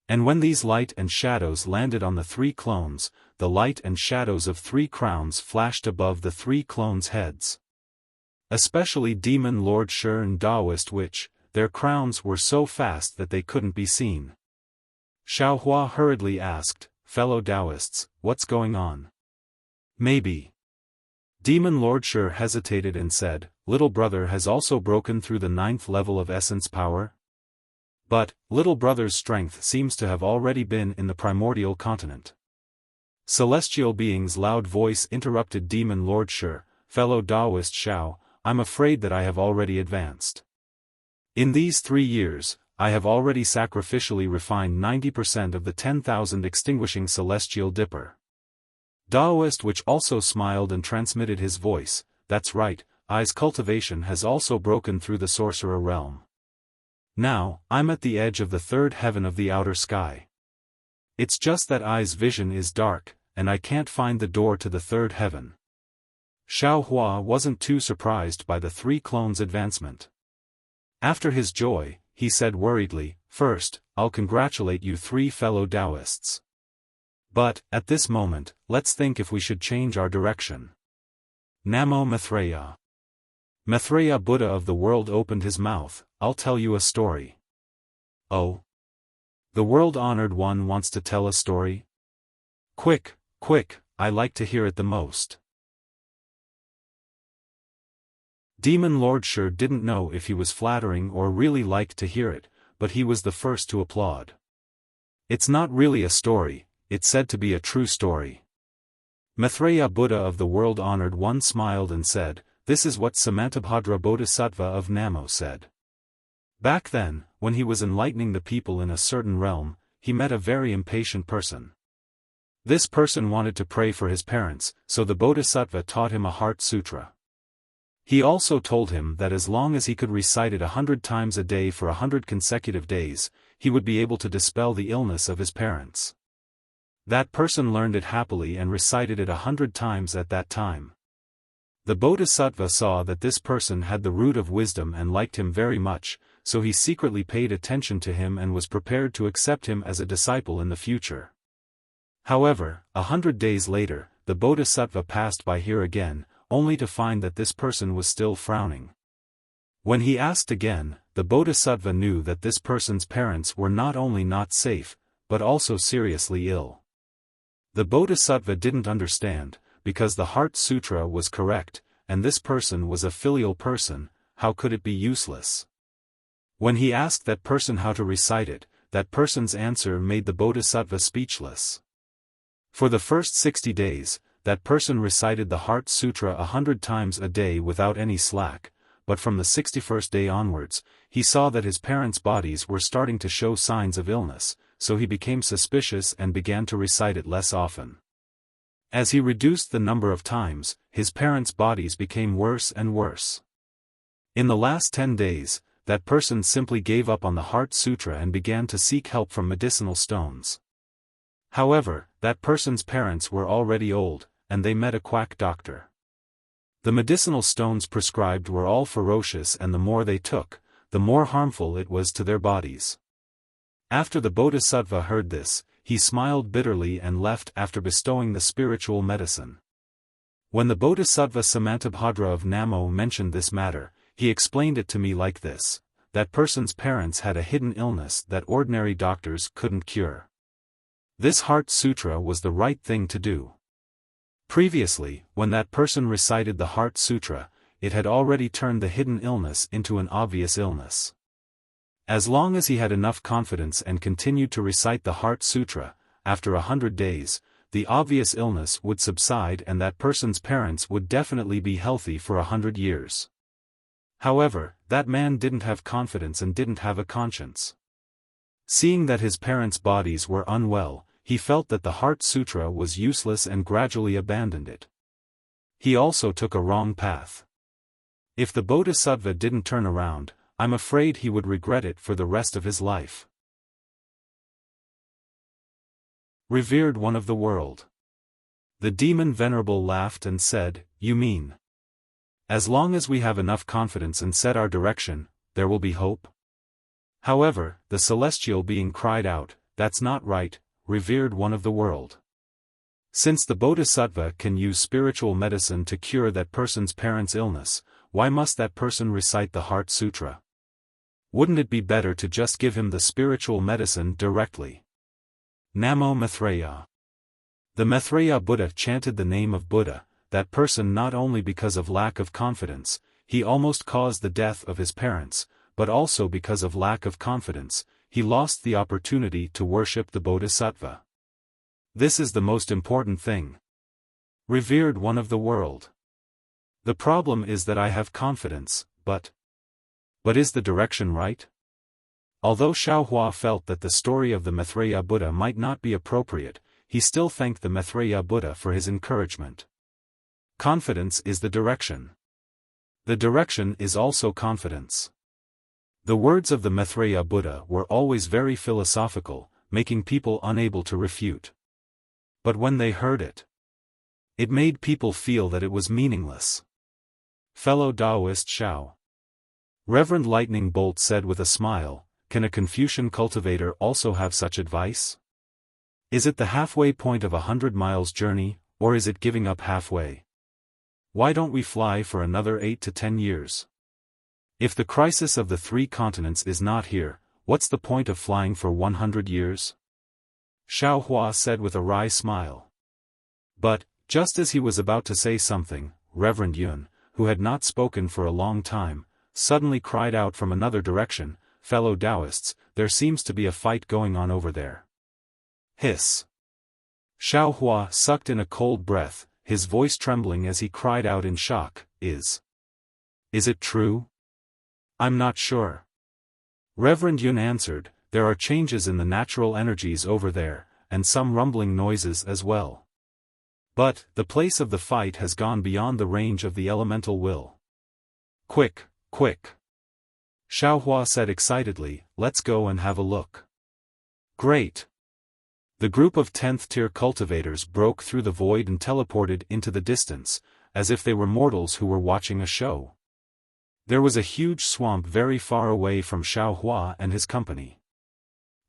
And when these light and shadows landed on the 3 clones, the light and shadows of 3 crowns flashed above the 3 clones' heads. Especially Demon Lord Shi and Taoist Witch, their crowns were so fast that they couldn't be seen. Xiaohua hurriedly asked, "Fellow Taoists, what's going on?" "Maybe." Demon Lord Shi hesitated and said, "Little brother has also broken through the 9th level of essence power?" But, little brother's strength seems to have already been in the primordial continent. Celestial Being's loud voice interrupted Demon Lord Shi, "Fellow Taoist Xiao, I'm afraid that I have already advanced. In these 3 years, I have already sacrificially refined 90% of the 10,000 extinguishing celestial dipper." Taoist Which also smiled and transmitted his voice, "That's right, I's cultivation has also broken through the sorcerer realm. Now, I'm at the edge of the third heaven of the outer sky. It's just that I's vision is dark, and I can't find the door to the third heaven. Xiao Hua wasn't too surprised by the three clones' advancement. After his joy, he said worriedly, "First, I'll congratulate you three fellow Taoists. But, at this moment, let's think if we should change our direction." Namo Maitreya. Maitreya Buddha of the world opened his mouth. "I'll tell you a story." "Oh? The world-honored one wants to tell a story? Quick, quick, I like to hear it the most." Demon Lord sure didn't know if he was flattering or really liked to hear it, but he was the first to applaud. "It's not really a story, it's said to be a true story." Maitreya Buddha of the world-honored one smiled and said, "This is what Samantabhadra Bodhisattva of Namo said. Back then, when he was enlightening the people in a certain realm, he met a very impatient person. This person wanted to pray for his parents, so the Bodhisattva taught him a heart sutra. He also told him that as long as he could recite it 100 times a day for 100 consecutive days, he would be able to dispel the illness of his parents. That person learned it happily and recited it 100 times at that time. The Bodhisattva saw that this person had the root of wisdom and liked him very much, so he secretly paid attention to him and was prepared to accept him as a disciple in the future. However, 100 days later, the Bodhisattva passed by here again, only to find that this person was still frowning. When he asked again, the Bodhisattva knew that this person's parents were not only not safe, but also seriously ill. The Bodhisattva didn't understand, because the Heart Sutra was correct, and this person was a filial person, how could it be useless? When he asked that person how to recite it, that person's answer made the Bodhisattva speechless. For the first 60 days, that person recited the Heart Sutra 100 times a day without any slack, but from the 61st day onwards, he saw that his parents' bodies were starting to show signs of illness, so he became suspicious and began to recite it less often. As he reduced the number of times, his parents' bodies became worse and worse. In the last 10 days, that person simply gave up on the Heart Sutra and began to seek help from medicinal stones. However, that person's parents were already old, and they met a quack doctor. The medicinal stones prescribed were all ferocious, and the more they took, the more harmful it was to their bodies. After the Bodhisattva heard this, he smiled bitterly and left after bestowing the spiritual medicine. When the Bodhisattva Samantabhadra of Namo mentioned this matter, he explained it to me like this: that person's parents had a hidden illness that ordinary doctors couldn't cure. This Heart Sutra was the right thing to do. Previously, when that person recited the Heart Sutra, it had already turned the hidden illness into an obvious illness. As long as he had enough confidence and continued to recite the Heart Sutra, after 100 days, the obvious illness would subside and that person's parents would definitely be healthy for 100 years. However, that man didn't have confidence and didn't have a conscience. Seeing that his parents' bodies were unwell, he felt that the Heart Sutra was useless and gradually abandoned it. He also took a wrong path. If the Bodhisattva didn't turn around, I'm afraid he would regret it for the rest of his life. Revered one of the world. The demon venerable laughed and said, "You mean, as long as we have enough confidence and set our direction, there will be hope?" However, the celestial being cried out, "That's not right, revered one of the world. Since the Bodhisattva can use spiritual medicine to cure that person's parents' illness, why must that person recite the Heart Sutra? Wouldn't it be better to just give him the spiritual medicine directly?" Namo Maitreya. The Maitreya Buddha chanted the name of Buddha, that person not only because of lack of confidence, he almost caused the death of his parents, but also because of lack of confidence, he lost the opportunity to worship the Bodhisattva. This is the most important thing. Revered one of the world. The problem is that I have confidence, but is the direction right? Although Xiaofan felt that the story of the Maitreya Buddha might not be appropriate, he still thanked the Maitreya Buddha for his encouragement. Confidence is the direction. The direction is also confidence. The words of the Maitreya Buddha were always very philosophical, making people unable to refute. But when they heard it, it made people feel that it was meaningless. Fellow Taoist Xiao. Reverend Lightning Bolt said with a smile, can a Confucian cultivator also have such advice? Is it the halfway point of 100 miles journey, or is it giving up halfway? Why don't we fly for another 8 to 10 years? If the crisis of the 3 continents is not here, what's the point of flying for 100 years? Xiao Hua said with a wry smile. But, just as he was about to say something, Reverend Yun, who had not spoken for a long time, suddenly cried out from another direction, fellow Taoists, there seems to be a fight going on over there. Hiss. Xiao Hua sucked in a cold breath, his voice trembling as he cried out in shock, Is it true? I'm not sure. Reverend Yun answered, there are changes in the natural energies over there, and some rumbling noises as well. But, the place of the fight has gone beyond the range of the elemental will. Quick, quick. Xiao Hua said excitedly, let's go and have a look. Great. The group of 10th-tier cultivators broke through the void and teleported into the distance, as if they were mortals who were watching a show. There was a huge swamp very far away from Xiao Hua and his company.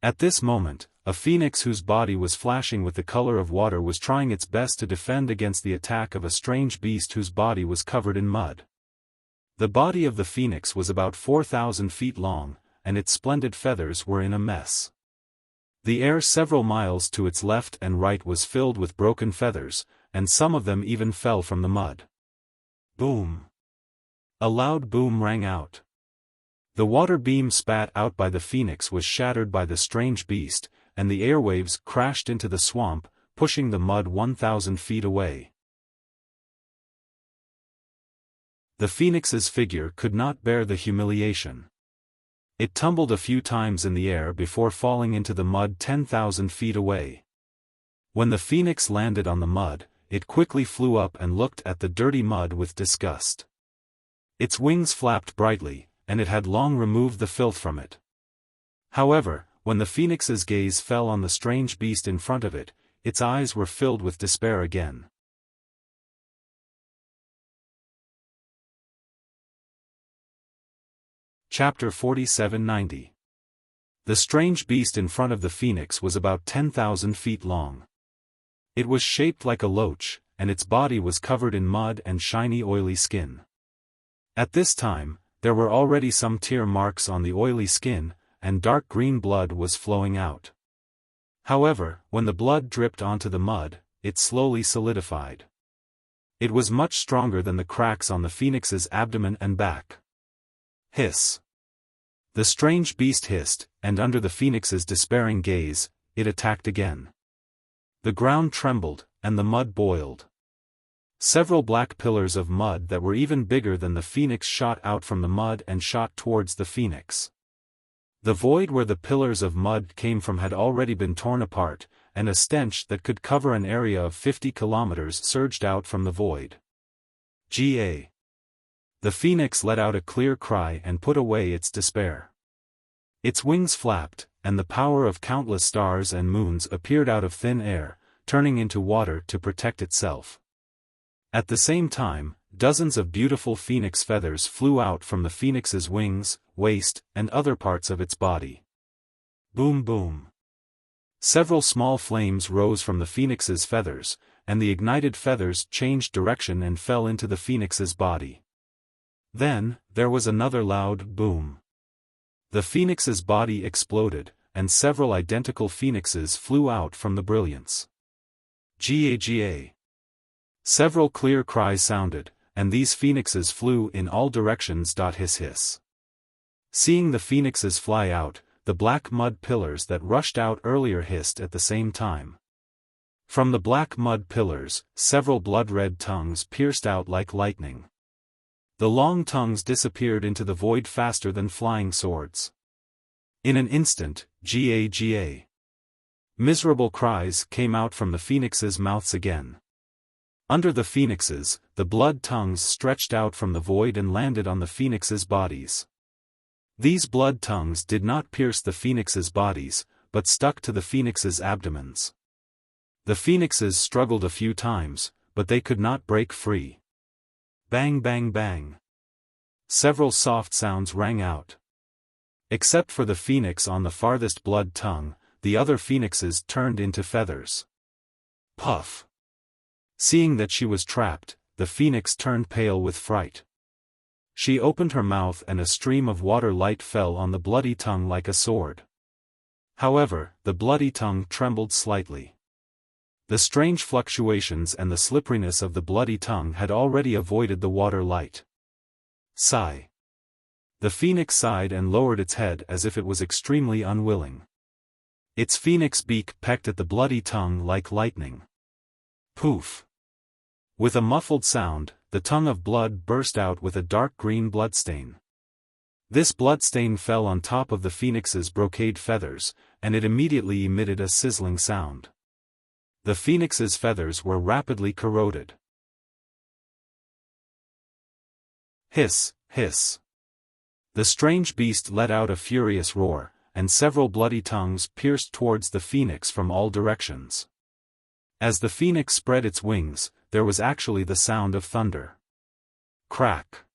At this moment, a phoenix whose body was flashing with the color of water was trying its best to defend against the attack of a strange beast whose body was covered in mud. The body of the phoenix was about 4,000 feet long, and its splendid feathers were in a mess. The air several miles to its left and right was filled with broken feathers, and some of them even fell from the mud. Boom! A loud boom rang out. The water beam spat out by the phoenix was shattered by the strange beast, and the airwaves crashed into the swamp, pushing the mud 1,000 feet away. The phoenix's figure could not bear the humiliation. It tumbled a few times in the air before falling into the mud 10,000 feet away. When the phoenix landed on the mud, it quickly flew up and looked at the dirty mud with disgust. Its wings flapped brightly, and it had long removed the filth from it. However, when the phoenix's gaze fell on the strange beast in front of it, its eyes were filled with despair again. Chapter 4790. The strange beast in front of the phoenix was about 10,000 feet long. It was shaped like a loach, and its body was covered in mud and shiny oily skin. At this time, there were already some tear marks on the oily skin, and dark green blood was flowing out. However, when the blood dripped onto the mud, it slowly solidified. It was much stronger than the cracks on the phoenix's abdomen and back. Hiss. The strange beast hissed, and under the phoenix's despairing gaze, it attacked again. The ground trembled, and the mud boiled. Several black pillars of mud that were even bigger than the phoenix shot out from the mud and shot towards the phoenix. The void where the pillars of mud came from had already been torn apart, and a stench that could cover an area of 50 kilometers surged out from the void. Ga. The phoenix let out a clear cry and put away its despair. Its wings flapped, and the power of countless stars and moons appeared out of thin air, turning into water to protect itself. At the same time, dozens of beautiful phoenix feathers flew out from the phoenix's wings, waist, and other parts of its body. Boom boom. Several small flames rose from the phoenix's feathers, and the ignited feathers changed direction and fell into the phoenix's body. Then, there was another loud boom. The phoenix's body exploded, and several identical phoenixes flew out from the brilliance. Ga. Several clear cries sounded, and these phoenixes flew in all directions. Hiss hiss. Seeing the phoenixes fly out, the black mud pillars that rushed out earlier hissed at the same time. From the black mud pillars, several blood-red tongues pierced out like lightning. The long tongues disappeared into the void faster than flying swords. In an instant, Ga. Miserable cries came out from the phoenixes' mouths again. Under the phoenixes, the blood tongues stretched out from the void and landed on the phoenixes' bodies. These blood tongues did not pierce the phoenixes' bodies, but stuck to the phoenixes' abdomens. The phoenixes struggled a few times, but they could not break free. Bang bang bang. Several soft sounds rang out. Except for the phoenix on the farthest blood tongue, the other phoenixes turned into feathers. Puff. Seeing that she was trapped, the phoenix turned pale with fright. She opened her mouth and a stream of water light fell on the bloody tongue like a sword. However, the bloody tongue trembled slightly. The strange fluctuations and the slipperiness of the bloody tongue had already avoided the water light. Sigh. The phoenix sighed and lowered its head as if it was extremely unwilling. Its phoenix beak pecked at the bloody tongue like lightning. Poof. With a muffled sound, the tongue of blood burst out with a dark green bloodstain. This bloodstain fell on top of the phoenix's brocade feathers, and it immediately emitted a sizzling sound. The phoenix's feathers were rapidly corroded. Hiss, hiss. The strange beast let out a furious roar, and several bloody tongues pierced towards the phoenix from all directions. As the phoenix spread its wings, there was actually the sound of thunder. Crack.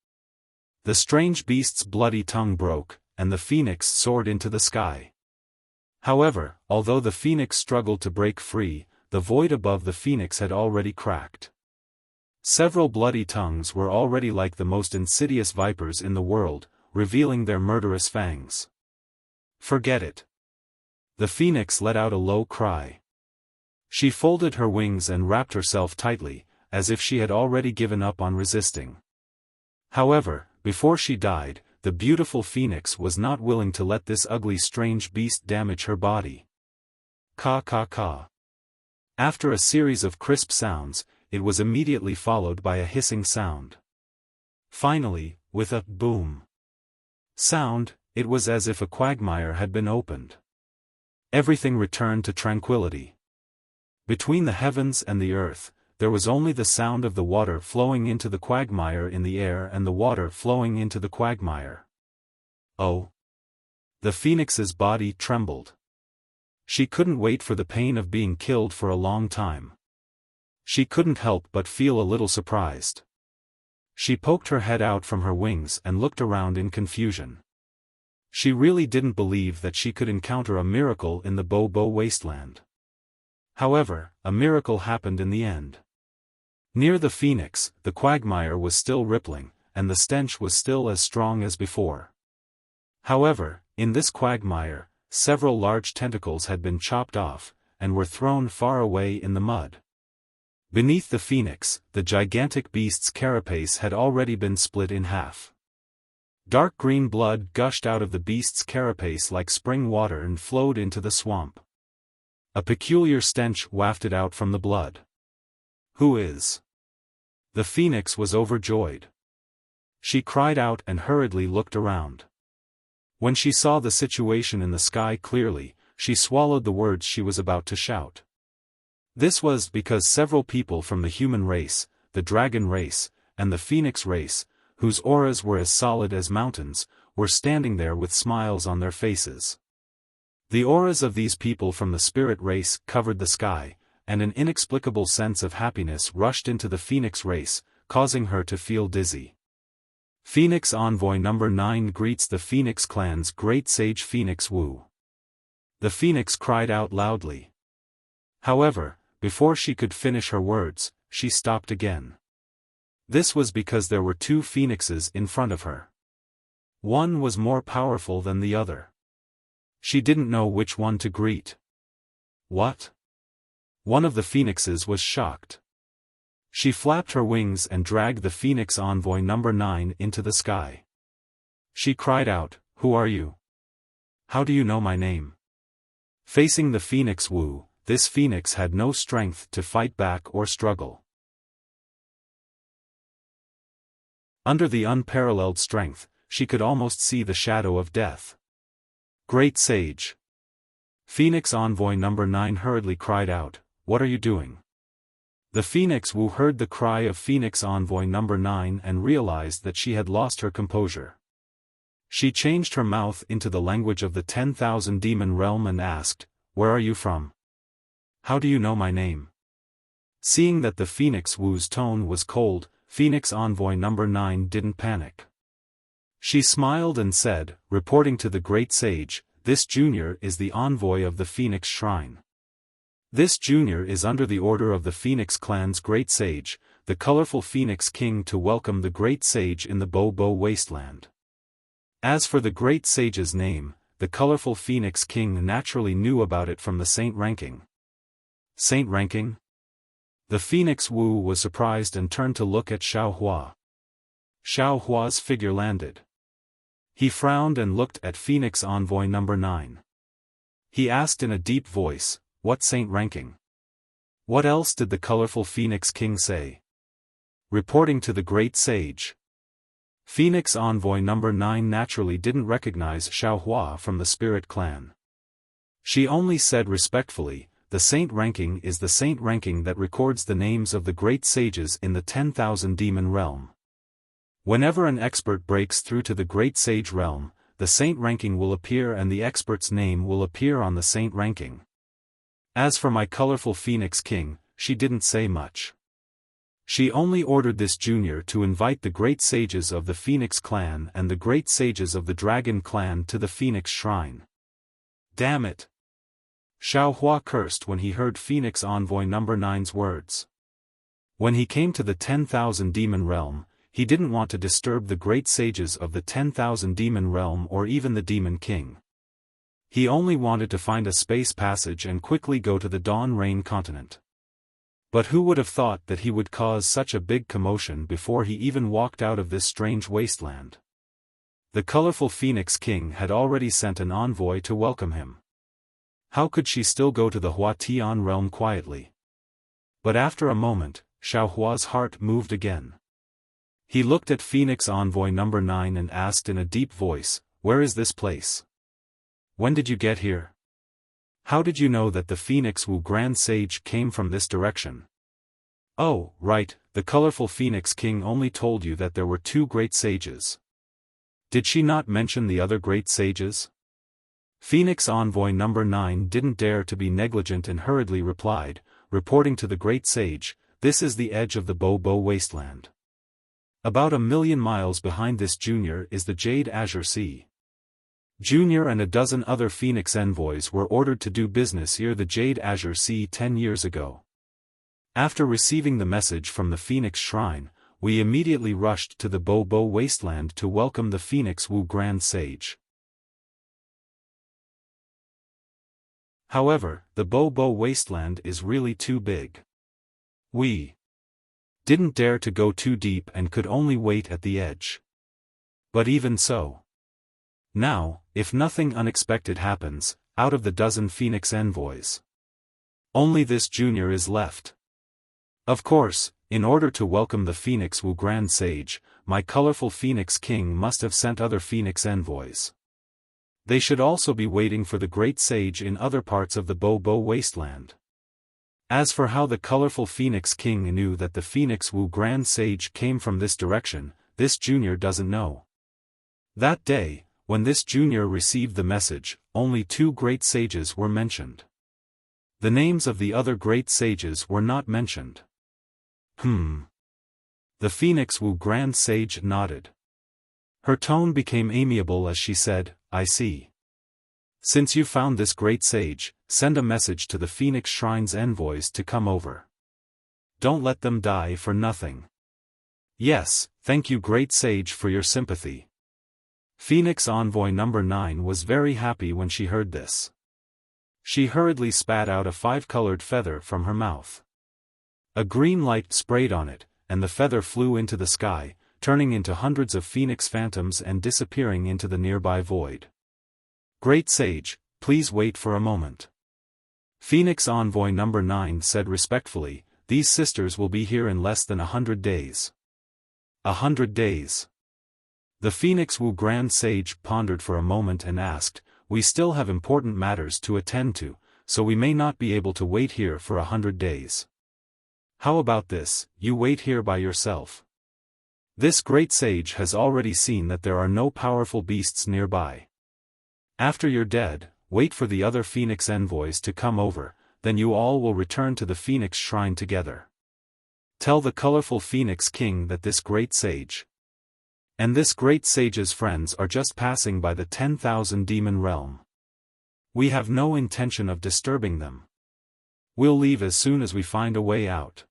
The strange beast's bloody tongue broke, and the phoenix soared into the sky. However, although the phoenix struggled to break free, the void above the phoenix had already cracked. Several bloody tongues were already like the most insidious vipers in the world, revealing their murderous fangs. Forget it. The phoenix let out a low cry. She folded her wings and wrapped herself tightly, as if she had already given up on resisting. However, before she died, the beautiful phoenix was not willing to let this ugly strange beast damage her body. Caw caw caw. After a series of crisp sounds, it was immediately followed by a hissing sound. Finally, with a boom sound, it was as if a quagmire had been opened. Everything returned to tranquility. Between the heavens and the earth, there was only the sound of the water flowing into the quagmire in the air and the water flowing into the quagmire. Oh! The phoenix's body trembled. She couldn't wait for the pain of being killed for a long time. She couldn't help but feel a little surprised. She poked her head out from her wings and looked around in confusion. She really didn't believe that she could encounter a miracle in the Bobo wasteland. However, a miracle happened in the end. Near the phoenix, the quagmire was still rippling, and the stench was still as strong as before. However, in this quagmire, several large tentacles had been chopped off, and were thrown far away in the mud. Beneath the phoenix, the gigantic beast's carapace had already been split in half. Dark green blood gushed out of the beast's carapace like spring water and flowed into the swamp. A peculiar stench wafted out from the blood. Who is? The phoenix was overjoyed. She cried out and hurriedly looked around. When she saw the situation in the sky clearly, she swallowed the words she was about to shout. This was because several people from the human race, the dragon race, and the phoenix race, whose auras were as solid as mountains, were standing there with smiles on their faces. The auras of these people from the spirit race covered the sky, and an inexplicable sense of happiness rushed into the phoenix race, causing her to feel dizzy. Phoenix Envoy Number 9 greets the Phoenix Clan's great sage Phoenix Wu. The phoenix cried out loudly. However, before she could finish her words, she stopped again. This was because there were two phoenixes in front of her. One was more powerful than the other. She didn't know which one to greet. What? One of the phoenixes was shocked. She flapped her wings and dragged the Phoenix Envoy Number 9 into the sky. She cried out, "Who are you? How do you know my name?" Facing the Phoenix Wu, this phoenix had no strength to fight back or struggle. Under the unparalleled strength, she could almost see the shadow of death. "Great Sage!" Phoenix Envoy Number 9 hurriedly cried out, "What are you doing?" The Phoenix Wu heard the cry of Phoenix Envoy number 9 and realized that she had lost her composure. She changed her mouth into the language of the 10,000 demon realm and asked, "Where are you from? How do you know my name?" Seeing that the Phoenix Wu's tone was cold, Phoenix Envoy number 9 didn't panic. She smiled and said, reporting to the Great Sage, "This junior is the envoy of the Phoenix Shrine. This junior is under the order of the Phoenix Clan's Great Sage, the colorful Phoenix King, to welcome the Great Sage in the Bo Wasteland." As for the Great Sage's name, the colorful Phoenix King naturally knew about it from the Saint ranking. Saint ranking? The Phoenix Wu was surprised and turned to look at Xiaohua. Xiaohua's figure landed. He frowned and looked at Phoenix Envoy number 9. He asked in a deep voice, "What Saint ranking?" What else did the colorful Phoenix King say? Reporting to the Great Sage. Phoenix Envoy number 9 naturally didn't recognize Xiaohua from the Spirit Clan. She only said respectfully, "The Saint ranking is the Saint ranking that records the names of the Great Sages in the 10,000 demon realm. Whenever an expert breaks through to the Great Sage realm, the Saint ranking will appear and the expert's name will appear on the Saint ranking." As for my colorful Phoenix King, she didn't say much. She only ordered this junior to invite the Great Sages of the Phoenix Clan and the Great Sages of the Dragon Clan to the Phoenix Shrine. Damn it! Xiaohua cursed when he heard Phoenix Envoy number 9's words. When he came to the 10,000 demon realm, he didn't want to disturb the Great Sages of the 10,000 demon realm or even the Demon King. He only wanted to find a space passage and quickly go to the Dawn Rain continent. But who would have thought that he would cause such a big commotion before he even walked out of this strange wasteland? The colorful Phoenix King had already sent an envoy to welcome him. How could she still go to the Huatian realm quietly? But after a moment, Xiaohua's heart moved again. He looked at Phoenix Envoy number 9 and asked in a deep voice, "Where is this place? When did you get here? How did you know that the Phoenix Wu Grand Sage came from this direction?" "Oh, right, the colorful Phoenix King only told you that there were 2 great sages. Did she not mention the other great sages?" Phoenix Envoy number 9 didn't dare to be negligent and hurriedly replied, reporting to the Great Sage, "This is the edge of the Bo Wasteland. About 1,000,000 miles behind this junior is the Jade Azure Sea. Junior and a dozen other Phoenix envoys were ordered to do business near the Jade Azure Sea 10 years ago. After receiving the message from the Phoenix Shrine, we immediately rushed to the Bo Wasteland to welcome the Phoenix Wu Grand Sage. However, the Bo Wasteland is really too big. We didn't dare to go too deep and could only wait at the edge. But even so, now, if nothing unexpected happens, out of the dozen Phoenix envoys, only this junior is left. Of course, in order to welcome the Phoenix Wu Grand Sage, my colorful Phoenix King must have sent other Phoenix envoys. They should also be waiting for the Great Sage in other parts of the Bo Wasteland. As for how the colorful Phoenix King knew that the Phoenix Wu Grand Sage came from this direction, this junior doesn't know. That day, when this junior received the message, only 2 great sages were mentioned. The names of the other great sages were not mentioned. The Phoenix Wu Grand Sage nodded. Her tone became amiable as she said, "I see. Since you found this great sage, send a message to the Phoenix Shrine's envoys to come over. Don't let them die for nothing." "Yes, thank you Great Sage for your sympathy." Phoenix Envoy number 9 was very happy when she heard this. She hurriedly spat out a 5-colored feather from her mouth. A green light sprayed on it, and the feather flew into the sky, turning into hundreds of phoenix phantoms and disappearing into the nearby void. "Great Sage, please wait for a moment." Phoenix Envoy number 9 said respectfully, "These sisters will be here in less than 100 days. 100 days. The Phoenix Wu Grand Sage pondered for a moment and asked, "We still have important matters to attend to, so we may not be able to wait here for 100 days. How about this, you wait here by yourself. This great sage has already seen that there are no powerful beasts nearby. After you're dead, wait for the other phoenix envoys to come over, then you all will return to the phoenix shrine together. Tell the colorful phoenix king that this great sage and this great sage's friends are just passing by the 10,000 demon realm. We have no intention of disturbing them. We'll leave as soon as we find a way out.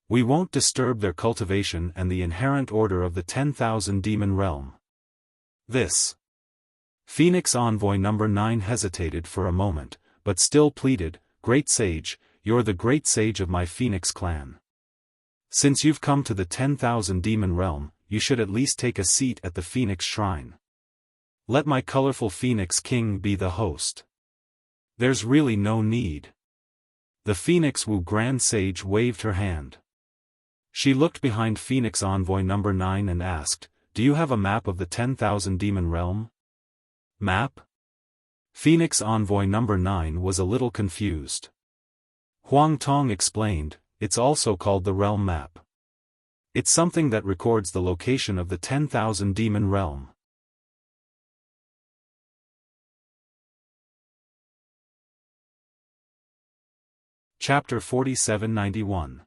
We won't disturb their cultivation and the inherent order of the 10,000 demon realm. This Phoenix Envoy number 9 hesitated for a moment, but still pleaded, Great Sage, you're the great sage of my Phoenix clan. Since you've come to the 10,000 demon realm, you should at least take a seat at the Phoenix Shrine. Let my colorful Phoenix King be the host. There's really no need. The Phoenix Wu Grand Sage waved her hand. She looked behind Phoenix Envoy number 9 and asked, Do you have a map of the 10,000 demon realm? Map? Phoenix Envoy number 9 was a little confused. Huang Tong explained, it's also called the realm map. It's something that records the location of the 10,000 demon realm. Chapter 4791.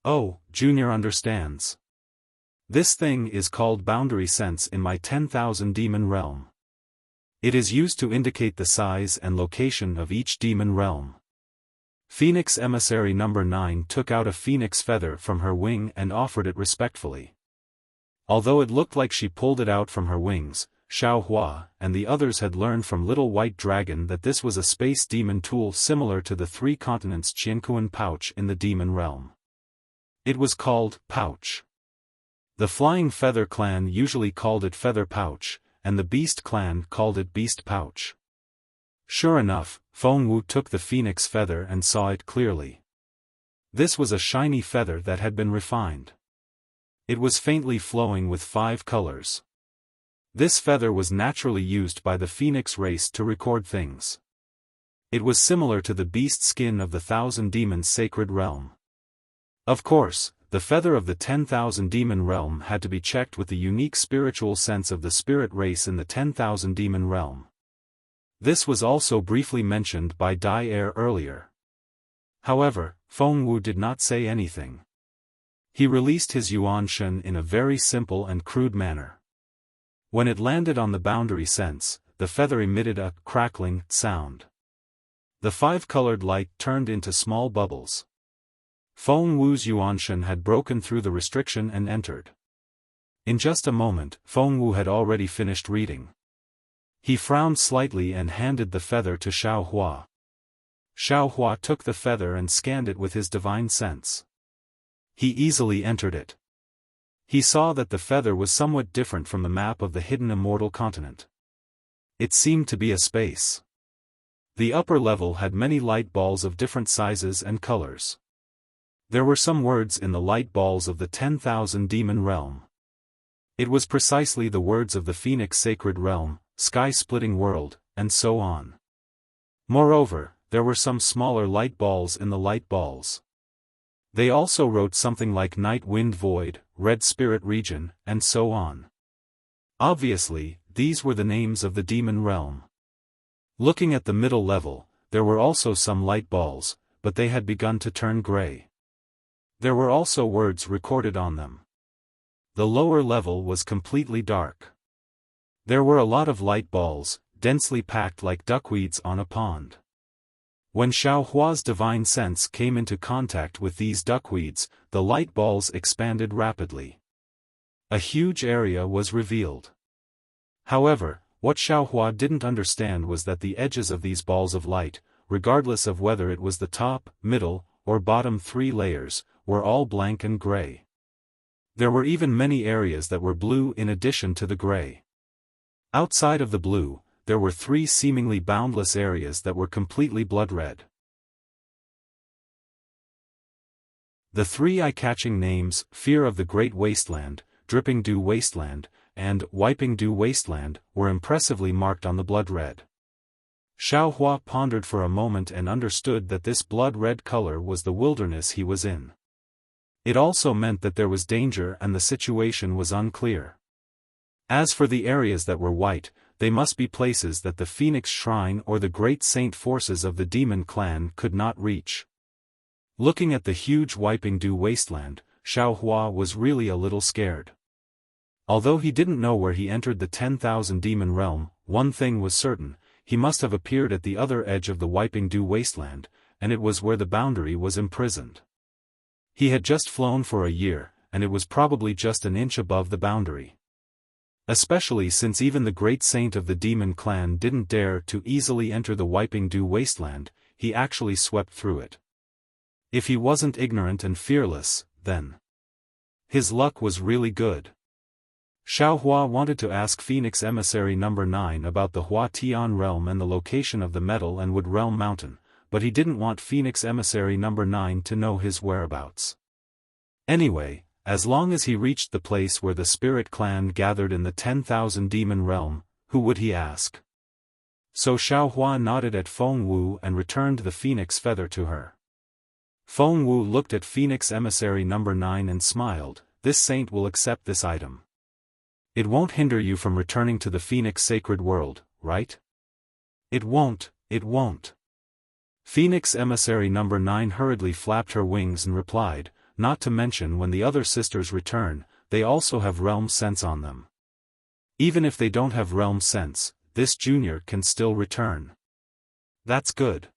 Oh, Junior understands. This thing is called boundary sense in my 10,000 demon realm. It is used to indicate the size and location of each demon realm. Phoenix Emissary number 9 took out a phoenix feather from her wing and offered it respectfully. Although it looked like she pulled it out from her wings, Xiao Hua and the others had learned from Little White Dragon that this was a space demon tool similar to the 3 continents Qiankuan pouch in the demon realm. It was called pouch. The Flying Feather clan usually called it feather pouch, and the Beast clan called it beast pouch. Sure enough, Feng Wu took the phoenix feather and saw it clearly. This was a shiny feather that had been refined. It was faintly flowing with 5 colors. This feather was naturally used by the phoenix race to record things. It was similar to the beast skin of the 1,000 demons sacred realm. Of course, the feather of the 10,000 demon realm had to be checked with the unique spiritual sense of the spirit race in the 10,000 demon realm. This was also briefly mentioned by Dai Er earlier. However, Feng Wu did not say anything. He released his Yuan Shen in a very simple and crude manner. When it landed on the boundary sense, the feather emitted a crackling sound. The 5-colored light turned into small bubbles. Feng Wu's Yuan Shen had broken through the restriction and entered. In just a moment, Feng Wu had already finished reading. He frowned slightly and handed the feather to Xiao Hua. Xiao Hua took the feather and scanned it with his divine sense. He easily entered it. He saw that the feather was somewhat different from the map of the hidden immortal continent. It seemed to be a space. The upper level had many light balls of different sizes and colors. There were some words in the light balls of the 10,000 demon realm. It was precisely the words of the Phoenix sacred realm, sky-splitting world, and so on. Moreover, there were some smaller light balls in the light balls. They also wrote something like Night Wind Void, Red Spirit Region, and so on. Obviously, these were the names of the demon realm. Looking at the middle level, there were also some light balls, but they had begun to turn gray. There were also words recorded on them. The lower level was completely dark. There were a lot of light balls, densely packed like duckweeds on a pond. When Xiao Hua's divine sense came into contact with these duckweeds, the light balls expanded rapidly. A huge area was revealed. However, what Xiao Hua didn't understand was that the edges of these balls of light, regardless of whether it was the top, middle, or bottom 3 layers, were all blank and gray. There were even many areas that were blue in addition to the gray. Outside of the blue, there were 3 seemingly boundless areas that were completely blood red. The 3 eye-catching names, Fear of the Great Wasteland, Dripping Dew Wasteland, and Wiping Dew Wasteland, were impressively marked on the blood red. Xiao Hua pondered for a moment and understood that this blood red color was the wilderness he was in. It also meant that there was danger and the situation was unclear. As for the areas that were white, they must be places that the Phoenix Shrine or the great saint forces of the demon clan could not reach. Looking at the huge wiping dew wasteland, Xiaohua was really a little scared. Although he didn't know where he entered the 10,000 demon realm, one thing was certain: he must have appeared at the other edge of the wiping dew wasteland, and it was where the boundary was imprisoned. He had just flown for a year, and it was probably just an inch above the boundary. Especially since even the great saint of the demon clan didn't dare to easily enter the wiping dew wasteland, he actually swept through it. If he wasn't ignorant and fearless, then his luck was really good. Xiaohua wanted to ask Phoenix Emissary No. 9 about the Hua Tian realm and the location of the Metal and Wood Realm Mountain, but he didn't want Phoenix Emissary No. 9 to know his whereabouts. Anyway, as long as he reached the place where the spirit clan gathered in the 10,000 demon realm, who would he ask? So Xiaohua nodded at Feng Wu and returned the phoenix feather to her. Feng Wu looked at Phoenix Emissary No. 9 and smiled. This saint will accept this item. It won't hinder you from returning to the Phoenix Sacred World, right? It won't, it won't. Phoenix Emissary No. 9 hurriedly flapped her wings and replied, not to mention when the other sisters return, they also have realm sense on them. Even if they don't have realm sense, this junior can still return. That's good.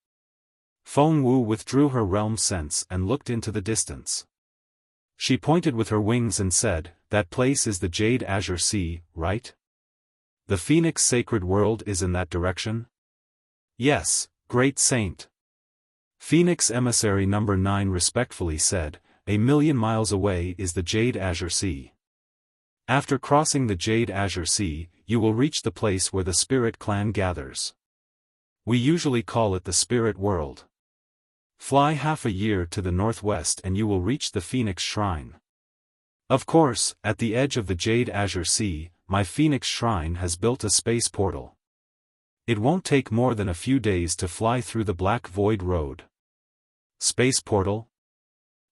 Feng Wu withdrew her realm sense and looked into the distance. She pointed with her wings and said, that place is the Jade Azure Sea, right? The Phoenix Sacred World is in that direction? Yes, great saint. Phoenix Emissary No. 9 respectfully said, 1,000,000 miles away is the Jade Azure Sea. After crossing the Jade Azure Sea, you will reach the place where the Spirit Clan gathers. We usually call it the Spirit World. Fly half a year to the northwest and you will reach the Phoenix Shrine. Of course, at the edge of the Jade Azure Sea, my Phoenix Shrine has built a space portal. It won't take more than a few days to fly through the Black Void Road. Space portal?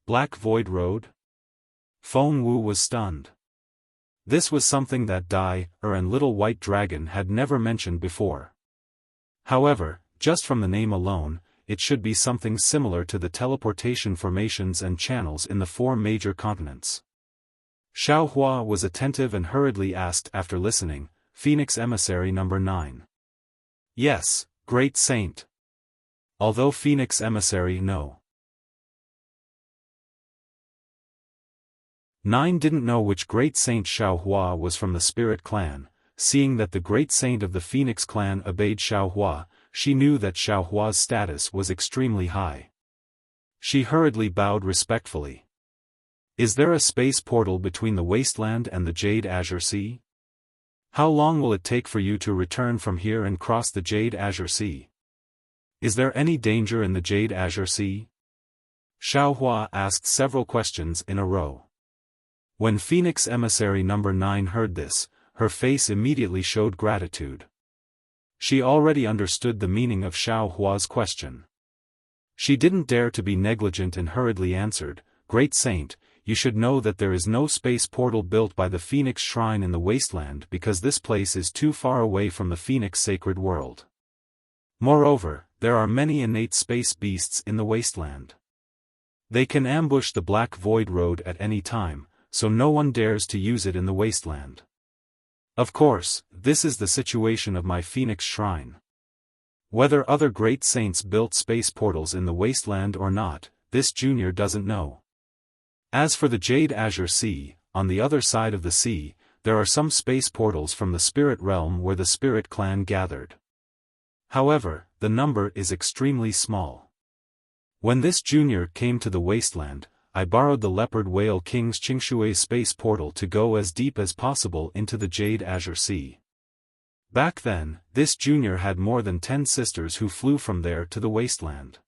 Black Void Road? Feng Wu was stunned. This was something that Dai, and Little White Dragon had never mentioned before. However, just from the name alone, it should be something similar to the teleportation formations and channels in the 4 major continents. Xiaohua was attentive and hurriedly asked after listening, Phoenix Emissary No. 9. Yes, great saint. Although Phoenix Emissary No. 9 didn't know which great saint Xiaohua was from the Spirit Clan, seeing that the great saint of the Phoenix Clan obeyed Xiaohua, she knew that Xiaohua's status was extremely high. She hurriedly bowed respectfully. Is there a space portal between the wasteland and the Jade Azure Sea? How long will it take for you to return from here and cross the Jade Azure Sea? Is there any danger in the Jade Azure Sea? Xiaohua asked several questions in a row. When Phoenix Emissary No. 9 heard this, her face immediately showed gratitude. She already understood the meaning of Xiaohua's question. She didn't dare to be negligent and hurriedly answered, Great Saint, you should know that there is no space portal built by the Phoenix Shrine in the wasteland because this place is too far away from the Phoenix Sacred World. Moreover, there are many innate space beasts in the wasteland. They can ambush the Black Void Road at any time, so no one dares to use it in the wasteland. Of course, this is the situation of my Phoenix Shrine. Whether other great saints built space portals in the wasteland or not, this junior doesn't know. As for the Jade Azure Sea, on the other side of the sea, there are some space portals from the Spirit Realm where the Spirit Clan gathered. However, the number is extremely small. When this junior came to the wasteland, I borrowed the Leopard Whale King's Qingshui space portal to go as deep as possible into the Jade Azure Sea. Back then, this junior had more than 10 sisters who flew from there to the wasteland.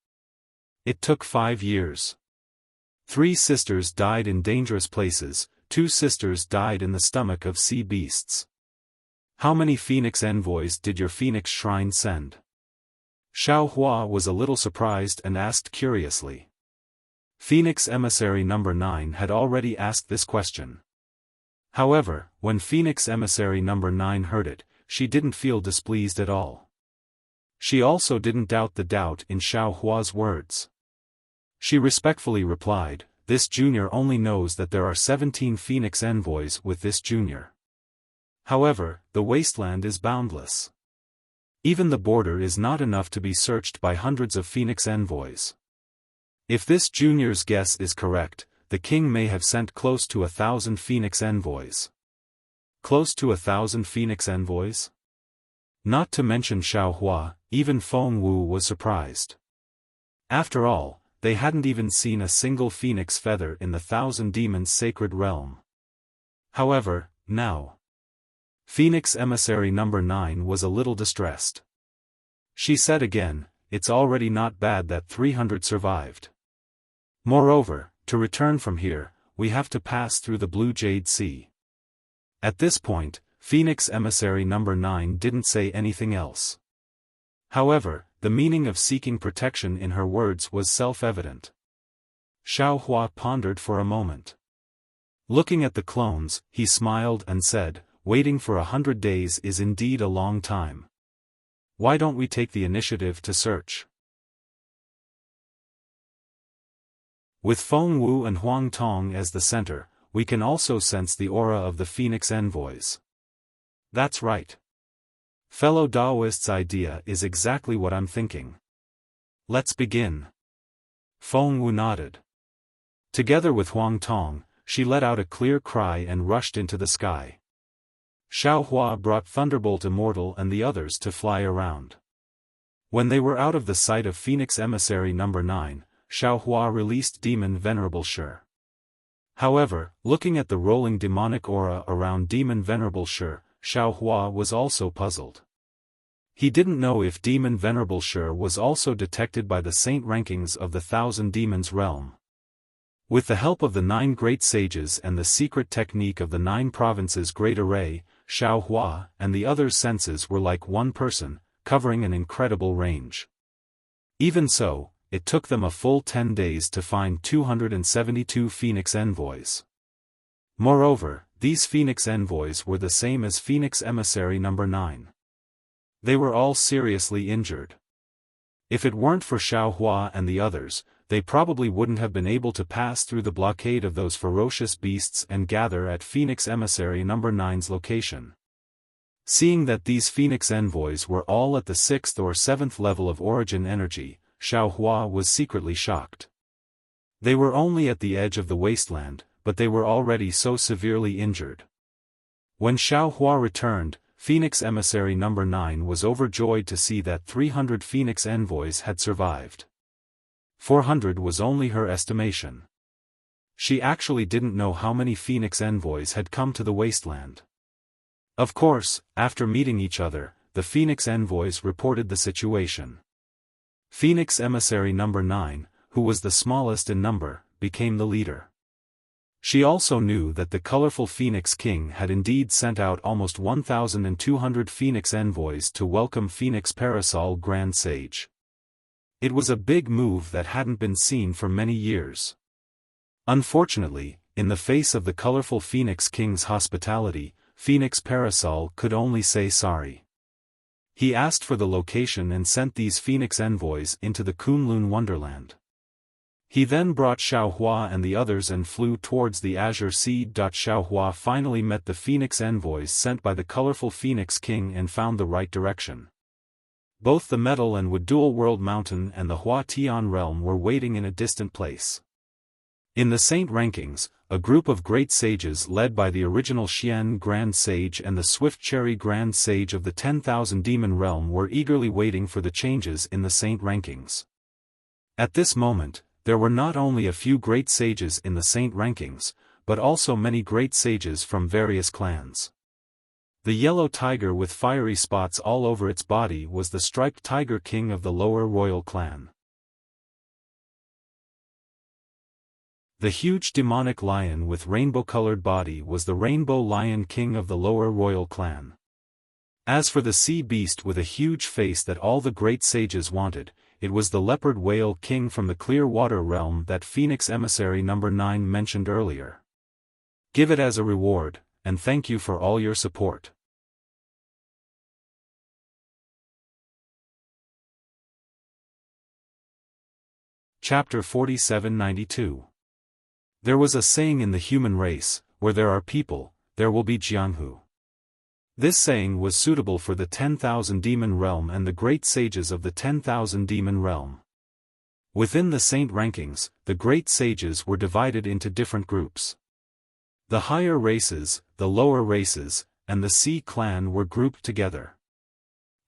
It took 5 years. 3 sisters died in dangerous places, 2 sisters died in the stomach of sea beasts. How many Phoenix envoys did your Phoenix Shrine send? Xiaohua was a little surprised and asked curiously. Phoenix Emissary number 9 had already asked this question. However, when Phoenix Emissary number 9 heard it, she didn't feel displeased at all. She also didn't doubt the doubt in Xiao Hua's words. She respectfully replied, "This junior only knows that there are 17 Phoenix envoys with this junior. However, the wasteland is boundless. Even the border is not enough to be searched by hundreds of Phoenix envoys. If this junior's guess is correct, the king may have sent close to 1,000 Phoenix envoys." Close to 1,000 Phoenix envoys? Not to mention Xiao Hua, even Feng Wu was surprised. After all, they hadn't even seen a single phoenix feather in the 1,000 demons' sacred realm. However, now, Phoenix Emissary number 9 was a little distressed. She said again, "It's already not bad that 300 survived. Moreover, to return from here, we have to pass through the Blue Jade Sea." At this point, Phoenix Emissary number 9 didn't say anything else. However, the meaning of seeking protection in her words was self-evident. Xiao Hua pondered for a moment. Looking at the clones, he smiled and said, "Waiting for 100 days is indeed a long time. Why don't we take the initiative to search?" With Feng Wu and Huang Tong as the center, we can also sense the aura of the Phoenix envoys. That's right. Fellow Daoist's idea is exactly what I'm thinking. Let's begin. Feng Wu nodded. Together with Huang Tong, she let out a clear cry and rushed into the sky. Xiao Hua brought Thunderbolt Immortal and the others to fly around. When they were out of the sight of Phoenix Emissary number 9, Xiao Hua released Demon Venerable Shi. However, looking at the rolling demonic aura around Demon Venerable Shi, Xiao Hua was also puzzled. He didn't know if Demon Venerable Shi was also detected by the saint rankings of the 1,000 Demons realm. With the help of the 9 great sages and the secret technique of the 9 provinces Great Array, Xiao Hua and the others' senses were like one person, covering an incredible range. Even so, it took them a full 10 days to find 272 Phoenix envoys. Moreover, these Phoenix envoys were the same as Phoenix Emissary number 9. They were all seriously injured. If it weren't for Xiao Hua and the others, they probably wouldn't have been able to pass through the blockade of those ferocious beasts and gather at Phoenix Emissary number 9's location. Seeing that these Phoenix envoys were all at the 6th or 7th level of origin energy, Xiao Hua was secretly shocked. They were only at the edge of the wasteland, but they were already so severely injured. When Xiao Hua returned, Phoenix Emissary number 9 was overjoyed to see that 300 Phoenix envoys had survived. 400 was only her estimation. She actually didn't know how many Phoenix envoys had come to the wasteland. Of course, after meeting each other, the Phoenix envoys reported the situation. Phoenix Emissary number 9, who was the smallest in number, became the leader. She also knew that the colorful Phoenix King had indeed sent out almost 1,200 Phoenix envoys to welcome Phoenix Parasol Grand Sage. It was a big move that hadn't been seen for many years. Unfortunately, in the face of the colorful Phoenix King's hospitality, Phoenix Parasol could only say sorry. He asked for the location and sent these Phoenix envoys into the Kunlun Wonderland. He then brought Xiao Hua and the others and flew towards the Azure Sea. Xiao Hua finally met the Phoenix envoys sent by the colorful Phoenix King and found the right direction. Both the Metal and Wood Dual World Mountain and the Hua Tian realm were waiting in a distant place. In the Saint rankings, a group of great sages led by the original Xian Grand Sage and the Swift Cherry Grand Sage of the 10,000 Demon realm were eagerly waiting for the changes in the Saint rankings. At this moment, there were not only a few great sages in the Saint rankings, but also many great sages from various clans. The yellow tiger with fiery spots all over its body was the striped tiger king of the lower royal clan. The huge demonic lion with rainbow-colored body was the rainbow lion king of the lower royal clan. As for the sea beast with a huge face that all the great sages wanted, it was the leopard whale king from the clear water realm that Phoenix Emissary number 9 mentioned earlier. Give it as a reward, and thank you for all your support. Chapter 4792. There was a saying in the human race, where there are people, there will be Jianghu. This saying was suitable for the 10,000 demon realm and the great sages of the 10,000 demon realm. Within the saint rankings, the great sages were divided into different groups. The higher races, the lower races, and the Sea clan were grouped together.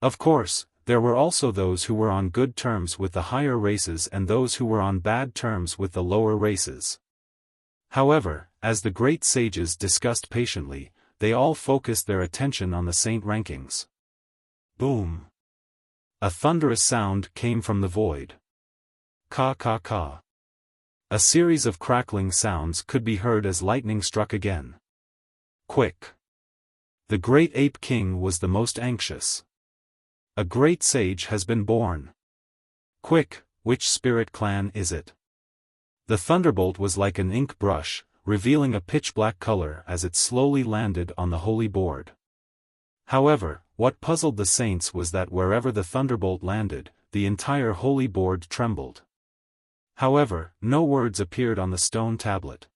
Of course, there were also those who were on good terms with the higher races and those who were on bad terms with the lower races. However, as the great sages discussed patiently, they all focused their attention on the saint rankings. Boom! A thunderous sound came from the void. Ka ka ka. A series of crackling sounds could be heard as lightning struck again. Quick! The great ape king was the most anxious. A great sage has been born. Quick, which spirit clan is it? The thunderbolt was like an ink brush, revealing a pitch-black color as it slowly landed on the holy board. However, what puzzled the saints was that wherever the thunderbolt landed, the entire holy board trembled. However, no words appeared on the stone tablet.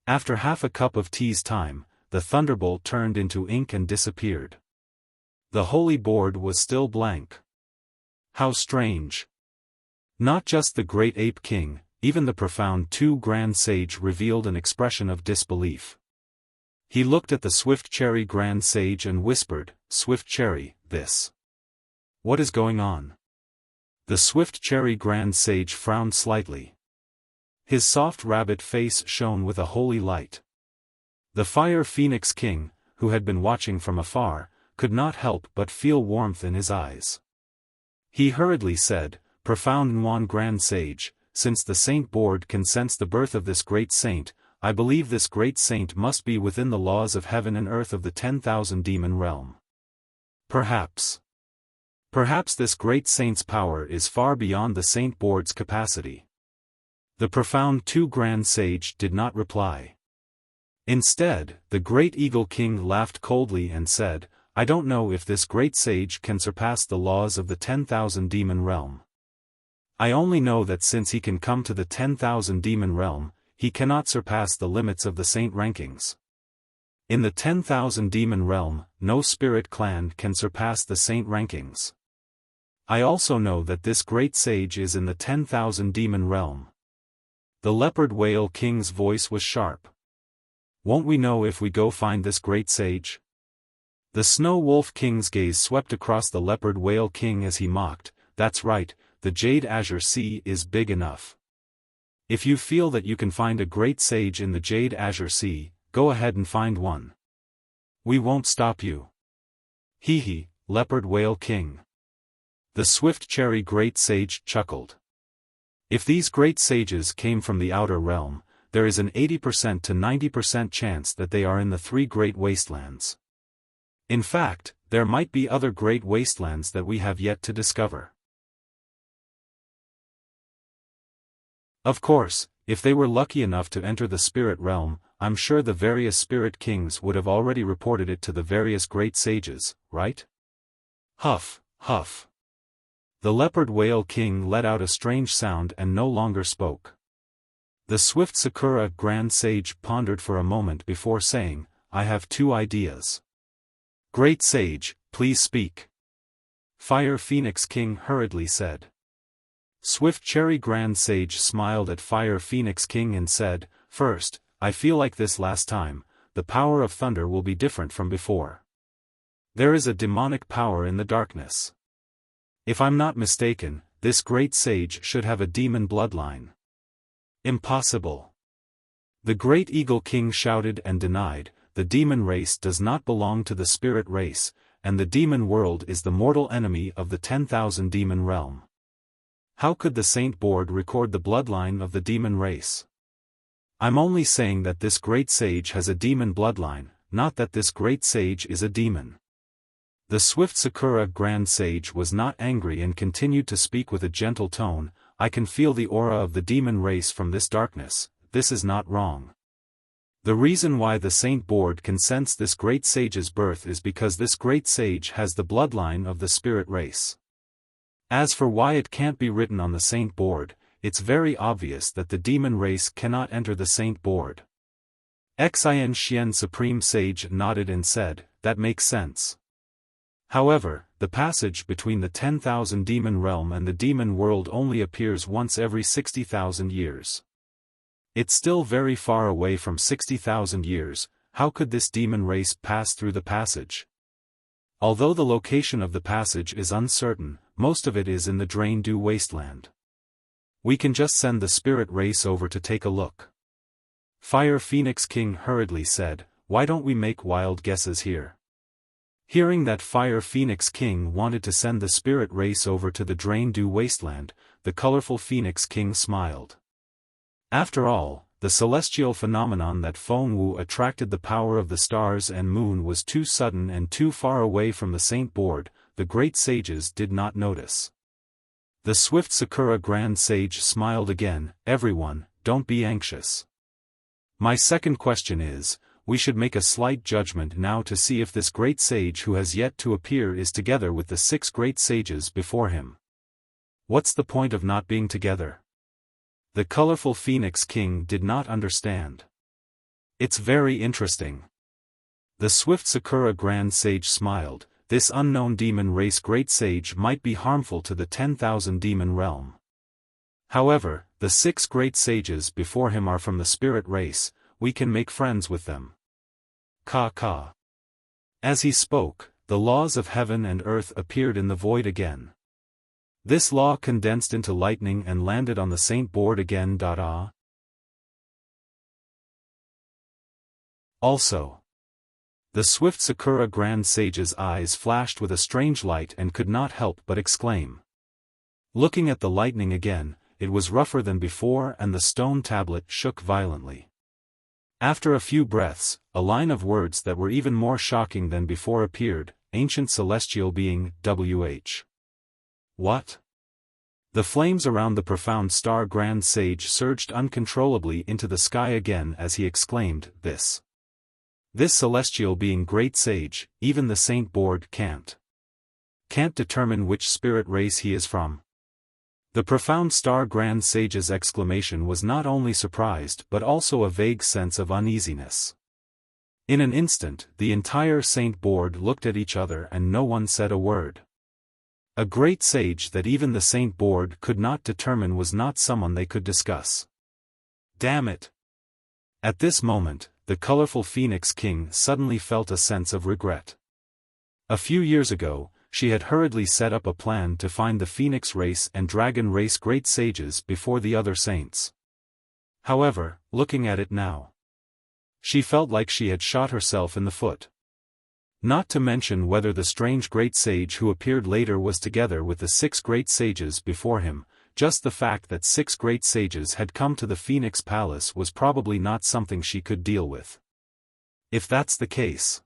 After half a cup of tea's time, the thunderbolt turned into ink and disappeared. The holy board was still blank. How strange! Not just the great ape king, even the profound grand sage revealed an expression of disbelief. He looked at the swift cherry grand sage and whispered, "Swift cherry, this. What is going on?" The swift cherry grand sage frowned slightly. His soft rabbit face shone with a holy light. The fire phoenix king, who had been watching from afar, could not help but feel warmth in his eyes. He hurriedly said, "Profound Nuan grand sage, since the saint board can sense the birth of this great saint, I believe this great saint must be within the laws of heaven and earth of the 10,000 demon realm. Perhaps this great saint's power is far beyond the saint board's capacity." The profound grand sage did not reply. Instead, the great eagle king laughed coldly and said, "I don't know if this great sage can surpass the laws of the 10,000 demon realm. I only know that since he can come to the 10,000 demon realm, he cannot surpass the limits of the saint rankings. In the 10,000 demon realm, no spirit clan can surpass the saint rankings. I also know that this great sage is in the 10,000 demon realm." The leopard whale king's voice was sharp. "Won't we know if we go find this great sage?" The snow wolf king's gaze swept across the leopard whale king as he mocked, "That's right, the Jade Azure Sea is big enough. If you feel that you can find a great sage in the Jade Azure Sea, go ahead and find one. We won't stop you." "Hee hee, leopard whale king." The swift cherry great sage chuckled. "If these great sages came from the outer realm, there is an 80% to 90% chance that they are in the 3 great wastelands. In fact, there might be other great wastelands that we have yet to discover. Of course, if they were lucky enough to enter the spirit realm, I'm sure the various spirit kings would have already reported it to the various great sages, right?" Huff, huff. The leopard whale king let out a strange sound and no longer spoke. The swift Sakura grand sage pondered for a moment before saying, "I have 2 ideas." "Great sage, please speak." Fire Phoenix King hurriedly said. Swift Cherry Grand Sage smiled at Fire Phoenix King and said, "First, I feel like this last time, the power of thunder will be different from before. There is a demonic power in the darkness. If I'm not mistaken, this great sage should have a demon bloodline." "Impossible." The great Eagle King shouted and denied, "The demon race does not belong to the spirit race, and the demon world is the mortal enemy of the 10,000 demon realm. How could the Saint Board record the bloodline of the demon race? I'm only saying that this great sage has a demon bloodline, not that this great sage is a demon." The swift Sakura Grand Sage was not angry and continued to speak with a gentle tone. I can feel the aura of the demon race from this darkness. This is not wrong. The reason why the Saint Board can sense this great sage's birth is because this great sage has the bloodline of the spirit race. As for why it can't be written on the Saint Board, it's very obvious that the demon race cannot enter the Saint Board. Xin Xian Supreme Sage nodded and said, that makes sense. However, the passage between the 10,000 demon realm and the demon world only appears once every 60,000 years. It's still very far away from 60,000 years. How could this demon race pass through the passage? Although the location of the passage is uncertain, most of it is in the Drain-Du Wasteland. We can just send the spirit race over to take a look. Fire Phoenix King hurriedly said, why don't we make wild guesses here? Hearing that Fire Phoenix King wanted to send the spirit race over to the Drain-Du Wasteland, the colorful Phoenix King smiled. After all, the celestial phenomenon that Fengwu attracted the power of the stars and moon was too sudden and too far away from the Saint Board. The great sages did not notice. The swift Sakura Grand Sage smiled again. Everyone, don't be anxious. My second question is, we should make a slight judgment now to see if this great sage who has yet to appear is together with the 6 great sages before him. What's the point of not being together? The colorful Phoenix King did not understand. It's very interesting. The swift Sakura Grand Sage smiled. This unknown demon race great sage might be harmful to the 10,000 demon realm. However, the 6 great sages before him are from the spirit race. We can make friends with them. Ka. As he spoke, the laws of heaven and earth appeared in the void again. This law condensed into lightning and landed on the Saint Board again. Also, the swift Sakura Grand Sage's eyes flashed with a strange light and could not help but exclaim. Looking at the lightning again, it was rougher than before and the stone tablet shook violently. After a few breaths, a line of words that were even more shocking than before appeared. Ancient celestial being, WH. What? The flames around the profound star Grand Sage surged uncontrollably into the sky again as he exclaimed, This celestial being great sage, even the Saint Board can't determine which spirit race he is from. The profound star Grand Sage's exclamation was not only surprised but also a vague sense of uneasiness. In an instant, the entire Saint Board looked at each other and no one said a word. A great sage that even the Saint Board could not determine was not someone they could discuss. Damn it! At this moment, the colorful Phoenix King suddenly felt a sense of regret. A few years ago, she had hurriedly set up a plan to find the Phoenix race and Dragon race great sages before the other saints. However, looking at it now, she felt like she had shot herself in the foot. Not to mention whether the strange great sage who appeared later was together with the 6 great sages before him. Just the fact that 6 great sages had come to the Phoenix Palace was probably not something she could deal with. If that's the case,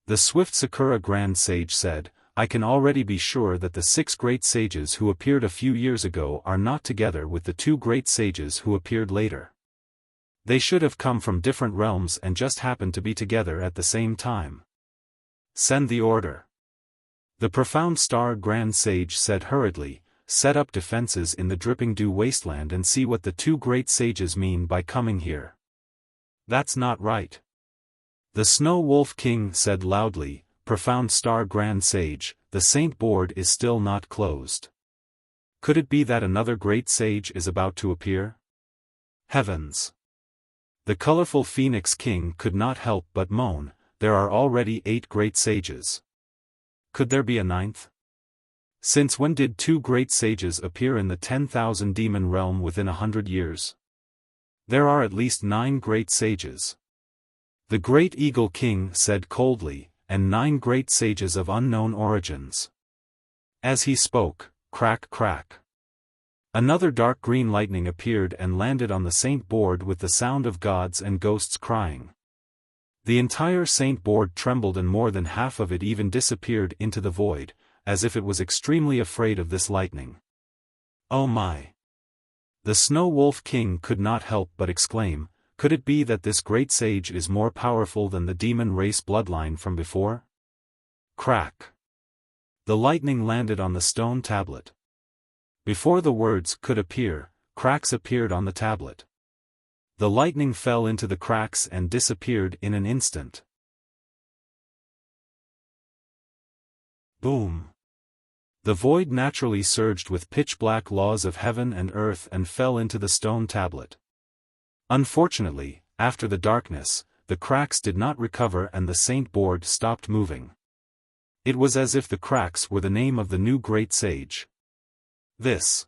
the swift Sakura Grand Sage said, I can already be sure that the 6 great sages who appeared a few years ago are not together with the 2 great sages who appeared later. They should have come from different realms and just happened to be together at the same time. Send the order. The profound star Grand Sage said hurriedly, set up defenses in the dripping dew wasteland and see what the 2 great sages mean by coming here. That's not right. The Snow Wolf King said loudly, profound star Grand Sage, the Saint Board is still not closed. Could it be that another great sage is about to appear? Heavens! The colorful Phoenix King could not help but moan, there are already 8 great sages. Could there be a 9th? Since when did 2 great sages appear in the 10,000 demon realm within 100 years? There are at least 9 great sages. The Great Eagle King said coldly, and 9 great sages of unknown origins. As he spoke, crack crack. Another dark green lightning appeared and landed on the Saint Board with the sound of gods and ghosts crying. The entire saint board trembled and more than half of it even disappeared into the void, as if it was extremely afraid of this lightning. Oh my! The Snow Wolf King could not help but exclaim, could it be that this great sage is more powerful than the demon race bloodline from before? Crack! The lightning landed on the stone tablet. Before the words could appear, cracks appeared on the tablet. The lightning fell into the cracks and disappeared in an instant. Boom! The void naturally surged with pitch-black laws of heaven and earth and fell into the stone tablet. Unfortunately, after the darkness, the cracks did not recover and the saint board stopped moving. It was as if the cracks were the name of the new great sage. This.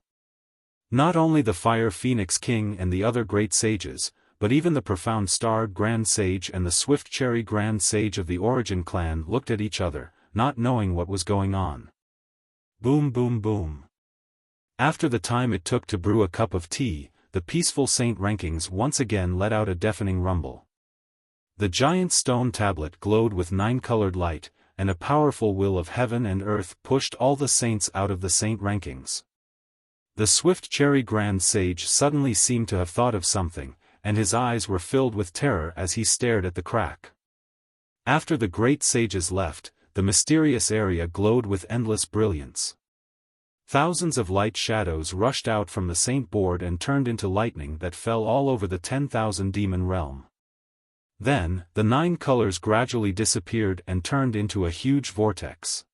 Not only the Fire Phoenix King and the other great sages, but even the Profound Star Grand Sage and the Swift Cherry Grand Sage of the Origin clan looked at each other, not knowing what was going on. Boom boom boom. After the time it took to brew a cup of tea, the peaceful saint rankings once again let out a deafening rumble. The giant stone tablet glowed with 9-colored light, and a powerful will of heaven and earth pushed all the saints out of the saint rankings. The Swift Cherry Grand Sage suddenly seemed to have thought of something, and his eyes were filled with terror as he stared at the crack. After the great sages left, the mysterious area glowed with endless brilliance. Thousands of light shadows rushed out from the saint board and turned into lightning that fell all over the 10,000 demon realm. Then, the 9 colors gradually disappeared and turned into a huge vortex.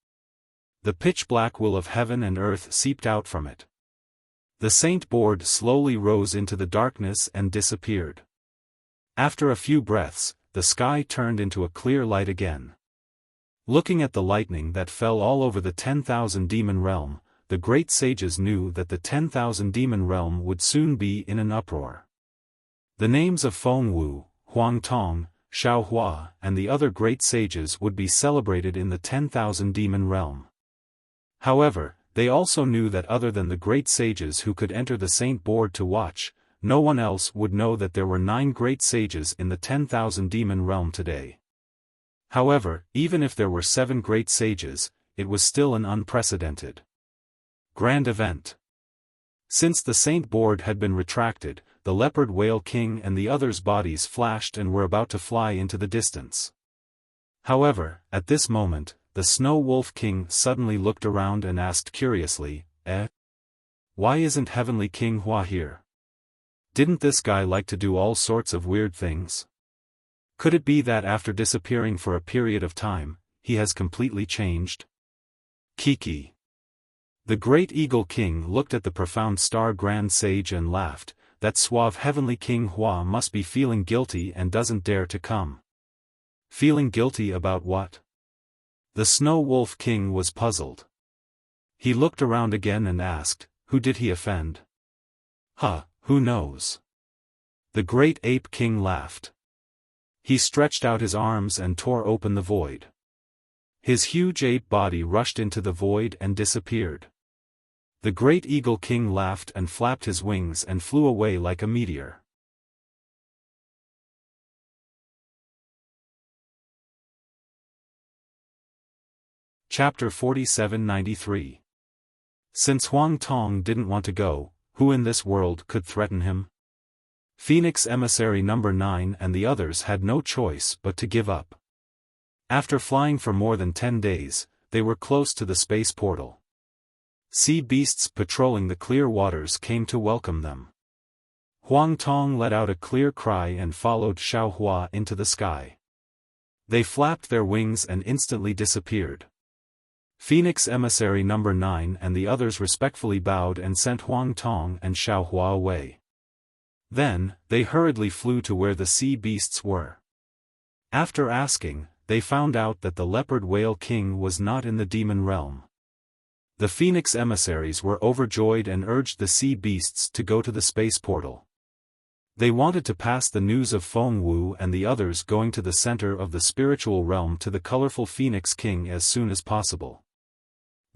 The pitch-black will of heaven and earth seeped out from it. The saint board slowly rose into the darkness and disappeared. After a few breaths, the sky turned into a clear light again. Looking at the lightning that fell all over the 10,000 demon realm, the great sages knew that the 10,000 demon realm would soon be in an uproar. The names of Feng Wu, Huang Tong, Xiao Hua, and the other great sages would be celebrated in the 10,000 demon realm. However, they also knew that other than the great sages who could enter the saint board to watch, no one else would know that there were 9 great sages in the 10,000 demon realm today. However, even if there were 7 great sages, it was still an unprecedented grand event. Since the saint board had been retracted, the Leopard Whale King and the others' bodies flashed and were about to fly into the distance. However, at this moment, the Snow Wolf King suddenly looked around and asked curiously, Why isn't Heavenly King Hua here? Didn't this guy like to do all sorts of weird things? Could it be that after disappearing for a period of time, he has completely changed? Kiki. The Great Eagle King looked at the Profound Star Grand Sage and laughed. That suave Heavenly King Hua must be feeling guilty and doesn't dare to come. Feeling guilty about what? The Snow Wolf King was puzzled. He looked around again and asked, who did he offend? Who knows? The Great Ape King laughed. He stretched out his arms and tore open the void. His huge ape body rushed into the void and disappeared. The Great Eagle King laughed and flapped his wings and flew away like a meteor. Chapter 4793. Since Huang Tong didn't want to go, who in this world could threaten him? Phoenix Emissary No. 9 and the others had no choice but to give up. After flying for more than 10 days, they were close to the space portal. Sea beasts patrolling the clear waters came to welcome them. Huang Tong let out a clear cry and followed Xiao Hua into the sky. They flapped their wings and instantly disappeared. Phoenix Emissary No. 9 and the others respectfully bowed and sent Huang Tong and Xiao Hua away. Then, they hurriedly flew to where the sea beasts were. After asking, they found out that the Leopard Whale King was not in the demon realm. The Phoenix emissaries were overjoyed and urged the sea beasts to go to the space portal. They wanted to pass the news of Feng Wu and the others going to the center of the spiritual realm to the colorful Phoenix King as soon as possible.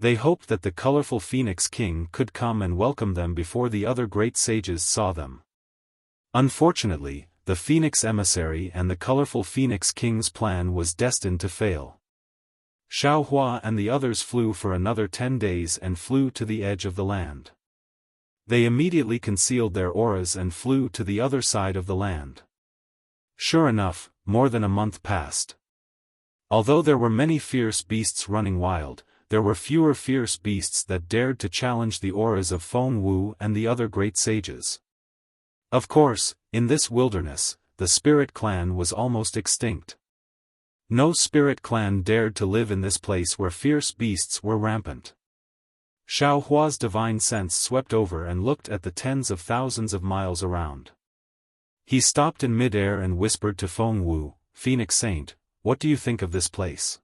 They hoped that the colorful Phoenix King could come and welcome them before the other great sages saw them. Unfortunately, the Phoenix Emissary and the colorful Phoenix King's plan was destined to fail. Xiaofan and the others flew for another 10 days and flew to the edge of the land. They immediately concealed their auras and flew to the other side of the land. Sure enough, more than a month passed. Although there were many fierce beasts running wild, there were fewer fierce beasts that dared to challenge the auras of Feng Wu and the other great sages. Of course, in this wilderness, the spirit clan was almost extinct. No spirit clan dared to live in this place where fierce beasts were rampant. Xiaohua's divine sense swept over and looked at the tens of thousands of miles around. He stopped in midair and whispered to Feng Wu, Phoenix Saint, what do you think of this place?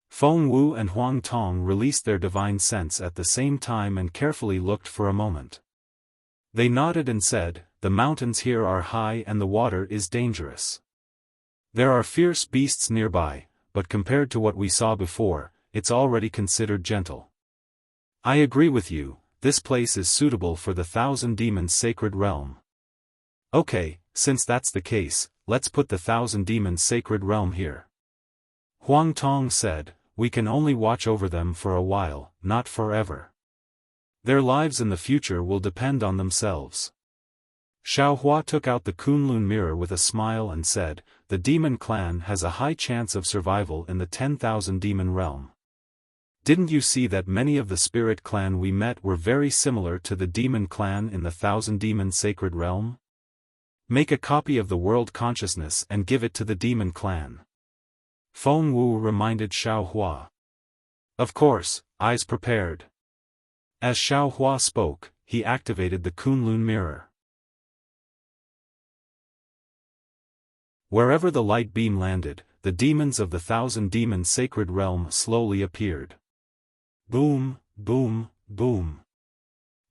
Feng Wu and Huang Tong released their divine sense at the same time and carefully looked for a moment. They nodded and said, the mountains here are high and the water is dangerous. There are fierce beasts nearby, but compared to what we saw before, it's already considered gentle. I agree with you, this place is suitable for the Thousand Demons' sacred realm. Okay, since that's the case, let's put the Thousand Demons' sacred realm here. Huang Tong said, we can only watch over them for a while, not forever. Their lives in the future will depend on themselves. Xiaohua took out the Kunlun mirror with a smile and said, the demon clan has a high chance of survival in the 10,000 demon realm. Didn't you see that many of the spirit clan we met were very similar to the demon clan in the Thousand Demon sacred realm? Make a copy of the world consciousness and give it to the demon clan. Feng Wu reminded Xiaohua. Of course, eyes prepared. As Xiaohua spoke, he activated the Kunlun mirror. Wherever the light beam landed, the demons of the Thousand Demons sacred realm slowly appeared. Boom, boom, boom.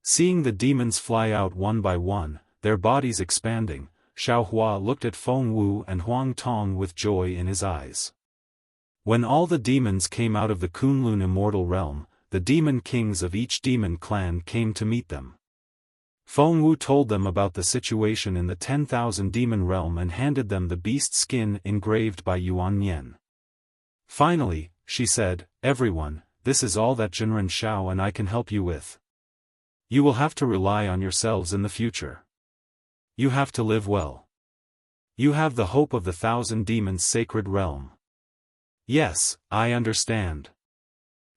Seeing the demons fly out one by one, their bodies expanding, Xiaohua looked at Feng Wu and Huang Tong with joy in his eyes. When all the demons came out of the Kunlun immortal realm, the demon kings of each demon clan came to meet them. Feng Wu told them about the situation in the 10,000 demon realm and handed them the beast skin engraved by Yuan Yan. Finally, she said, everyone, this is all that Jinren Xiao and I can help you with. You will have to rely on yourselves in the future. You have to live well. You have the hope of the Thousand Demons sacred realm. Yes, I understand.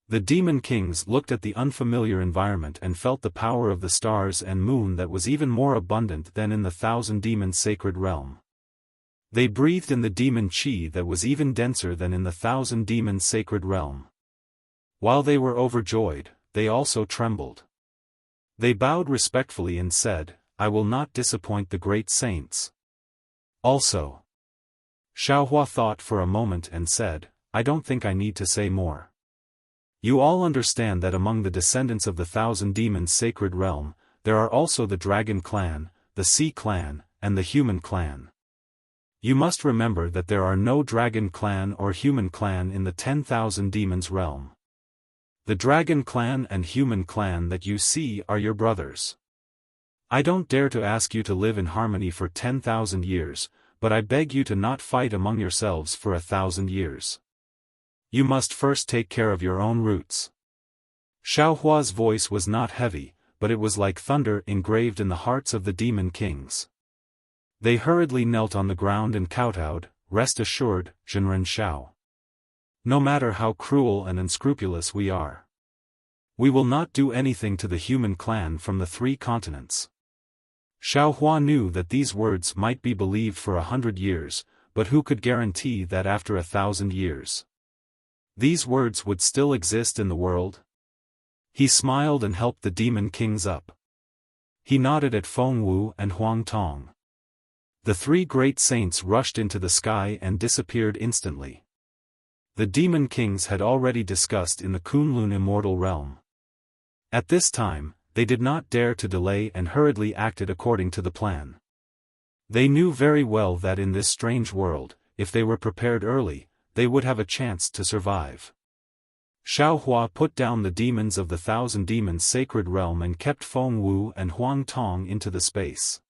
The demon kings looked at the unfamiliar environment and felt the power of the stars and moon that was even more abundant than in the Thousand Demons sacred realm. They breathed in the demon chi that was even denser than in the Thousand Demons sacred realm. While they were overjoyed, they also trembled. They bowed respectfully and said, I will not disappoint the great saints. Also. Xiaohua thought for a moment and said, I don't think I need to say more. You all understand that among the descendants of the Thousand Demons sacred realm, there are also the Dragon clan, the Sea clan, and the Human clan. You must remember that there are no Dragon clan or Human clan in the 10,000 Demons realm. The Dragon clan and Human clan that you see are your brothers. I don't dare to ask you to live in harmony for 10,000 years, but I beg you to not fight among yourselves for 1,000 years. You must first take care of your own roots. Xiaohua's voice was not heavy, but it was like thunder engraved in the hearts of the demon kings. They hurriedly knelt on the ground and kowtowed, rest assured, Jinren Xiao. No matter how cruel and unscrupulous we are, we will not do anything to the Human clan from the 3 continents. Xiaohua knew that these words might be believed for 100 years, but who could guarantee that after 1,000 years? These words would still exist in the world? He smiled and helped the demon kings up. He nodded at Feng Wu and Huang Tong. The 3 great saints rushed into the sky and disappeared instantly. The demon kings had already discussed in the Kunlun immortal realm. At this time, they did not dare to delay and hurriedly acted according to the plan. They knew very well that in this strange world, if they were prepared early, they would have a chance to survive. Xiaohua put down the demons of the Thousand Demons sacred realm and kept Feng Wu and Huang Tong into the space.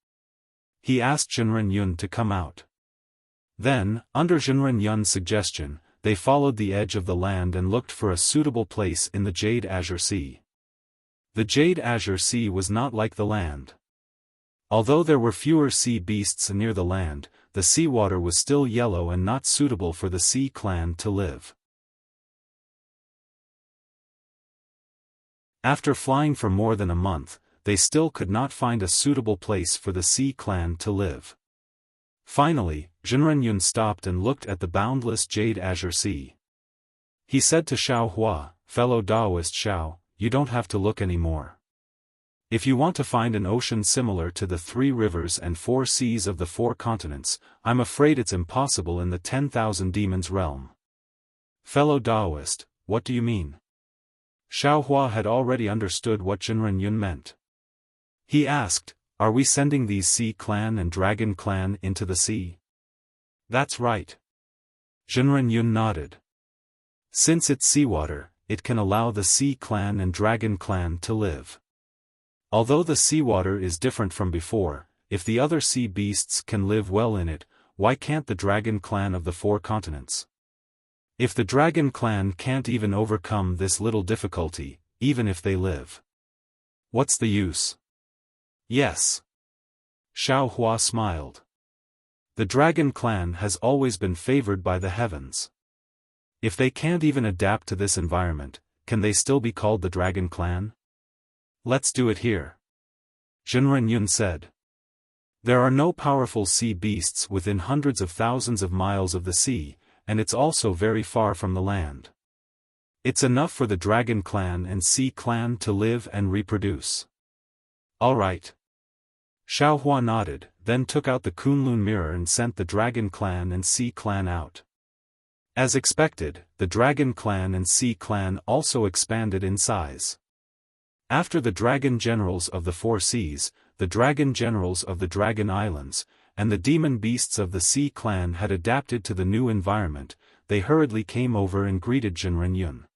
he asked Jinren Yun to come out. Then, under Jinren Yun's suggestion, they followed the edge of the land and looked for a suitable place in the Jade Azure Sea. The Jade Azure Sea was not like the land. Although there were fewer sea beasts near the land, the seawater was still yellow and not suitable for the Sea Clan to live. After flying for more than a month, they still could not find a suitable place for the Sea Clan to live. Finally, Jinren Yun stopped and looked at the boundless Jade Azure Sea. He said to Xiao Hua, "Fellow Taoist Xiao, you don't have to look anymore. If you want to find an ocean similar to the 3 rivers and 4 seas of the 4 continents, I'm afraid it's impossible in the 10,000 demons realm." "Fellow Taoist, what do you mean?" Xiao Hua had already understood what Jinren Yun meant. He asked, "Are we sending these Sea Clan and Dragon Clan into the sea?" "That's right." Jinren Yun nodded. Since it's seawater, it can allow the Sea Clan and Dragon Clan to live. Although the seawater is different from before, if the other sea beasts can live well in it, why can't the Dragon Clan of the 4 continents? If the Dragon Clan can't even overcome this little difficulty, even if they live, what's the use? Yes. Xiao Hua smiled. The Dragon Clan has always been favored by the heavens. If they can't even adapt to this environment, can they still be called the Dragon Clan? Let's do it here. Jinren Yun said. There are no powerful sea beasts within hundreds of thousands of miles of the sea, and it's also very far from the land. It's enough for the Dragon Clan and Sea Clan to live and reproduce. All right. Xiao Hua nodded, then took out the Kunlun mirror and sent the Dragon Clan and Sea Clan out. As expected, the Dragon Clan and Sea Clan also expanded in size. After the Dragon Generals of the 4 seas, the Dragon Generals of the Dragon Islands, and the Demon Beasts of the Sea Clan had adapted to the new environment, they hurriedly came over and greeted Jinren Yun.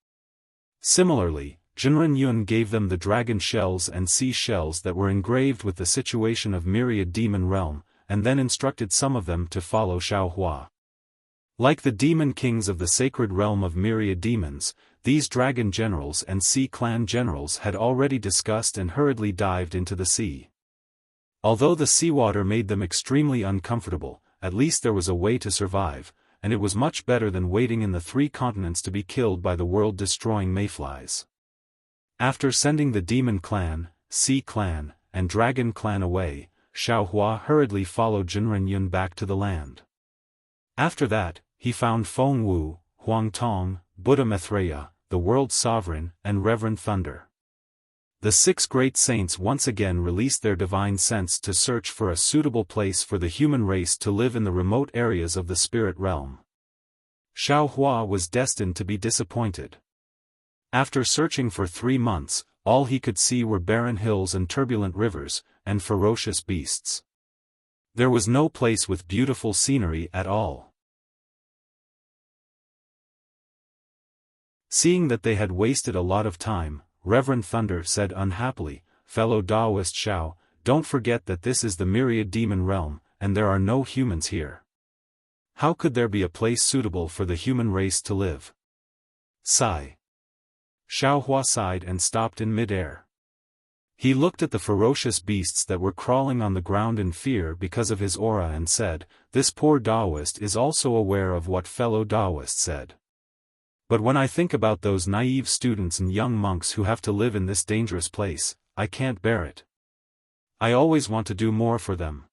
Similarly, Jinren Yun gave them the dragon shells and sea shells that were engraved with the situation of Myriad Demon Realm, and then instructed some of them to follow Xiao Hua. Like the demon kings of the sacred realm of Myriad Demons, these dragon generals and Sea Clan generals had already discussed and hurriedly dived into the sea. Although the seawater made them extremely uncomfortable, at least there was a way to survive, and it was much better than waiting in the 3 continents to be killed by the world-destroying mayflies. After sending the Demon Clan, Sea Clan, and Dragon Clan away, Xiao Hua hurriedly followed Jinren Yun back to the land. After that, he found Feng Wu, Huang Tong, Buddha Maitreya, the World Sovereign, and Reverend Thunder. The 6 great saints once again released their divine sense to search for a suitable place for the human race to live in the remote areas of the spirit realm. Xiao Hua was destined to be disappointed. After searching for 3 months, all he could see were barren hills and turbulent rivers, and ferocious beasts. There was no place with beautiful scenery at all. Seeing that they had wasted a lot of time, Reverend Thunder said unhappily, "Fellow Taoist Xiao, don't forget that this is the Myriad Demon Realm, and there are no humans here. How could there be a place suitable for the human race to live?" Sigh. Xiao Hua sighed and stopped in mid-air. He looked at the ferocious beasts that were crawling on the ground in fear because of his aura and said, "This poor Taoist is also aware of what fellow Taoist said. But when I think about those naive students and young monks who have to live in this dangerous place, I can't bear it. I always want to do more for them.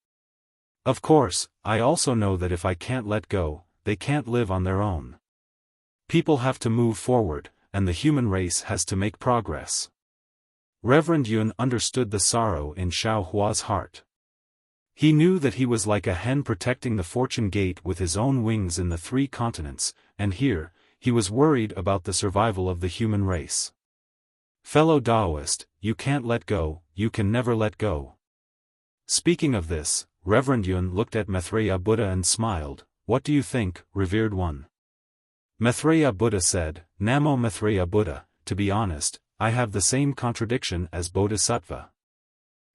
Of course, I also know that if I can't let go, they can't live on their own. People have to move forward, and the human race has to make progress." Reverend Yun understood the sorrow in Xiao Hua's heart. He knew that he was like a hen protecting the fortune gate with his own wings in the 3 continents, and here, he was worried about the survival of the human race. "Fellow Taoist, you can't let go, you can never let go." Speaking of this, Reverend Yun looked at Maitreya Buddha and smiled, "What do you think, revered one?" Maitreya Buddha said, "Namo Maitreya Buddha, to be honest, I have the same contradiction as Bodhisattva.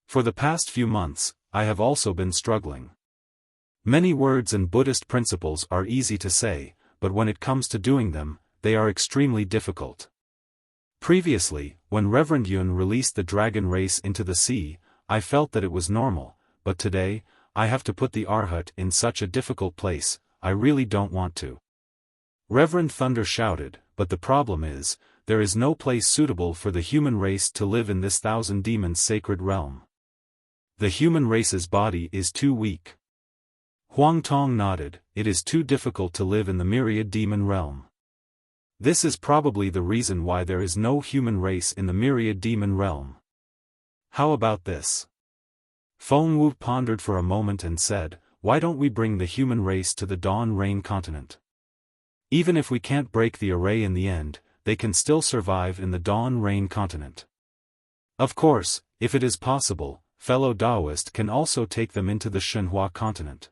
For the past few months, I have also been struggling. Many words and Buddhist principles are easy to say, but when it comes to doing them, they are extremely difficult. Previously, when Reverend Yun released the dragon race into the sea, I felt that it was normal, but today, I have to put the Arhat in such a difficult place, I really don't want to. Reverend Thunder shouted, but the problem is, there is no place suitable for the human race to live in this thousand demons sacred realm. The human race's body is too weak. Huang Tong nodded, it is too difficult to live in the myriad demon realm. This is probably the reason why there is no human race in the myriad demon realm. How about this? Feng Wu pondered for a moment and said, why don't we bring the human race to the Dawn Rain continent? Even if we can't break the array in the end, they can still survive in the Dawn Rain continent. Of course, if it is possible, fellow Taoist can also take them into the Shenhua continent.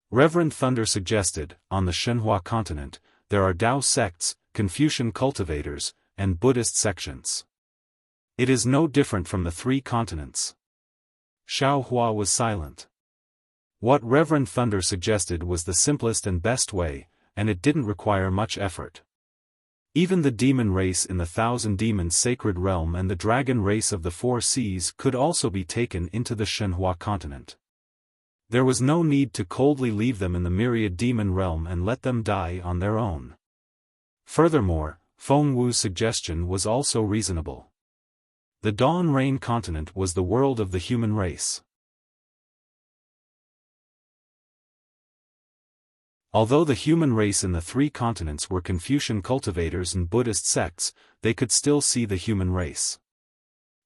Reverend Thunder suggested, on the Shenhua continent, there are Tao sects, Confucian cultivators, and Buddhist sections. It is no different from the three continents. Xiaofan was silent. What Reverend Thunder suggested was the simplest and best way, and it didn't require much effort. Even the demon race in the Thousand Demons sacred realm and the dragon race of the Four Seas could also be taken into the Shenhua continent. There was no need to coldly leave them in the myriad demon realm and let them die on their own. Furthermore, Feng Wu's suggestion was also reasonable. The Dawn Rain continent was the world of the human race. Although the human race in the three continents were Confucian cultivators and Buddhist sects, they could still see the human race.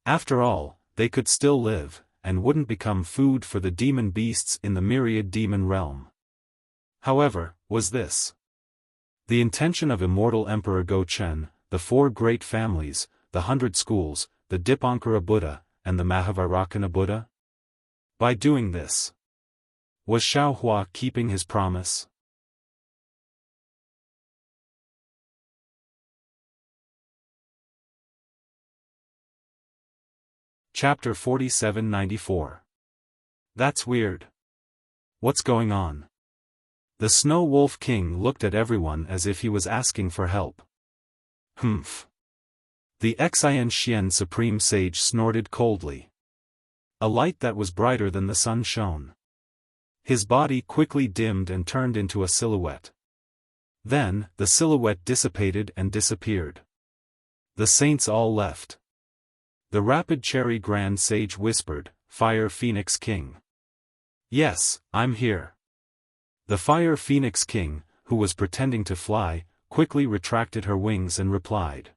After all, they could still live, and wouldn't become food for the demon beasts in the myriad demon realm. However, was this the intention of immortal Emperor Go-Chen, the four great families, the 100 schools, the Dipankara Buddha, and the Mahavairakana Buddha? By doing this, was Xiaofan keeping his promise? Chapter 4794. That's weird. What's going on? The Snow Wolf King looked at everyone as if he was asking for help. Humph. The Xian Xian Supreme Sage snorted coldly. A light that was brighter than the sun shone. His body quickly dimmed and turned into a silhouette. Then, the silhouette dissipated and disappeared. The saints all left. The Rapid Cherry Grand Sage whispered, Fire Phoenix King. Yes, I'm here. The Fire Phoenix King, who was pretending to fly, quickly retracted her wings and replied.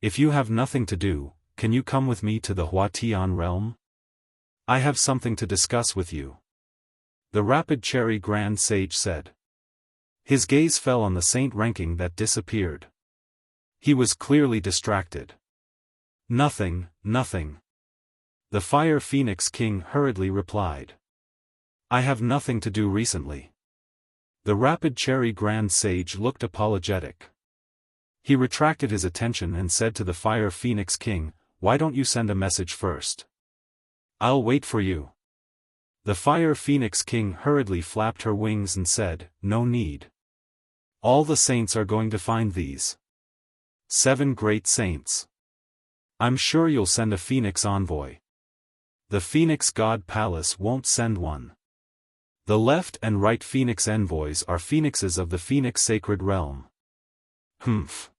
If you have nothing to do, can you come with me to the Huatian realm? I have something to discuss with you. The Rapid Cherry Grand Sage said. His gaze fell on the saint ranking that disappeared. He was clearly distracted. Nothing, nothing. The Fire Phoenix King hurriedly replied. I have nothing to do recently. The Rapid Cherry Grand Sage looked apologetic. He retracted his attention and said to the Fire Phoenix King, why don't you send a message first? I'll wait for you. The Fire Phoenix King hurriedly flapped her wings and said, no need. All the saints are going to find these 7 great saints. I'm sure you'll send a Phoenix envoy. The Phoenix God Palace won't send one. The left and right Phoenix envoys are phoenixes of the Phoenix Sacred Realm. Humph.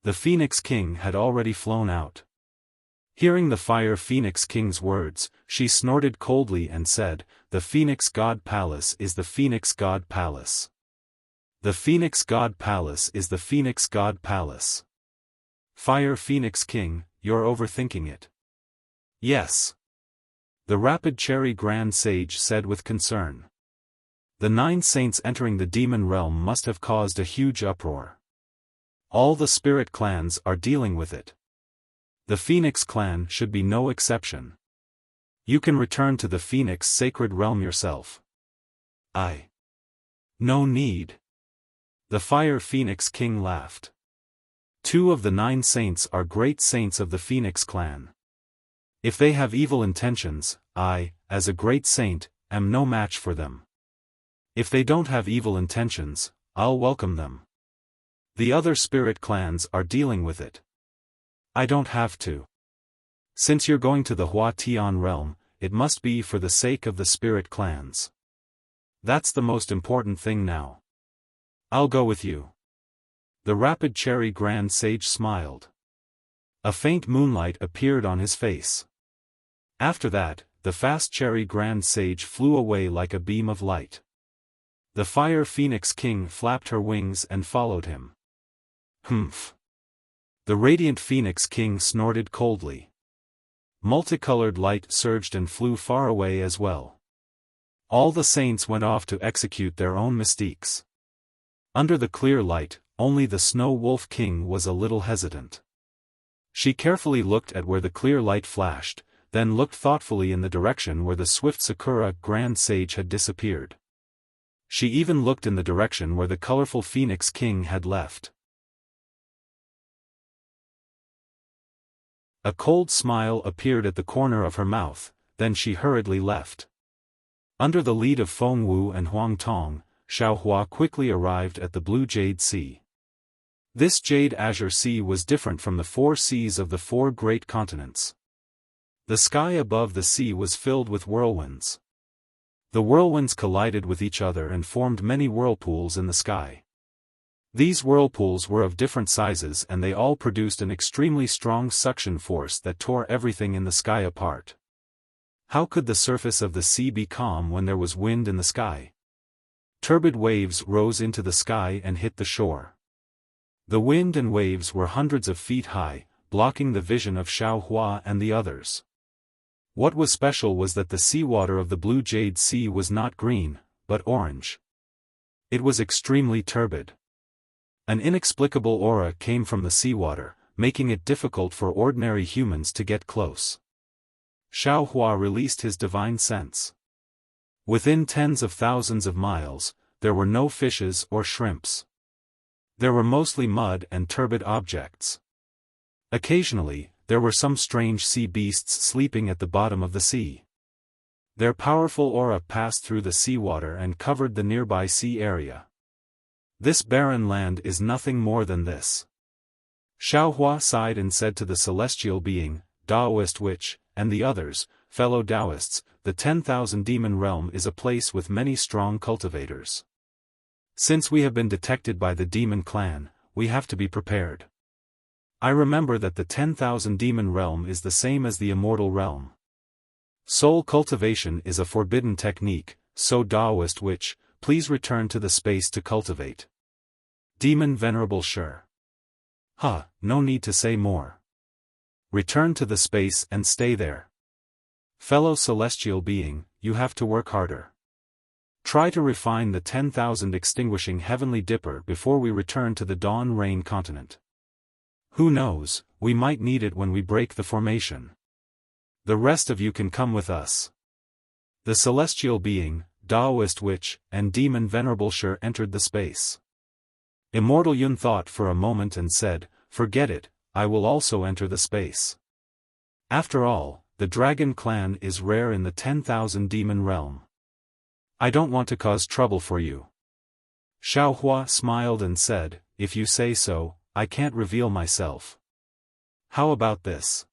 The Phoenix King had already flown out. Hearing the Fire Phoenix King's words, she snorted coldly and said, the Phoenix God Palace is the Phoenix God Palace. The Phoenix God Palace is the Phoenix God Palace. Fire Phoenix King, you're overthinking it. Yes. The Rapid Cherry Grand Sage said with concern. The 9 saints entering the demon realm must have caused a huge uproar. All the spirit clans are dealing with it. The Phoenix clan should be no exception. You can return to the Phoenix sacred realm yourself. No need. The Fire Phoenix King laughed. 2 of the 9 saints are great saints of the Phoenix clan. If they have evil intentions, I, as a great saint, am no match for them. If they don't have evil intentions, I'll welcome them. The other spirit clans are dealing with it. I don't have to. Since you're going to the Hua Tian realm, it must be for the sake of the spirit clans. That's the most important thing now. I'll go with you. The rapid Cherry Grand Sage smiled. A faint moonlight appeared on his face. After that, the fast Cherry Grand Sage flew away like a beam of light. The Fire Phoenix King flapped her wings and followed him. Humph. The Radiant Phoenix King snorted coldly. Multicolored light surged and flew far away as well. All the saints went off to execute their own mystiques. Under the clear light, only the Snow Wolf King was a little hesitant. She carefully looked at where the clear light flashed, then looked thoughtfully in the direction where the swift Sakura Grand Sage had disappeared. She even looked in the direction where the colorful Phoenix King had left. A cold smile appeared at the corner of her mouth, then she hurriedly left. Under the lead of Feng Wu and Huang Tong, Xiao Hua quickly arrived at the Blue Jade Sea. This Jade Azure Sea was different from the 4 seas of the 4 great continents. The sky above the sea was filled with whirlwinds. The whirlwinds collided with each other and formed many whirlpools in the sky. These whirlpools were of different sizes and they all produced an extremely strong suction force that tore everything in the sky apart. How could the surface of the sea be calm when there was wind in the sky? Turbid waves rose into the sky and hit the shore. The wind and waves were hundreds of feet high, blocking the vision of Xiao Hua and the others. What was special was that the seawater of the Blue Jade Sea was not green, but orange. It was extremely turbid. An inexplicable aura came from the seawater, making it difficult for ordinary humans to get close. Xiao Hua released his divine sense. Within tens of thousands of miles, there were no fishes or shrimps. There were mostly mud and turbid objects. Occasionally, there were some strange sea beasts sleeping at the bottom of the sea. Their powerful aura passed through the seawater and covered the nearby sea area. This barren land is nothing more than this. Xiao Hua sighed and said to the celestial being, Taoist witch, and the others, fellow Taoists, the 10,000 demon realm is a place with many strong cultivators. Since we have been detected by the demon clan, we have to be prepared. I remember that the 10,000 demon realm is the same as the immortal realm. Soul cultivation is a forbidden technique, so Taoist witch, please return to the space to cultivate. Demon Venerable sure. No need to say more. Return to the space and stay there. Fellow celestial being, you have to work harder. Try to refine the 10,000 extinguishing heavenly dipper before we return to the Dawn Rain continent. Who knows, we might need it when we break the formation. The rest of you can come with us. The celestial being, Taoist witch, and demon Venerable Sure entered the space. Immortal Yun thought for a moment and said, forget it, I will also enter the space. After all, the dragon clan is rare in the 10,000 demon realm. I don't want to cause trouble for you. Xiao Hua smiled and said, if you say so, I can't reveal myself. How about this?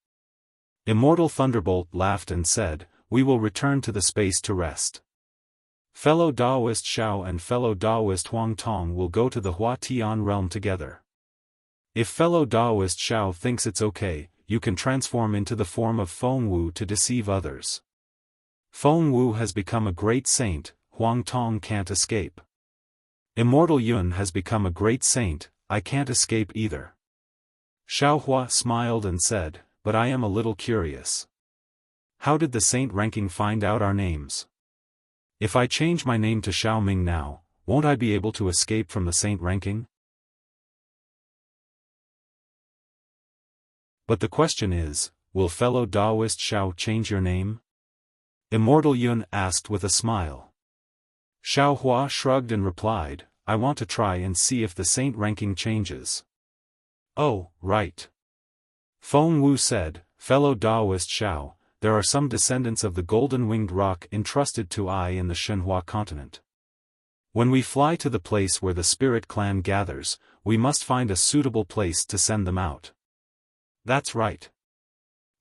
Immortal Thunderbolt laughed and said, we will return to the space to rest. Fellow Taoist Xiao and fellow Taoist Huang Tong will go to the Hua Tian realm together. If fellow Taoist Xiao thinks it's okay, you can transform into the form of Feng Wu to deceive others. Feng Wu has become a great saint, Huang Tong can't escape. Immortal Yun has become a great saint, I can't escape either. Xiao Hua smiled and said, but I am a little curious. How did the saint ranking find out our names? If I change my name to Xiao Ming now, won't I be able to escape from the saint ranking? But the question is, will fellow Taoist Xiao change your name? Immortal Yun asked with a smile. Xiao Hua shrugged and replied, I want to try and see if the saint ranking changes. Oh, right. Feng Wu said, fellow Taoist Xiao, there are some descendants of the golden-winged roc entrusted to I in the Shenhua continent. When we fly to the place where the spirit clan gathers, we must find a suitable place to send them out. That's right.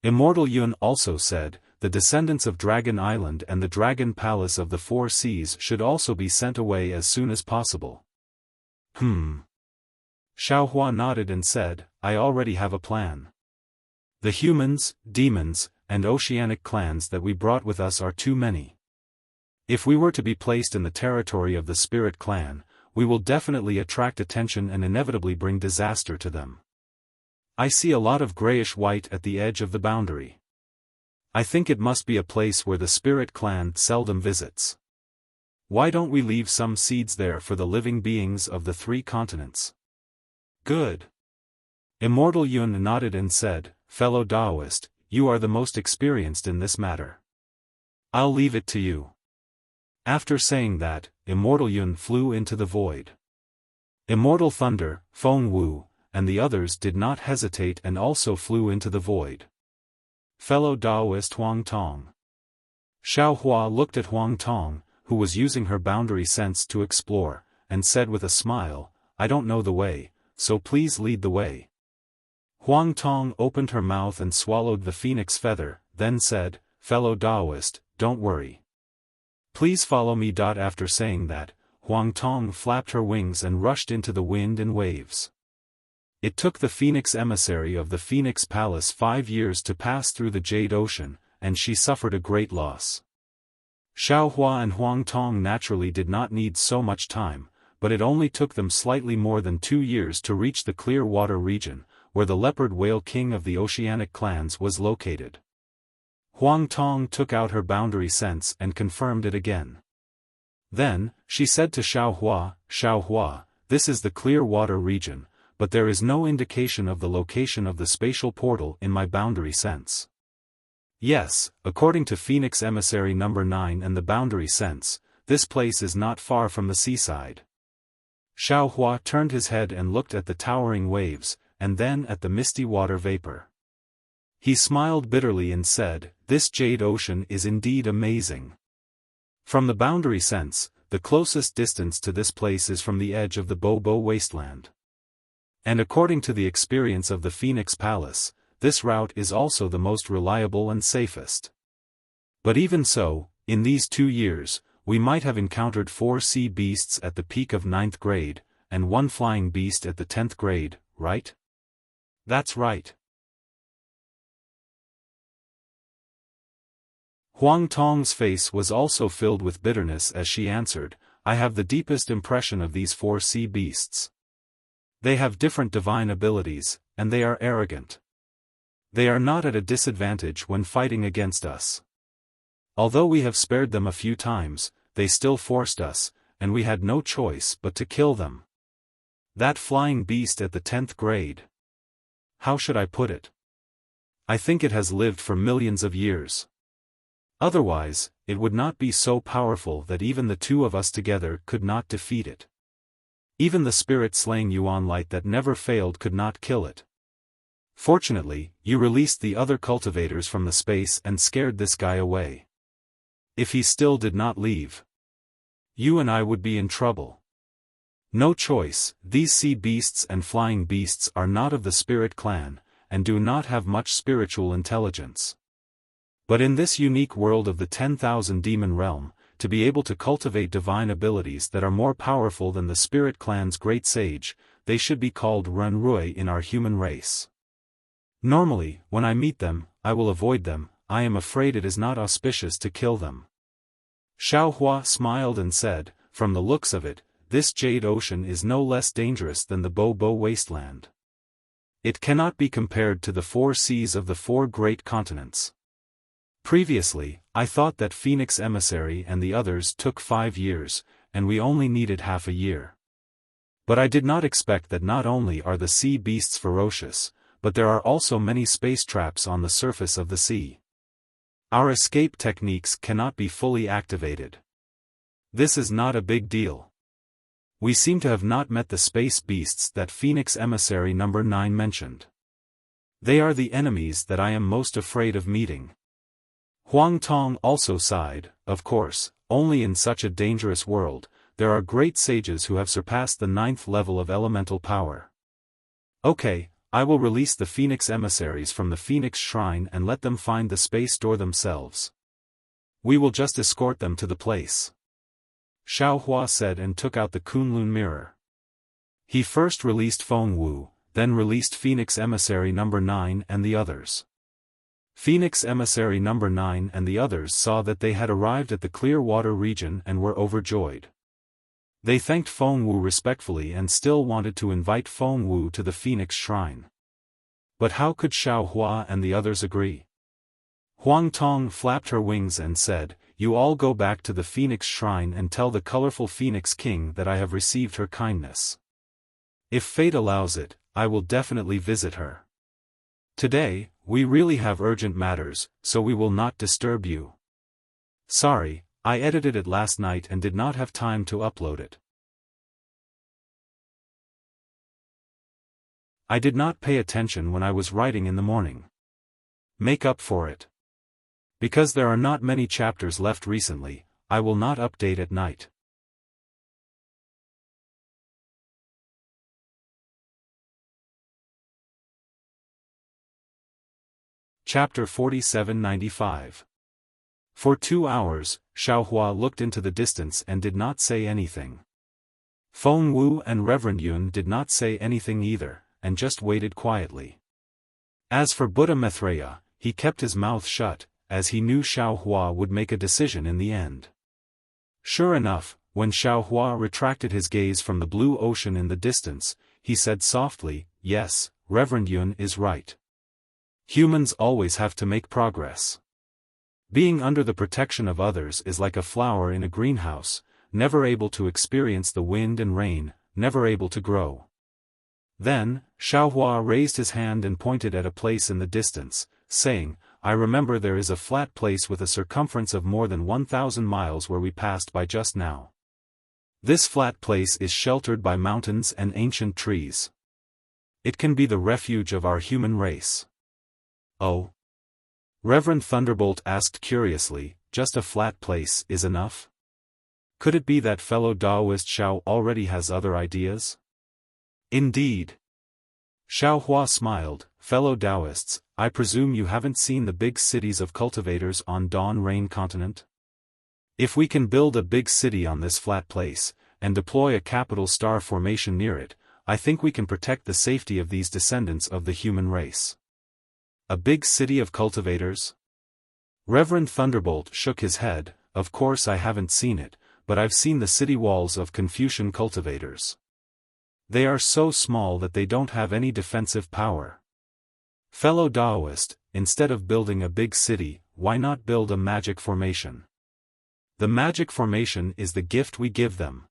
Immortal Yun also said, the descendants of Dragon Island and the Dragon Palace of the Four Seas should also be sent away as soon as possible. Xiaofan nodded and said, I already have a plan. The humans, demons, and oceanic clans that we brought with us are too many. If we were to be placed in the territory of the spirit clan, we will definitely attract attention and inevitably bring disaster to them. I see a lot of grayish-white at the edge of the boundary. I think it must be a place where the spirit clan seldom visits. Why don't we leave some seeds there for the living beings of the 3 continents? Good. Immortal Yun nodded and said, fellow Taoist, you are the most experienced in this matter. I'll leave it to you. After saying that, Immortal Yun flew into the void. Immortal Thunder, Feng Wu, and the others did not hesitate and also flew into the void. Fellow Taoist Huang Tong. Xiaohua looked at Huang Tong, who was using her boundary sense to explore, and said with a smile, I don't know the way, so please lead the way. Huang Tong opened her mouth and swallowed the phoenix feather, then said, fellow Taoist, don't worry. Please follow me. After saying that, Huang Tong flapped her wings and rushed into the wind and waves. It took the Phoenix emissary of the Phoenix Palace 5 years to pass through the Jade Ocean, and she suffered a great loss. Xiaohua and Huang Tong naturally did not need so much time, but it only took them slightly more than 2 years to reach the Clear Water region, where the Leopard Whale King of the Oceanic clans was located. Huang Tong took out her boundary sense and confirmed it again. Then, she said to Xiaohua, Xiaohua, this is the Clear Water region, but there is no indication of the location of the spatial portal in my boundary sense. Yes, according to Phoenix Emissary number 9 and the boundary sense, this place is not far from the seaside. Xiaohua turned his head and looked at the towering waves, and then at the misty water vapor. He smiled bitterly and said, this Jade Ocean is indeed amazing. From the boundary sense, the closest distance to this place is from the edge of the Bobo wasteland. And according to the experience of the Phoenix Palace, this route is also the most reliable and safest. But even so, in these 2 years, we might have encountered 4 sea beasts at the peak of 9th grade, and 1 flying beast at the 10th grade, right? That's right. Huang Tong's face was also filled with bitterness as she answered, I have the deepest impression of these 4 sea beasts. They have different divine abilities, and they are arrogant. They are not at a disadvantage when fighting against us. Although we have spared them a few times, they still forced us, and we had no choice but to kill them. That flying beast at the 10th grade. How should I put it? I think it has lived for millions of years. Otherwise, it would not be so powerful that even the 2 of us together could not defeat it. Even the spirit-slaying Yuan light that never failed could not kill it. Fortunately, you released the other cultivators from the space and scared this guy away. If he still did not leave, you and I would be in trouble. No choice, these sea beasts and flying beasts are not of the spirit clan, and do not have much spiritual intelligence. But in this unique world of the 10,000 demon realm, to be able to cultivate divine abilities that are more powerful than the spirit clan's great sage, they should be called Renrui in our human race. Normally, when I meet them, I will avoid them, I am afraid it is not auspicious to kill them. Xiaohua smiled and said, from the looks of it, this Jade Ocean is no less dangerous than the Bobo wasteland. It cannot be compared to the 4 seas of the 4 great continents. Previously, I thought that Phoenix Emissary and the others took 5 years, and we only needed half a year. But I did not expect that not only are the sea beasts ferocious, but there are also many space traps on the surface of the sea. Our escape techniques cannot be fully activated. This is not a big deal. We seem to have not met the space beasts that Phoenix Emissary number 9 mentioned. They are the enemies that I am most afraid of meeting. Huang Tong also sighed. Of course, only in such a dangerous world, there are great sages who have surpassed the 9th level of elemental power. Okay, I will release the Phoenix emissaries from the Phoenix Shrine and let them find the space door themselves. We will just escort them to the place. Xiao Hua said and took out the Kunlun mirror. He first released Feng Wu, then released Phoenix Emissary No. 9 and the others. Phoenix Emissary No. 9 and the others saw that they had arrived at the clear water region and were overjoyed. They thanked Feng Wu respectfully and still wanted to invite Feng Wu to the Phoenix Shrine. But how could Xiao Hua and the others agree? Huang Tong flapped her wings and said, "You all go back to the Phoenix Shrine and tell the colorful Phoenix King that I have received her kindness. If fate allows it, I will definitely visit her. Today, we really have urgent matters, so we will not disturb you. Sorry, I edited it last night and did not have time to upload it. I did not pay attention when I was writing in the morning. Make up for it. Because there are not many chapters left recently, I will not update at night." Chapter 4795. For 2 hours, Xiao Hua looked into the distance and did not say anything. Feng Wu and Reverend Yun did not say anything either, and just waited quietly. As for Buddha Maitreya, he kept his mouth shut, as he knew Xiao Hua would make a decision in the end. Sure enough, when Xiao Hua retracted his gaze from the blue ocean in the distance, he said softly, "Yes, Reverend Yun is right. Humans always have to make progress. Being under the protection of others is like a flower in a greenhouse, never able to experience the wind and rain, never able to grow." Then, Xiao Hua raised his hand and pointed at a place in the distance, saying, "I remember there is a flat place with a circumference of more than 1,000 miles where we passed by just now. This flat place is sheltered by mountains and ancient trees. It can be the refuge of our human race." "Oh?" Reverend Thunderbolt asked curiously, "Just a flat place is enough? Could it be that fellow Taoist Xiao already has other ideas?" "Indeed." Xiao Hua smiled, "Fellow Taoists, I presume you haven't seen the big cities of cultivators on Dawn Rain continent? If we can build a big city on this flat place, and deploy a capital star formation near it, I think we can protect the safety of these descendants of the human race." "A big city of cultivators?" Reverend Thunderbolt shook his head. "Of course I haven't seen it, but I've seen the city walls of Confucian cultivators. They are so small that they don't have any defensive power. Fellow Taoist, instead of building a big city, why not build a magic formation? The magic formation is the gift we give them."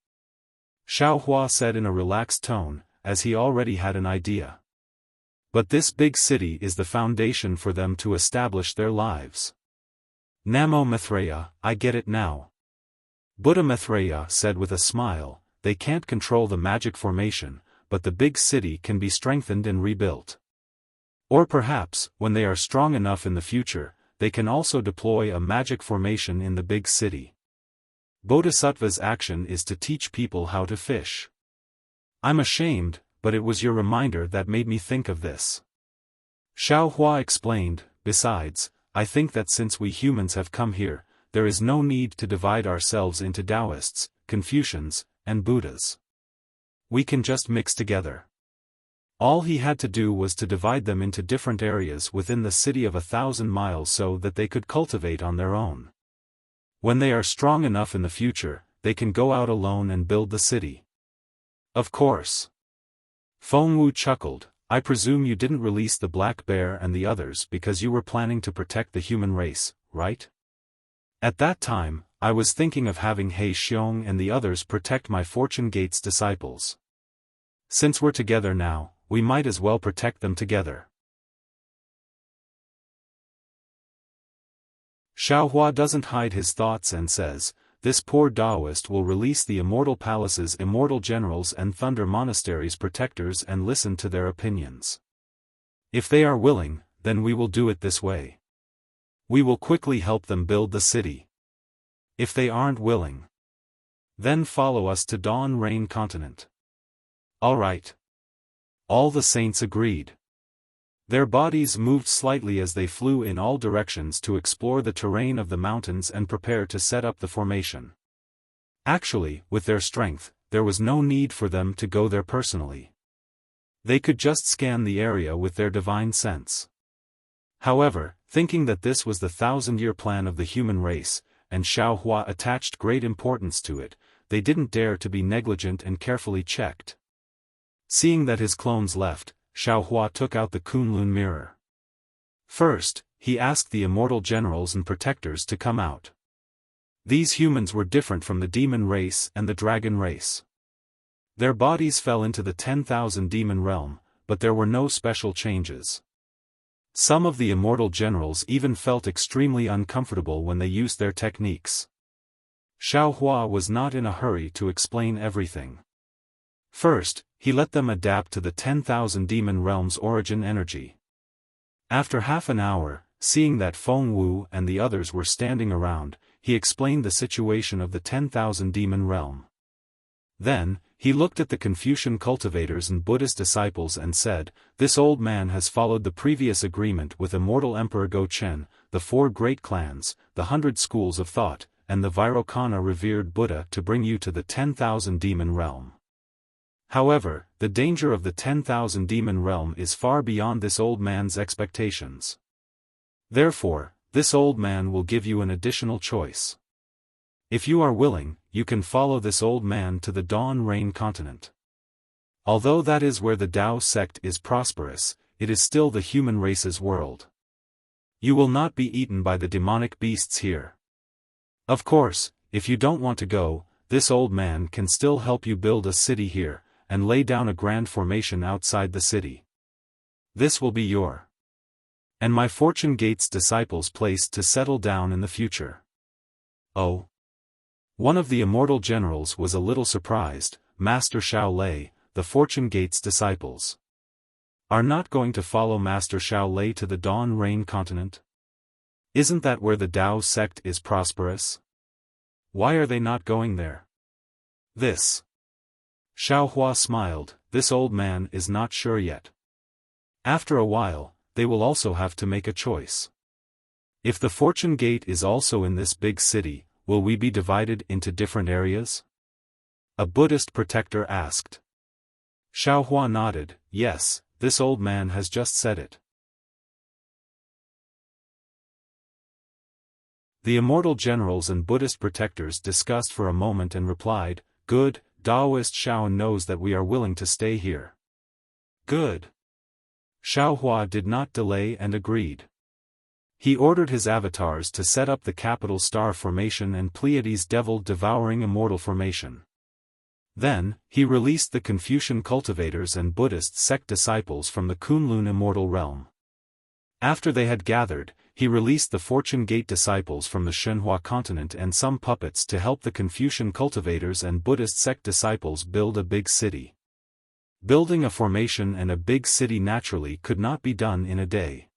Xiao Hua said in a relaxed tone, as he already had an idea. "But this big city is the foundation for them to establish their lives." "Namo Maitreya, I get it now." Buddha Maitreya said with a smile, "They can't control the magic formation, but the big city can be strengthened and rebuilt. Or perhaps, when they are strong enough in the future, they can also deploy a magic formation in the big city. Bodhisattva's action is to teach people how to fish. I'm ashamed, but it was your reminder that made me think of this." Xiao Hua explained, "Besides, I think that since we humans have come here, there is no need to divide ourselves into Taoists, Confucians, and Buddhas. We can just mix together." All he had to do was to divide them into different areas within the city of 1,000 miles so that they could cultivate on their own. When they are strong enough in the future, they can go out alone and build the city. "Of course." Feng Wu chuckled, "I presume you didn't release the black bear and the others because you were planning to protect the human race, right? At that time, I was thinking of having He Xiong and the others protect my Fortune Gate's disciples. Since we're together now, we might as well protect them together." Xiao Hua doesn't hide his thoughts and says, "This poor Taoist will release the Immortal Palace's immortal generals and Thunder Monastery's protectors and listen to their opinions. If they are willing, then we will do it this way." We will quickly help them build the city. If they aren't willing, then follow us to Dawn Rain Continent. All right. All the saints agreed. Their bodies moved slightly as they flew in all directions to explore the terrain of the mountains and prepare to set up the formation. Actually, with their strength, there was no need for them to go there personally. They could just scan the area with their divine sense. However, thinking that this was the 1,000-year plan of the human race, and Xiaofan attached great importance to it, they didn't dare to be negligent and carefully checked. Seeing that his clones left, Xiaofan took out the Kunlun mirror. First, he asked the immortal generals and protectors to come out. These humans were different from the demon race and the dragon race. Their bodies fell into the 10,000 demon realm, but there were no special changes. Some of the immortal generals even felt extremely uncomfortable when they used their techniques. Xiaofan was not in a hurry to explain everything. First, he let them adapt to the 10,000 demon realm's origin energy. After half an hour, seeing that Feng Wu and the others were standing around, he explained the situation of the 10,000 demon realm. Then, he looked at the Confucian cultivators and Buddhist disciples and said, "This old man has followed the previous agreement with immortal Emperor Go-Chen, the 4 great clans, the 100 schools of thought, and the Vairocana revered Buddha to bring you to the 10,000 demon realm. However, the danger of the 10,000 demon realm is far beyond this old man's expectations. Therefore, this old man will give you an additional choice. If you are willing, you can follow this old man to the Dawn Rain Continent. Although that is where the Tao sect is prosperous, it is still the human race's world. You will not be eaten by the demonic beasts here. Of course, if you don't want to go, this old man can still help you build a city here, and lay down a grand formation outside the city. This will be your and my Fortune Gate's disciples' place to settle down in the future." Oh. One of the immortal generals was a little surprised. Master Xiao Lei, the Fortune Gate's disciples, are not going to follow Master Xiao Lei to the Dawn Rain Continent? Isn't that where the Tao sect is prosperous? Why are they not going there? This. Xiaofan smiled. This old man is not sure yet. After a while, they will also have to make a choice. If the Fortune Gate is also in this big city, will we be divided into different areas? A Buddhist protector asked. Xiaofan nodded. Yes, this old man has just said it. The immortal generals and Buddhist protectors discussed for a moment and replied, "Good, Taoist Xiaofan knows that we are willing to stay here." Good. Xiaofan did not delay and agreed. He ordered his avatars to set up the capital star formation and Pleiades devil devouring immortal formation. Then, he released the Confucian cultivators and Buddhist sect disciples from the Kunlun immortal realm. After they had gathered, he released the Fortune Gate disciples from the Shenhua continent and some puppets to help the Confucian cultivators and Buddhist sect disciples build a big city. Building a formation and a big city naturally could not be done in a day.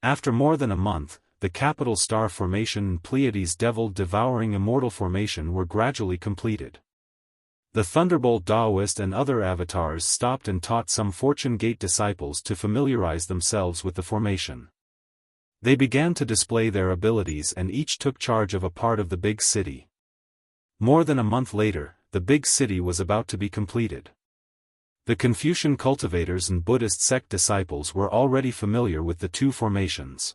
After more than a month, the capital star formation and Pleiades devil devouring immortal formation were gradually completed. The Thunderbolt Taoist and other avatars stopped and taught some Fortune Gate disciples to familiarize themselves with the formation. They began to display their abilities and each took charge of a part of the big city. More than a month later, the big city was about to be completed. The Confucian cultivators and Buddhist sect disciples were already familiar with the 2 formations.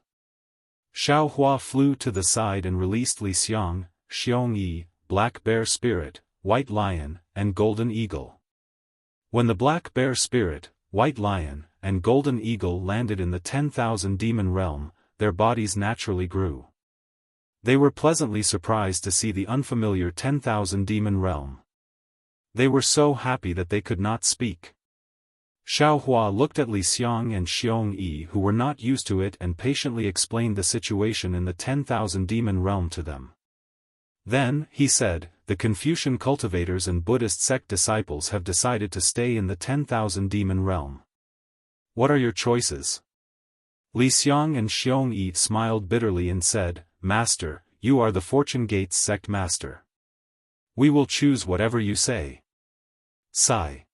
Xiaofan flew to the side and released Li Xiang, Xiong Yi, Black Bear Spirit, White Lion, and Golden Eagle. When the Black Bear Spirit, White Lion, and Golden Eagle landed in the 10,000 demon realm, their bodies naturally grew. They were pleasantly surprised to see the unfamiliar 10,000 demon realm. They were so happy that they could not speak. Xiaofan looked at Li Xiang and Xiong Yi who were not used to it and patiently explained the situation in the 10,000 demon realm to them. Then, he said, the Confucian cultivators and Buddhist sect disciples have decided to stay in the 10,000 demon realm. What are your choices? Li Xiang and Xiong Yi smiled bitterly and said, Master, you are the Fortune Gate's sect master. We will choose whatever you say. Sigh.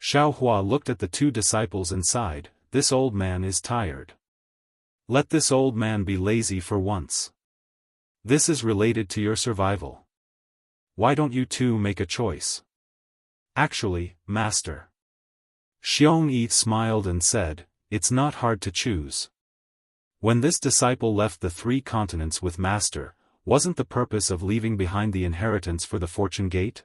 Xiao Hua looked at the two disciples and sighed, this old man is tired. Let this old man be lazy for once. This is related to your survival. Why don't you two make a choice? Actually, Master. Xiong Yi smiled and said, it's not hard to choose. When this disciple left the 3 continents with Master, wasn't the purpose of leaving behind the inheritance for the Fortune Gate?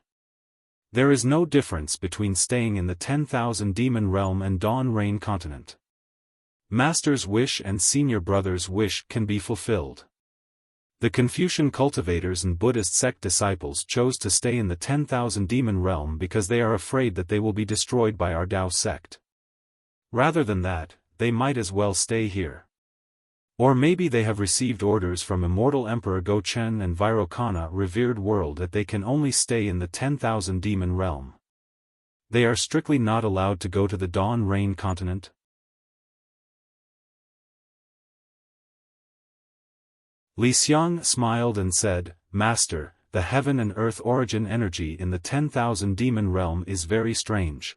There is no difference between staying in the 10,000 demon realm and Dawn Rain continent. Master's wish and senior brother's wish can be fulfilled. The Confucian cultivators and Buddhist sect disciples chose to stay in the 10,000 demon realm because they are afraid that they will be destroyed by our Tao sect. Rather than that, they might as well stay here. Or maybe they have received orders from Immortal Emperor Gochen and Virokana revered world that they can only stay in the 10,000 demon realm. They are strictly not allowed to go to the Dawn Rain continent. Li Xiang smiled and said, Master, the heaven and earth origin energy in the 10,000 demon realm is very strange.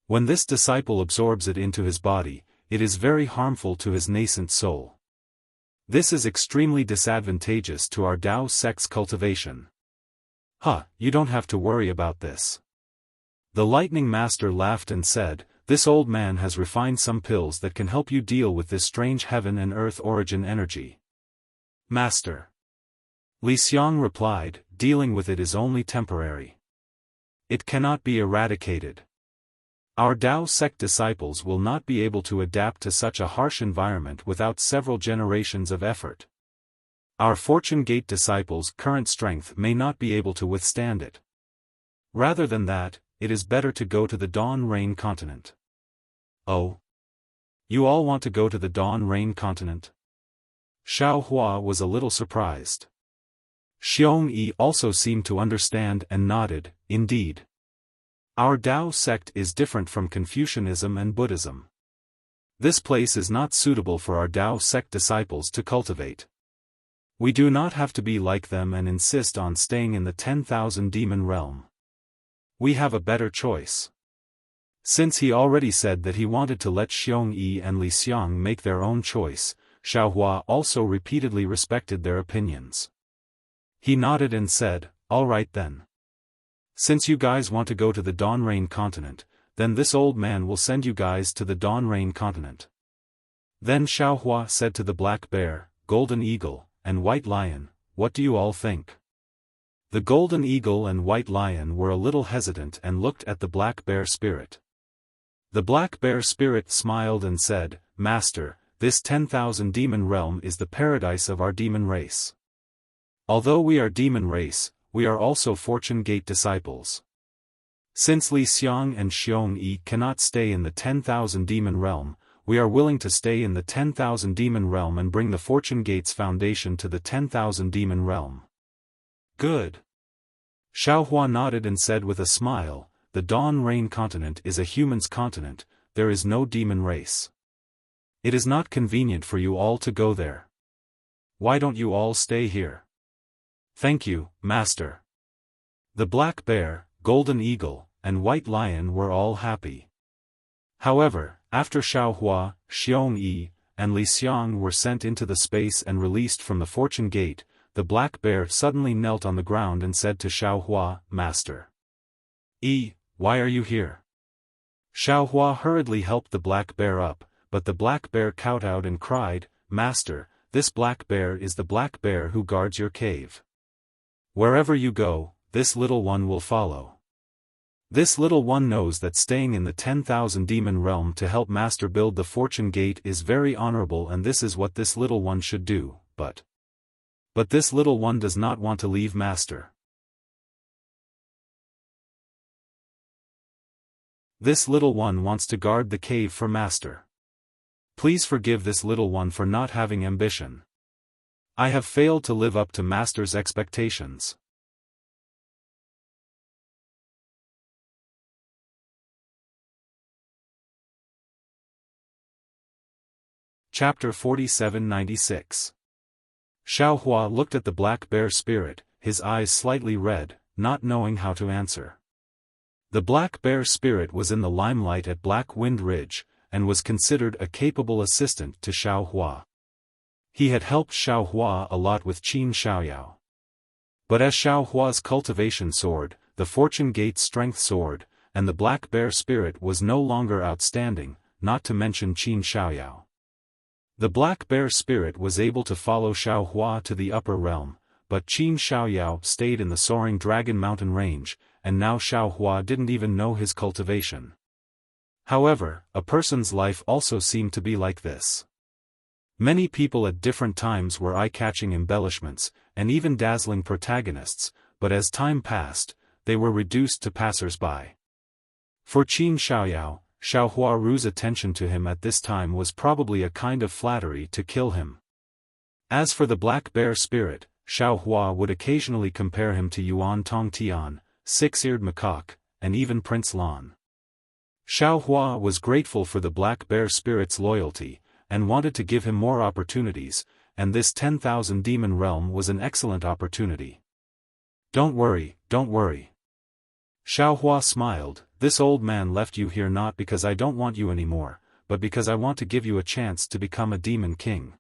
When this disciple absorbs it into his body, it is very harmful to his nascent soul. This is extremely disadvantageous to our Tao sect's cultivation. You don't have to worry about this. The Lightning Master laughed and said, this old man has refined some pills that can help you deal with this strange heaven and earth origin energy. Master. Li Xiang replied, dealing with it is only temporary. It cannot be eradicated. Our Tao sect disciples will not be able to adapt to such a harsh environment without several generations of effort. Our Fortune Gate disciples' current strength may not be able to withstand it. Rather than that, it is better to go to the Dawn Rain continent. Oh? You all want to go to the Dawn Rain continent? Xiao Hua was a little surprised. Xiong Yi also seemed to understand and nodded, indeed. Our Tao sect is different from Confucianism and Buddhism. This place is not suitable for our Tao sect disciples to cultivate. We do not have to be like them and insist on staying in the 10,000 demon realm. We have a better choice. Since he already said that he wanted to let Xiong Yi and Li Xiang make their own choice, Xiao Hua also repeatedly respected their opinions. He nodded and said, all right then. Since you guys want to go to the Dawn Rain continent, then this old man will send you guys to the Dawn Rain continent. Then Xiao Hua said to the Black Bear, Golden Eagle, and White Lion, what do you all think? The Golden Eagle and White Lion were a little hesitant and looked at the Black Bear spirit. The Black Bear spirit smiled and said, Master, this 10,000 demon realm is the paradise of our demon race. Although we are demon race, we are also Fortune Gate disciples. Since Li Xiang and Xiong Yi cannot stay in the 10,000 demon realm, we are willing to stay in the 10,000 demon realm and bring the Fortune Gate's foundation to the 10,000 demon realm. Good. Xiao Hua nodded and said with a smile, the Dawn Rain continent is a human's continent, there is no demon race. It is not convenient for you all to go there. Why don't you all stay here? Thank you, Master. The Black Bear, Golden Eagle, and White Lion were all happy. However, after Xiao Hua, Xiong Yi, and Li Xiang were sent into the space and released from the Fortune Gate, the Black Bear suddenly knelt on the ground and said to Xiao Hua, Master. Why are you here? Xiao Hua hurriedly helped the Black Bear up, but the Black Bear kowtowed and cried, Master, this Black Bear is the Black Bear who guards your cave. Wherever you go, this little one will follow. This little one knows that staying in the 10,000 demon realm to help Master build the Fortune Gate is very honorable and this is what this little one should do, but this little one does not want to leave Master. This little one wants to guard the cave for Master. Please forgive this little one for not having ambition. I have failed to live up to Master's expectations. Chapter 4796. Xiaohua looked at the black bear spirit, his eyes slightly red, not knowing how to answer. The black bear spirit was in the limelight at Black Wind Ridge, and was considered a capable assistant to Xiaohua. He had helped Xiaohua a lot with Qin Xiaoyao. But as Xiaohua's cultivation soared, the Fortune Gate strength soared, and the black bear spirit was no longer outstanding, not to mention Qin Xiaoyao. The black bear spirit was able to follow Xiaohua to the upper realm, but Qin Xiaoyao stayed in the soaring Dragon Mountain range, and now Xiaohua didn't even know his cultivation. However, a person's life also seemed to be like this. Many people at different times were eye-catching embellishments, and even dazzling protagonists, but as time passed, they were reduced to passers-by. For Qin Xiaoyao, Xiaohua Ru's attention to him at this time was probably a kind of flattery to kill him. As for the black bear spirit, Xiaohua would occasionally compare him to Yuan Tongtian, Six-Eared Macaque, and even Prince Lan. Xiaohua was grateful for the black bear spirit's loyalty, and wanted to give him more opportunities, and this 10,000 demon realm was an excellent opportunity. Don't worry, don't worry. Xiaohua smiled, this old man left you here not because I don't want you anymore, but because I want to give you a chance to become a demon king.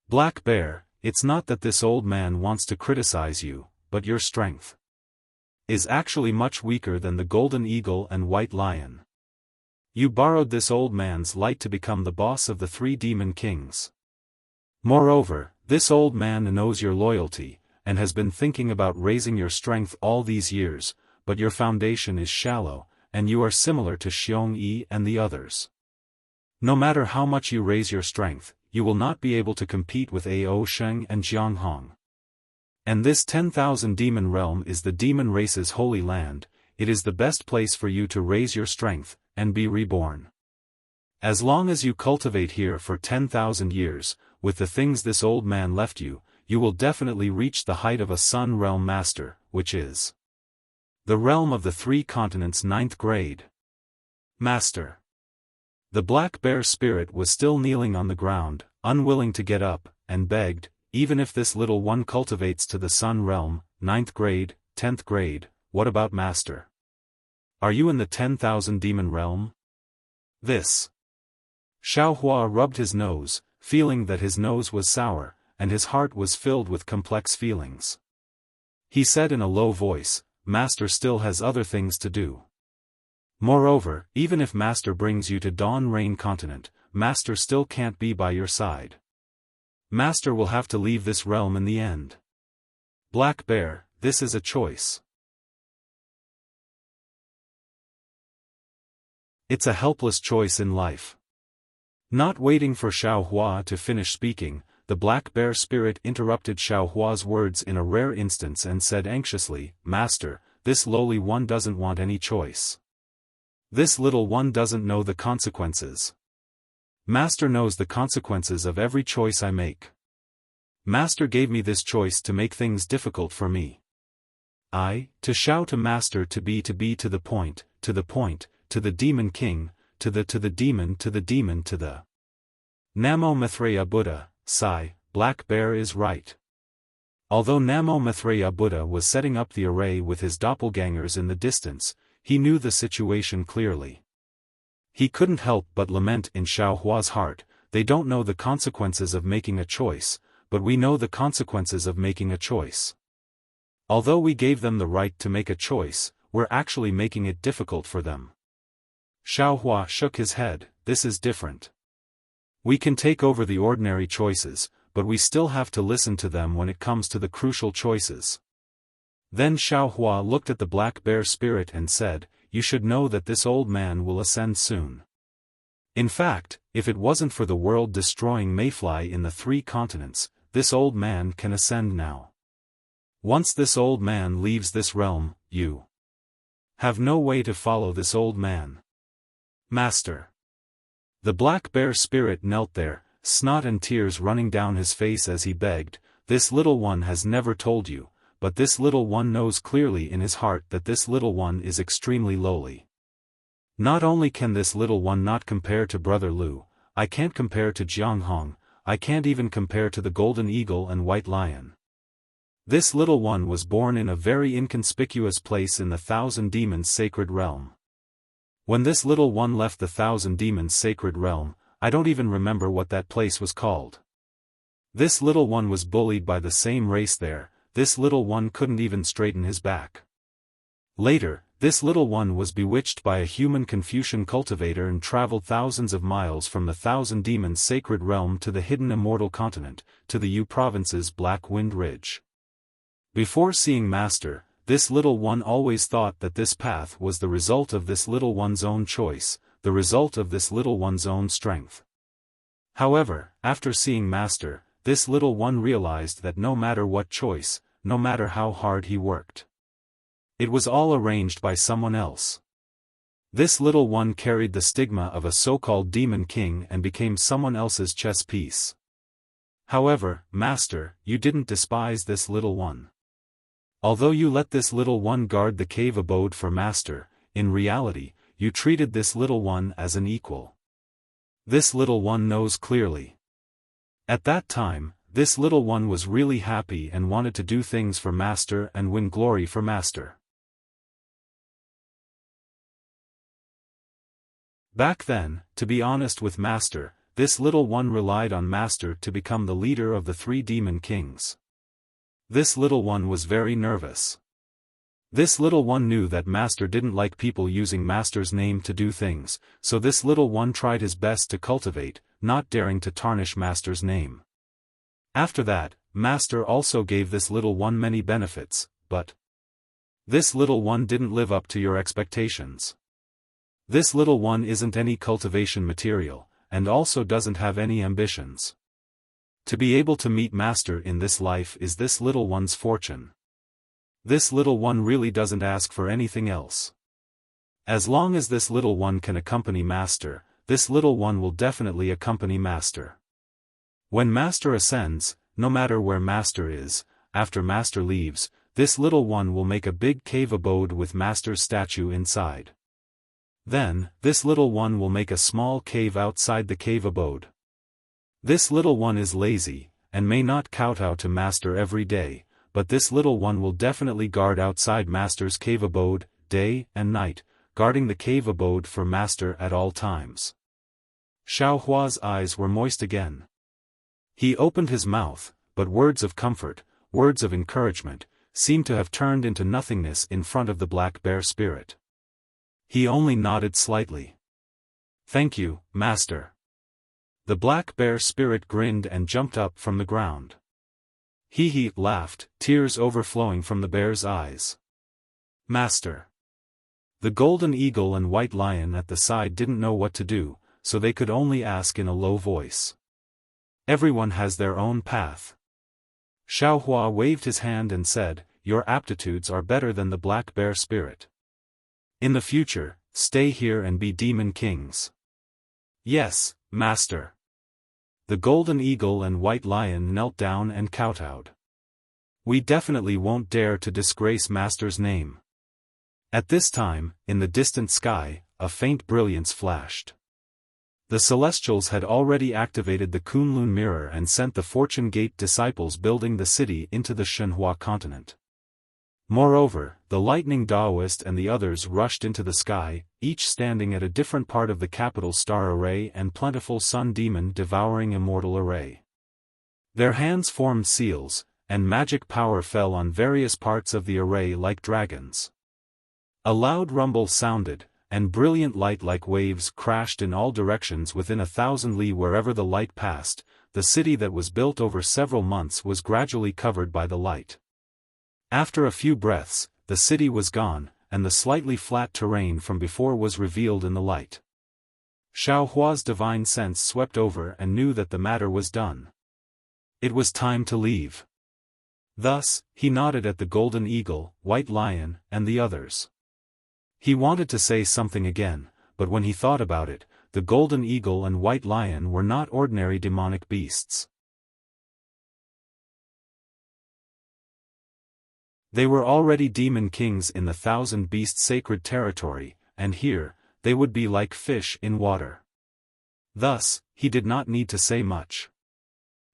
Black Bear, it's not that this old man wants to criticize you, but your strength is actually much weaker than the Golden Eagle and White Lion. You borrowed this old man's light to become the boss of the 3 demon kings. Moreover, this old man knows your loyalty, and has been thinking about raising your strength all these years, but your foundation is shallow, and you are similar to Xiong Yi and the others. No matter how much you raise your strength, you will not be able to compete with Ao Sheng and Jiang Hong. And this 10,000 demon realm is the demon race's holy land, it is the best place for you to raise your strength, and be reborn. As long as you cultivate here for 10,000 years, with the things this old man left you, you will definitely reach the height of a Sun Realm Master, which is the realm of the 3 continents 9th grade. Master. The black bear spirit was still kneeling on the ground, unwilling to get up, and begged, even if this little one cultivates to the Sun Realm, 9th grade, 10th grade, what about Master? Are you in the 10,000 demon realm? This. Xiaohua rubbed his nose, feeling that his nose was sour, and his heart was filled with complex feelings. He said in a low voice, Master still has other things to do. Moreover, even if Master brings you to Dawn Rain Continent, Master still can't be by your side. Master will have to leave this realm in the end. Black Bear, this is a choice. It's a helpless choice in life. Not waiting for Xiaohua to finish speaking, the black bear spirit interrupted Xiaohua's words in a rare instance and said anxiously, Master, this lowly one doesn't want any choice. This little one doesn't know the consequences. Master knows the consequences of every choice I make. Master gave me this choice to make things difficult for me. To shout to Master to be to the point, to the demon king, to the demon to the Namo Maitreya Buddha, sigh, Black Bear is right. Although Namo Maitreya Buddha was setting up the array with his doppelgangers in the distance, he knew the situation clearly. He couldn't help but lament in Xiaohua's heart, they don't know the consequences of making a choice, but we know the consequences of making a choice. Although we gave them the right to make a choice, we're actually making it difficult for them. Xiaohua shook his head, this is different. We can take over the ordinary choices, but we still have to listen to them when it comes to the crucial choices. Then Xiaohua looked at the black bear spirit and said, you should know that this old man will ascend soon. In fact, if it wasn't for the world-destroying mayfly in the 3 continents, this old man can ascend now. Once this old man leaves this realm, you have no way to follow this old man. Master. The black bear spirit knelt there, snot and tears running down his face as he begged, this little one has never told you, but this little one knows clearly in his heart that this little one is extremely lowly. Not only can this little one not compare to Brother Lu, I can't compare to Jianghong, I can't even compare to the golden eagle and white lion. This little one was born in a very inconspicuous place in the Thousand Demons' sacred realm. When this little one left the Thousand Demons' sacred realm, I don't even remember what that place was called. This little one was bullied by the same race there, this little one couldn't even straighten his back. Later, this little one was bewitched by a human Confucian cultivator and traveled thousands of miles from the Thousand Demons' sacred realm to the hidden immortal continent, to the Yu province's Black Wind Ridge. Before seeing Master, this little one always thought that this path was the result of this little one's own choice, the result of this little one's own strength. However, after seeing Master, this little one realized that no matter what choice, no matter how hard he worked, it was all arranged by someone else. This little one carried the stigma of a so-called demon king and became someone else's chess piece. However, Master, you didn't despise this little one. Although you let this little one guard the cave abode for Master, in reality, you treated this little one as an equal. This little one knows clearly. At that time, this little one was really happy and wanted to do things for Master and win glory for Master. Back then, to be honest with Master, this little one relied on Master to become the leader of the three demon kings. This little one was very nervous. This little one knew that Master didn't like people using Master's name to do things, so this little one tried his best to cultivate, not daring to tarnish Master's name. After that, Master also gave this little one many benefits, but this little one didn't live up to your expectations. This little one isn't any cultivation material, and also doesn't have any ambitions. To be able to meet Master in this life is this little one's fortune. This little one really doesn't ask for anything else. As long as this little one can accompany Master, this little one will definitely accompany Master. When Master ascends, no matter where Master is, after Master leaves, this little one will make a big cave abode with Master's statue inside. Then, this little one will make a small cave outside the cave abode. This little one is lazy, and may not kowtow to Master every day, but this little one will definitely guard outside Master's cave abode, day and night, guarding the cave abode for Master at all times. Xiaohua's eyes were moist again. He opened his mouth, but words of comfort, words of encouragement, seemed to have turned into nothingness in front of the black bear spirit. He only nodded slightly. "Thank you, Master." The black bear spirit grinned and jumped up from the ground. He laughed, tears overflowing from the bear's eyes. "Master." The golden eagle and white lion at the side didn't know what to do, so they could only ask in a low voice. Everyone has their own path. Xiaohua waved his hand and said, "Your aptitudes are better than the black bear spirit. In the future, stay here and be demon kings." "Yes, Master." The golden eagle and white lion knelt down and kowtowed. "We definitely won't dare to disgrace Master's name." At this time, in the distant sky, a faint brilliance flashed. The Celestials had already activated the Kunlun mirror and sent the Fortune Gate disciples building the city into the Shenhua continent. Moreover, the Lightning Daoist and the others rushed into the sky, each standing at a different part of the capital star array and plentiful sun demon devouring immortal array. Their hands formed seals, and magic power fell on various parts of the array like dragons. A loud rumble sounded, and brilliant light like waves crashed in all directions within 1,000 li wherever the light passed. The city that was built over several months was gradually covered by the light. After a few breaths, the city was gone, and the slightly flat terrain from before was revealed in the light. Xiaohua's divine sense swept over and knew that the matter was done. It was time to leave. Thus, he nodded at the golden eagle, white lion, and the others. He wanted to say something again, but when he thought about it, the golden eagle and white lion were not ordinary demonic beasts. They were already demon kings in the Thousand Beast sacred territory, and here, they would be like fish in water. Thus, he did not need to say much.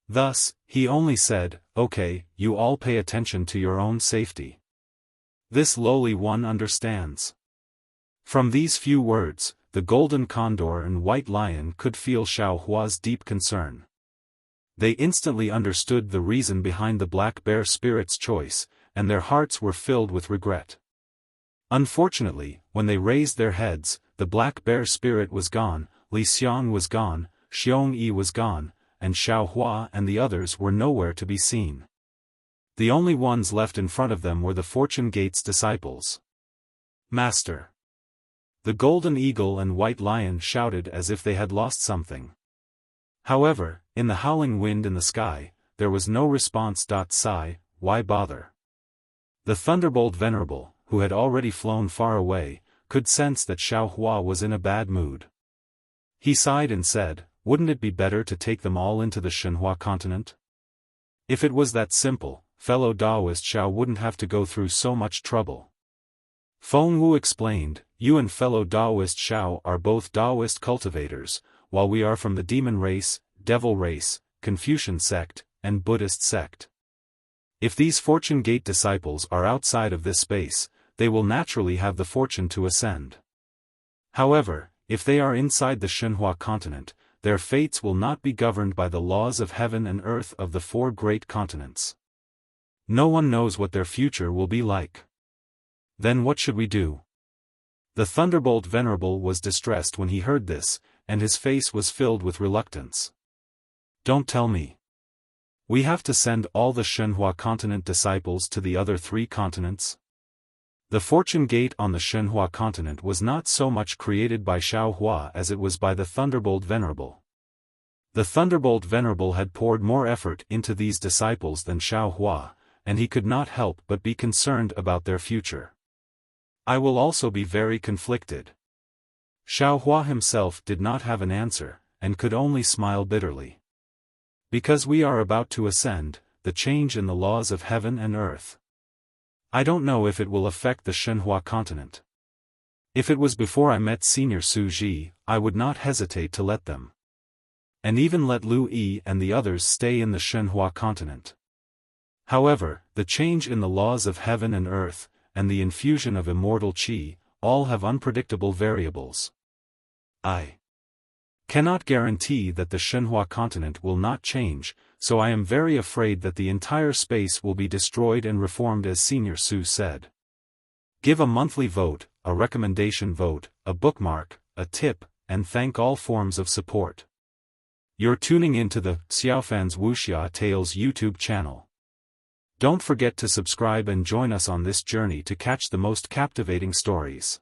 Thus, he only said, "Okay, you all pay attention to your own safety. This lowly one understands." From these few words, the golden condor and white lion could feel Xiaohua's deep concern. They instantly understood the reason behind the black bear spirit's choice, and their hearts were filled with regret. Unfortunately, when they raised their heads, the black bear spirit was gone, Li Xiang was gone, Xiong Yi was gone, and Xiaohua and the others were nowhere to be seen. The only ones left in front of them were the Fortune Gate's disciples. "Master!" The golden eagle and white lion shouted as if they had lost something. However, in the howling wind in the sky, there was no response. Sigh, why bother? The Thunderbolt Venerable, who had already flown far away, could sense that Xiaohua was in a bad mood. He sighed and said, "Wouldn't it be better to take them all into the Shenhua continent? If it was that simple, fellow Taoist Xiao wouldn't have to go through so much trouble." Feng Wu explained, "You and fellow Taoist Xiao are both Taoist cultivators, while we are from the demon race, devil race, Confucian sect, and Buddhist sect. If these Fortune Gate disciples are outside of this space, they will naturally have the fortune to ascend. However, if they are inside the Shenhua continent, their fates will not be governed by the laws of heaven and earth of the four great continents. No one knows what their future will be like. Then what should we do?" The Thunderbolt Venerable was distressed when he heard this, and his face was filled with reluctance. "Don't tell me. We have to send all the Shenhua continent disciples to the other three continents?" The Fortune Gate on the Shenhua continent was not so much created by Xiaohua as it was by the Thunderbolt Venerable. The Thunderbolt Venerable had poured more effort into these disciples than Xiaohua, and he could not help but be concerned about their future. "I will also be very conflicted." Xiaohua himself did not have an answer, and could only smile bitterly. "Because we are about to ascend, the change in the laws of heaven and earth. I don't know if it will affect the Shenhua continent. If it was before I met Senior Su Ji, I would not hesitate to let them. And even let Lu Yi and the others stay in the Shenhua continent. However, the change in the laws of heaven and earth, and the infusion of immortal qi, all have unpredictable variables. I cannot guarantee that the Shenhua continent will not change, so I am very afraid that the entire space will be destroyed and reformed as Senior Su said. Give a monthly vote, a recommendation vote, a bookmark, a tip, and thank all forms of support. You're tuning into the Xiaofan's Wuxia Tales YouTube channel. Don't forget to subscribe and join us on this journey to catch the most captivating stories.